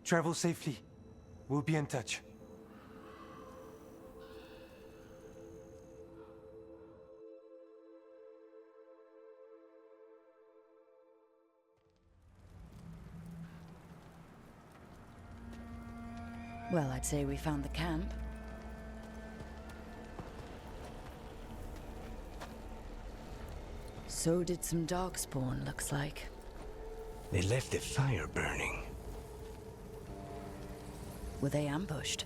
Travel safely. We'll be in touch. Well, I'd say we found the camp. So did some Darkspawn, looks like. They left the fire burning. Were they ambushed?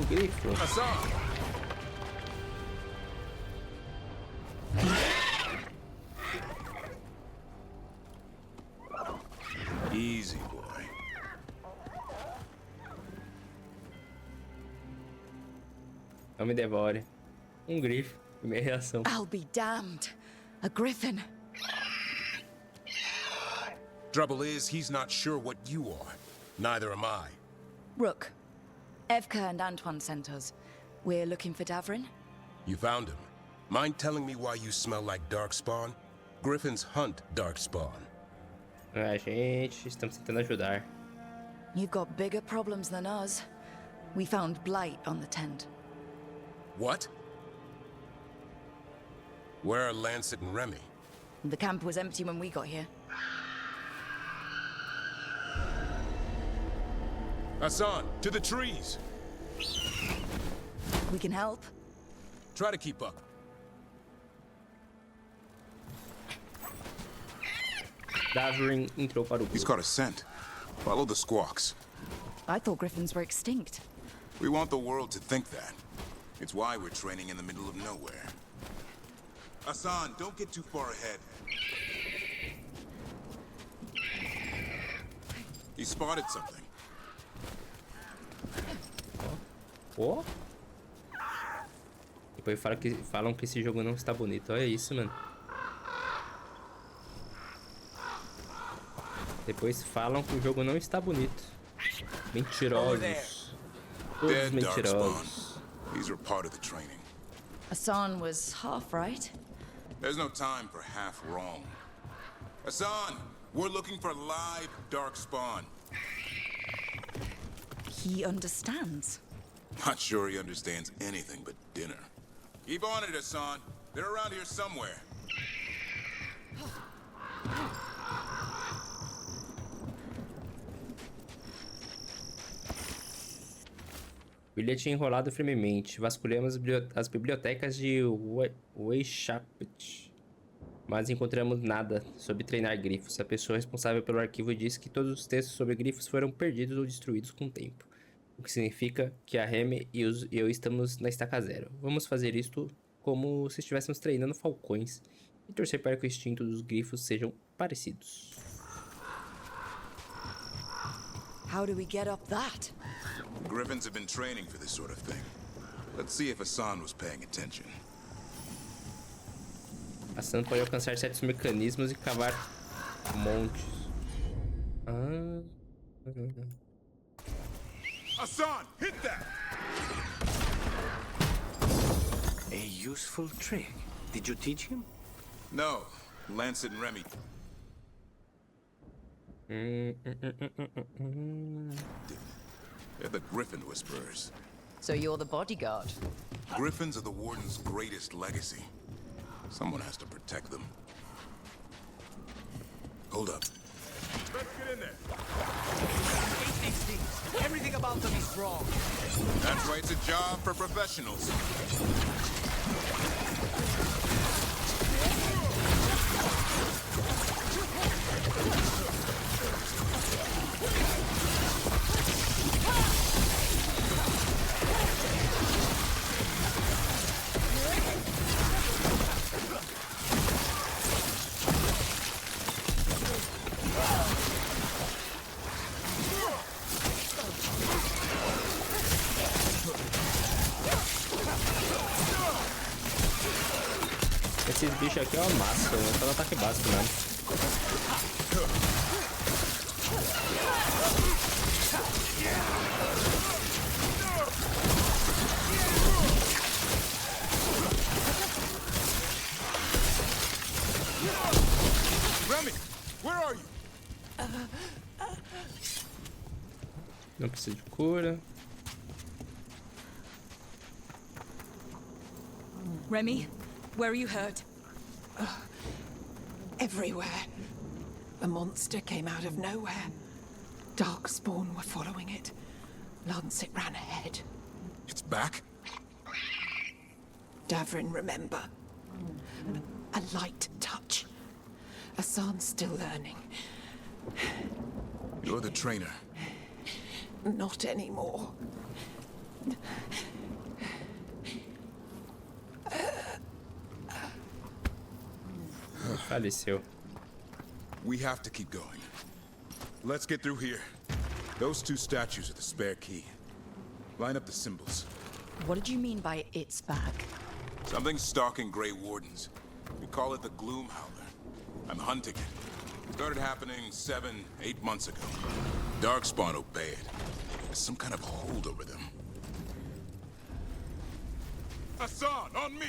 Grifo. Easy, boy. Não me devore. Grifo. Minha reação. I'll be damned. A griffin. Trouble is, he's not sure what you are. Neither am I. Rook. Evka and Antoine sent us. We're looking for Davrin. You found him. Mind telling me why you smell like darkspawn? Griffins hunt darkspawn. Gente, estamos tentando ajudar. You've got bigger problems than us. We found blight on the tent. What? Where are Lancet and Remy? The camp was empty when we got here. Hassan, to the trees! We can help. Try to keep up. Davrin entrou para o He's caught a scent. Follow the squawks. I thought griffins were extinct. We want the world to think that. It's why we're training in the middle of nowhere. Hassan, don't get too far ahead. He spotted something. Oh? Depois falam que esse jogo não está bonito. Olha isso, mano. Depois falam que o jogo não está bonito. Mentirosos. Todos mentirosos. These are part of the training. Hassan was half right. There's no time for half wrong. Hassan, we're looking for live darkspawn. He understands. Not sure he understands anything but dinner. Keep on it, Hassan. They're around here somewhere. Bilhete enrolado firmemente. Vasculhamos as bibliotecas de Weishapet, mas encontramos nada sobre treinar grifos. A pessoa responsável pelo arquivo disse que todos os textos sobre grifos foram perdidos ou destruídos com o tempo. O que significa que a Remy e eu estamos na estaca zero. Vamos fazer isto como se estivéssemos treinando falcões e torcer para que o instinto dos grifos sejam parecidos. How do we get up that? Griffins have been training for this sort of thing. Let's see if Hassan was paying attention. Hassan pode alcançar certos mecanismos e cavar montes. Hassan, hit that! A useful trick. Did you teach him? No, Lancet and Remy. They're the Griffin Whisperers. So you're the bodyguard? Griffins are the Warden's greatest legacy. Someone has to protect them. Hold up. Let's get in there. I hate these things. Everything about them is wrong. That's why it's a job for professionals. Esses bichos aqui é uma massa, né? Só no ataque básico mesmo. Remy, where are you? Não precisa de cura. Remy, where are you hurt? Everywhere. The monster came out of nowhere. Darkspawn were following it. Lancet ran ahead. It's back? Davrin, remember. A light touch. Asan's still learning. You're the trainer. Not anymore. Faleceu. We have to keep going. Let's get through here. Those two statues are the spare key. Line up the symbols. What did you mean by it's back? Something's stalking Grey Wardens. We call it the Gloom Howler. I'm hunting it. Started happening 7-8 months ago. Darkspawn obey it. There's some kind of hold over them. Asan, on me!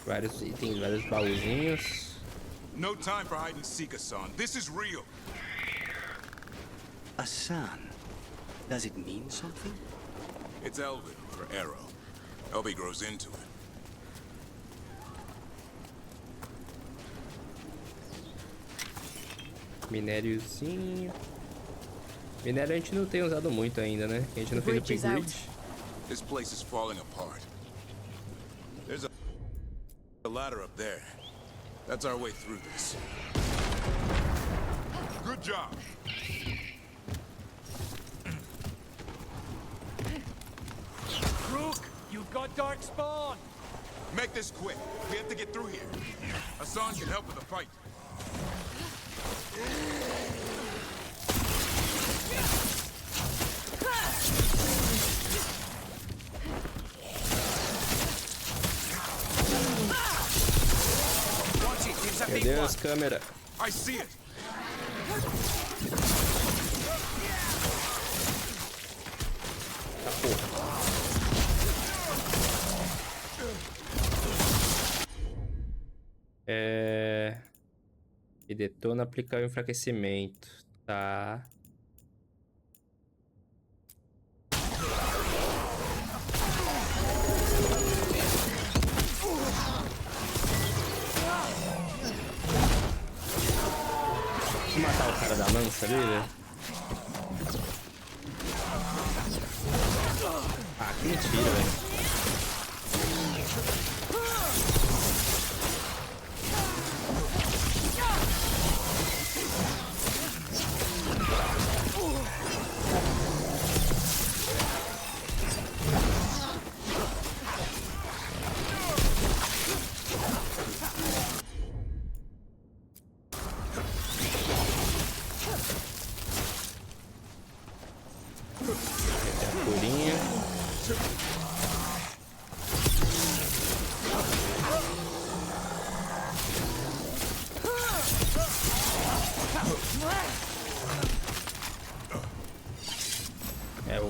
Vários itens, vários baúzinhos. No time for hide and seek, Asan. This is real. Asan? Does it mean something? It's Elven for arrow. Elby grows into it. Minériozinho. Minério a gente não tem usado muito ainda, né? A gente não fez upgrade. This place is falling apart. There's a ladder up there. That's our way through this. Good job. Rook, you've got Darkspawn. Make this quick. We have to get through here. Asan can help with the fight. Meu Deus, câmera. I see it. E detona aplicar o enfraquecimento. Tá. Deixa eu matar o cara da lança ali, velho. Ah, que mentira, velho.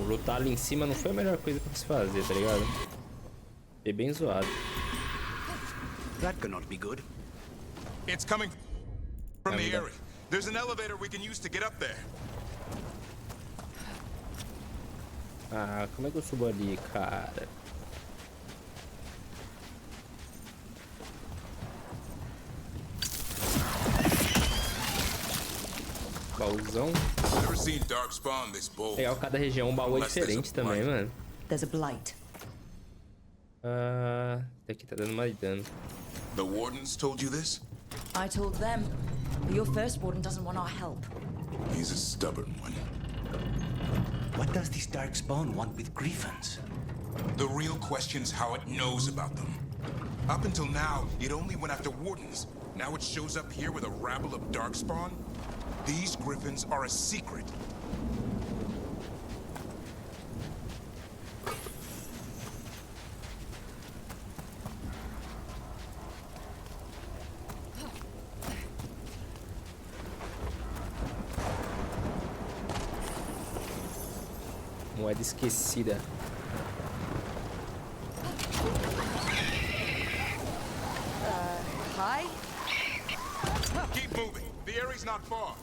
Lutar ali em cima não foi a melhor coisa pra se fazer, tá ligado? Foi bem zoado. That cannot be good. It's coming from the area. There's an elevator we can use to get up there. Ah, como é que eu subo ali, cara? Baúzão. Legal, cada região um baú é diferente também, mano. There's a blight. Esse aqui tá dando mais dano. The Wardens told you this? I told them. But your first warden doesn't want our help. He's a stubborn one. What does this Darkspawn want with Griffins? The real question's how it knows about them. Up until now, it only went after Wardens. Now it shows up here with a rabble of Darkspawn? These Griffins are a secret. Moeda esquecida. Hi? Keep moving. The area's not far.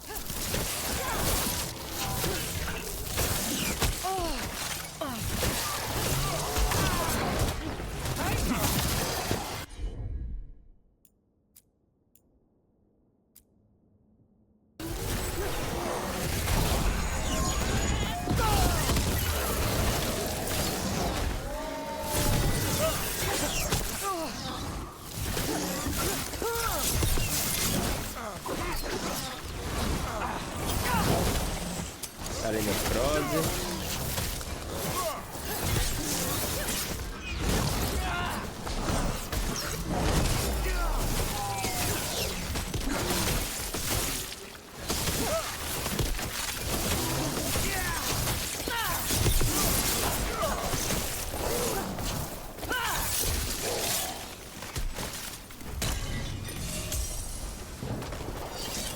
necrose.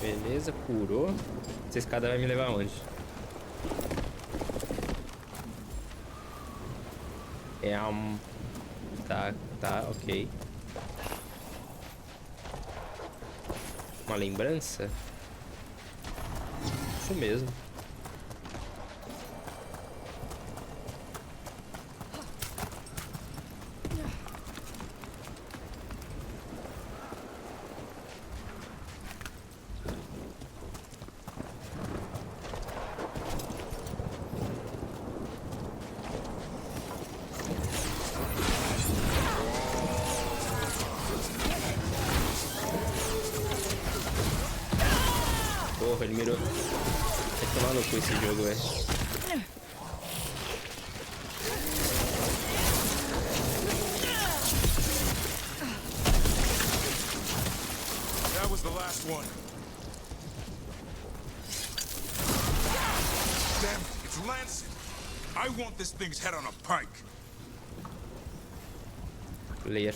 Beleza, curou. Essa escada vai me levar aonde? Tá, ok. Uma lembrança? Isso mesmo. Porra, ele mirou. Vai tomar no cu esse jogo, velho. That was the last one. Damn it, it's Lancet. I want this thing's head on a pike. Ler.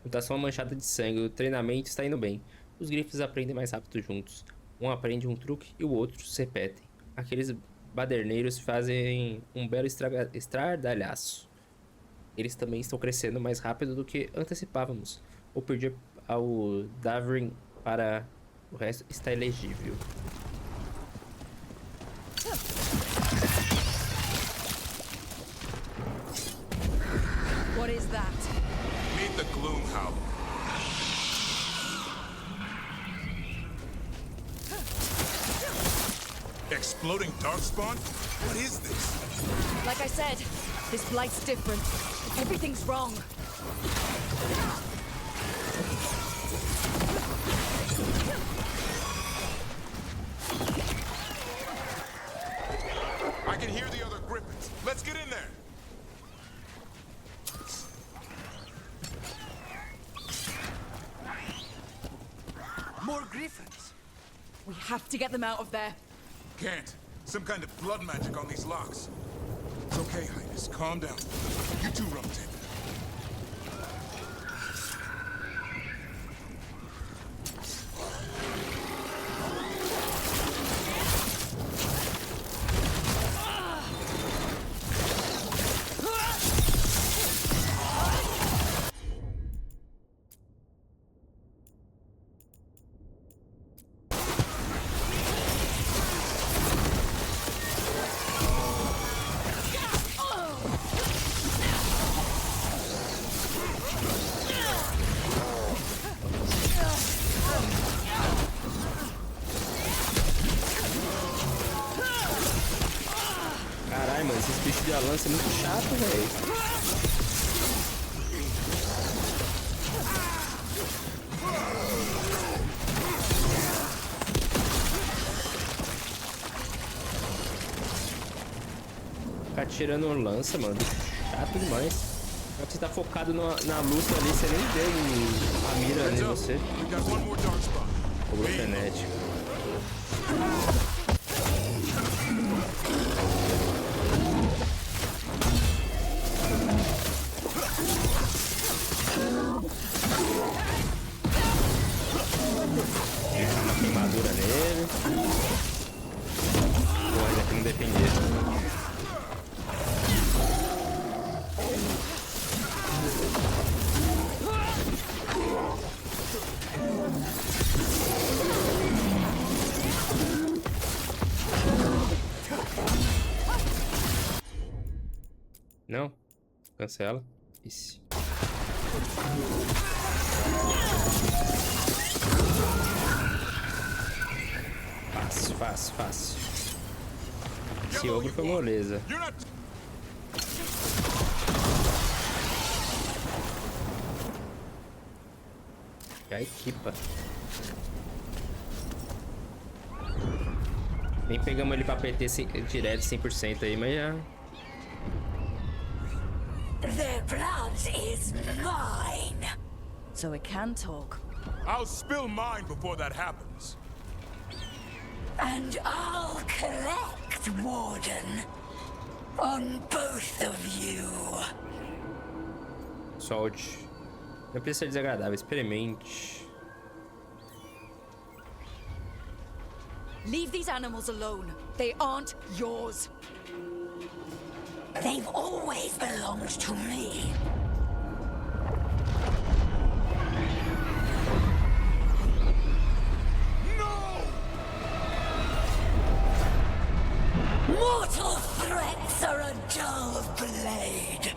Mutação manchada de sangue. O treinamento está indo bem. Os grifos aprendem mais rápido juntos. Um aprende um truque e o outro se repetem. Aqueles baderneiros fazem um belo estardalhaço. Eles também estão crescendo mais rápido do que antecipávamos. Vou perder ao Davrin para o resto está elegível. What is that? Meet the Gloomhowler. Exploding darkspawn? What is this? Like I said, this blight's different. Everything's wrong. I can hear the other griffins. Let's get in there. More griffins. We have to get them out of there. Can't. Some kind of blood magic on these locks. It's okay, Highness. Calm down. You two rum tape. Caralho, mano, esses bichos de lança é muito chato, velho. Ficar tirando lança, mano. Chato demais. Só que você tá focado na luta ali, você nem vê a mira em você. Cobro frenético. Uma queimadura nele. Pô, ainda que não defender. Não, cancela. Isso. Fácil. Esse ogro foi moleza. Já equipa. Nem pegamos ele pra PT direto 100% aí, mas já... Their blood is mine. So it can talk. I'll spill mine before that happens. And I'll collect, Warden. On both of you. Solte. Não precisa ser desagradável, experimente. Leave these animals alone. They aren't yours. They've always belonged to me. No! Mortal threats are a dull blade.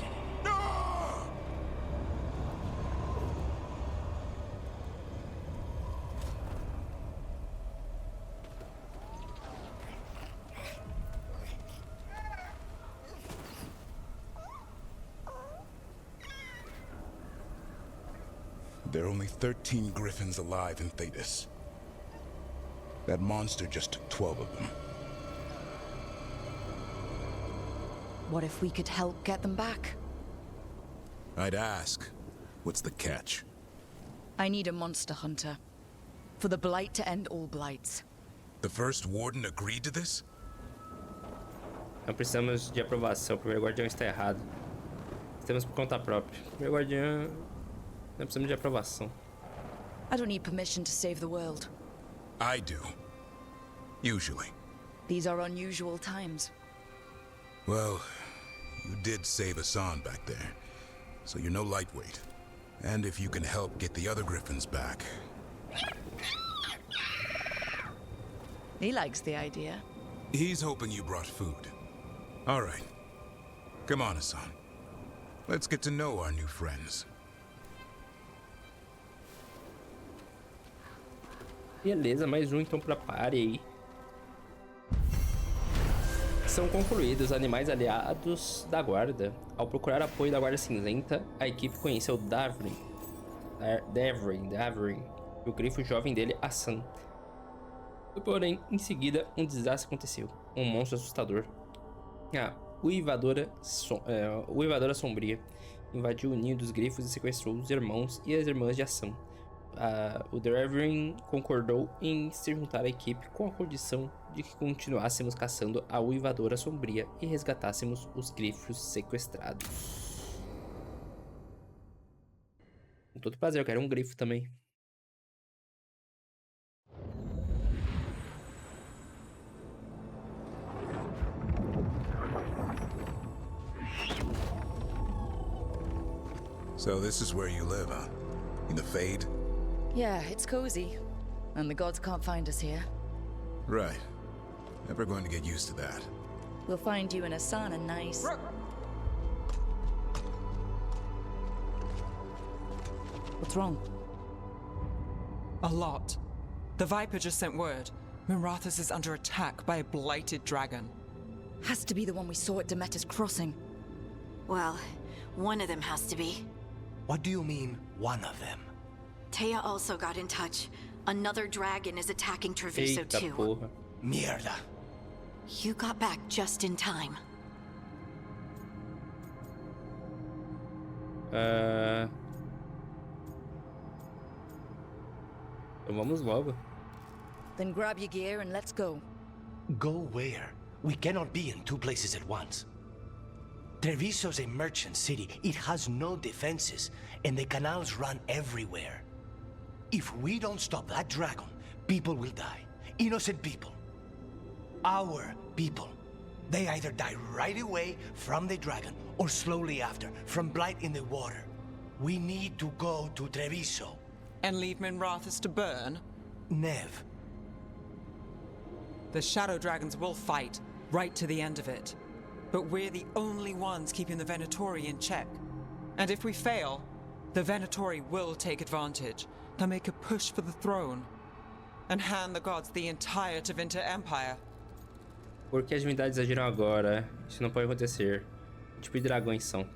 There are only 13 griffins alive in Thedas. That monster just took 12 of them. What if we could help get them back? I'd ask, what's the catch? I need a monster hunter. For the blight to end all blights. The first warden agreed to this? Não precisamos de aprovação. O primeiro guardião está errado. Estamos por conta própria. O primeiro guardião... Não precisamos de aprovação. I don't need permission to save the world. I do. Usually. These are unusual times. Well, you did save Hassan back there, so you're no lightweight. And if you can help get the other griffins back... He likes the idea. He's hoping you brought food. All right. Come on, Hassan. Let's get to know our new friends. Beleza, mais um então pra pare aí. São concluídos os animais aliados da guarda. Ao procurar apoio da guarda cinzenta, a equipe conheceu Davrin, e o grifo jovem dele, Hassan. Porém, em seguida, um desastre aconteceu. Um monstro assustador. A uivadora sombria invadiu o ninho dos grifos e sequestrou os irmãos e as irmãs de Hassan. O Davrin concordou em se juntar à equipe com a condição de que continuássemos caçando a uivadora sombria e resgatássemos os grifos sequestrados. Com todo prazer, eu quero um grifo também. So this is where you live, huh? In the Fade? Yeah, it's cozy. And the gods can't find us here. Right. Never going to get used to that. We'll find you and Hassan a nice... What's wrong? A lot. The Viper just sent word. Mirathus is under attack by a blighted dragon. Has to be the one we saw at Demeter's Crossing. Well, one of them has to be. What do you mean, one of them? Taya also got in touch. Another dragon is attacking Treviso too. Porra. Mierda. You got back just in time. Então vamos logo. Then grab your gear and let's go. Go where? We cannot be in two places at once. Treviso's a merchant city. It has no defenses, and the canals run everywhere. If we don't stop that dragon, people will die. Innocent people. Our people. They either die right away from the dragon, or slowly after, from blight in the water. We need to go to Treviso. And leave Mirathus to burn? Nev. The Shadow Dragons will fight, right to the end of it. But we're the only ones keeping the Venatori in check. And if we fail, the Venatori will take advantage. They'll make a push for the throne. And hand the gods the entire Tevinter Empire. Por que as divindades agiram agora? Isso não pode acontecer. Que tipo de dragões são?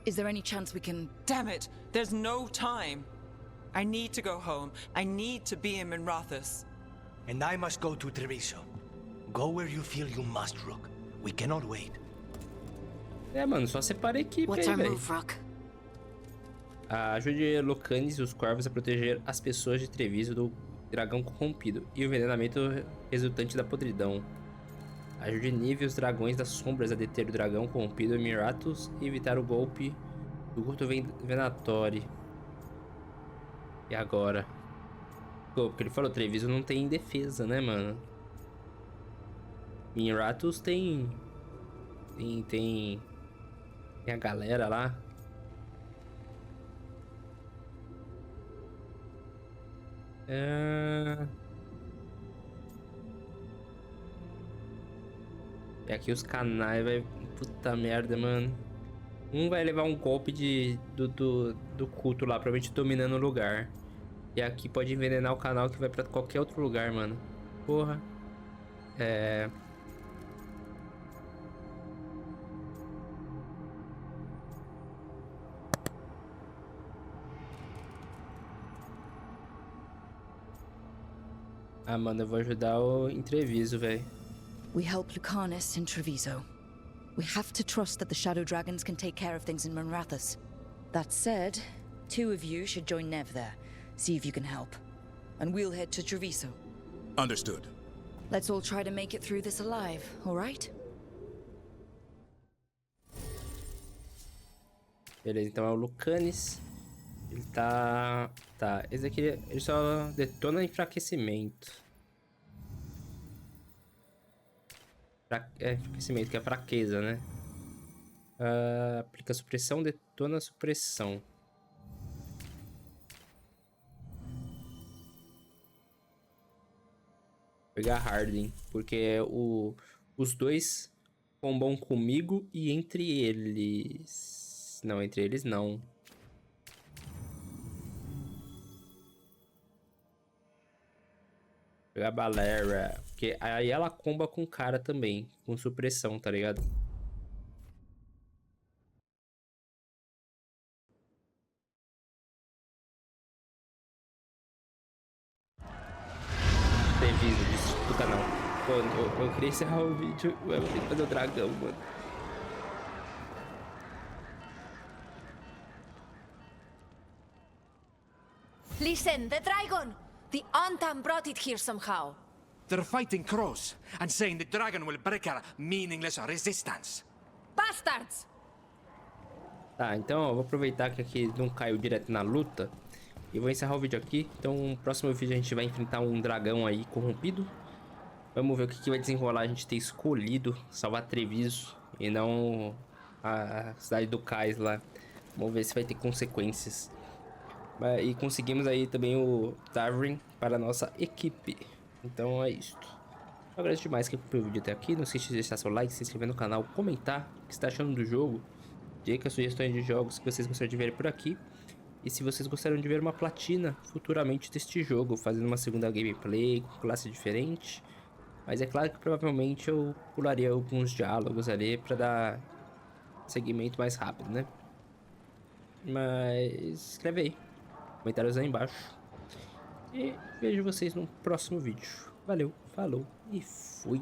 Is there any chance we can... Damn it! There's no time! I need to go home. I need to be in Mirathus. And I must go to Treviso. Go where you feel you must, Rook. We cannot wait. É, mano, só separa a equipe What's aí, our velho. move, Rook? Ajude Locanes e os Corvos a proteger as pessoas de Treviso do dragão corrompido e o envenenamento resultante da podridão. Ajude Nive e os dragões das sombras a deter o dragão corrompido e Miratus e evitar o golpe do curto venatório. E agora? Pô, porque ele falou, Treviso não tem defesa, né, mano? Miratus tem a galera lá. E aqui os canais vai... Puta merda, mano. Um vai levar um golpe do culto lá, provavelmente dominando o lugar. E aqui pode envenenar o canal que vai pra qualquer outro lugar, mano. Porra. Ah, mano, eu vou ajudar o Treviso, velho. We help Lucanus in Treviso. We have to trust that the Shadow Dragons can take care of things in Manrathus. That said, 2 of you should join Nev there. See if you can help. And we'll head to Treviso. Understood. Let's all try to make it through this alive, alright? Beleza, então é o Lucanus. Ele tá... Tá, esse aqui ele só detona enfraquecimento. Enfraquecimento, que é fraqueza, né? Aplica supressão, detona supressão. Vou pegar Harden, porque os dois combam comigo e entre eles... Não, entre eles não. Pegar Balera, porque aí ela comba com o cara também, com supressão, tá ligado? Treviso, desiste do canal. Pô, eu queria encerrar o vídeo, eu vou ter que fazer o dragão, mano. Listen, the dragon! The Antam brought it here somehow. They're fighting crows and saying the dragon will break our meaningless resistance. Bastards! Tá, então eu vou aproveitar que aqui não caiu direto na luta e vou encerrar o vídeo aqui. Então no próximo vídeo a gente vai enfrentar um dragão aí corrompido. Vamos ver o que vai desenrolar a gente ter escolhido salvar Treviso e não a cidade do Cais lá. Vamos ver se vai ter consequências. E conseguimos aí também o Tavern para a nossa equipe. Então é isso. Eu agradeço demais que acompanhou o vídeo até aqui. Não esqueça de deixar seu like, se inscrever no canal, comentar o que você está achando do jogo. Dicas, sugestões de jogos que vocês gostariam de ver por aqui. E se vocês gostariam de ver uma platina futuramente deste jogo, fazendo uma segunda gameplay com classe diferente. Mas é claro que provavelmente eu pularia alguns diálogos ali para dar seguimento mais rápido, né? Mas escreve aí. Comentários aí embaixo. E vejo vocês no próximo vídeo. Valeu, falou e fui.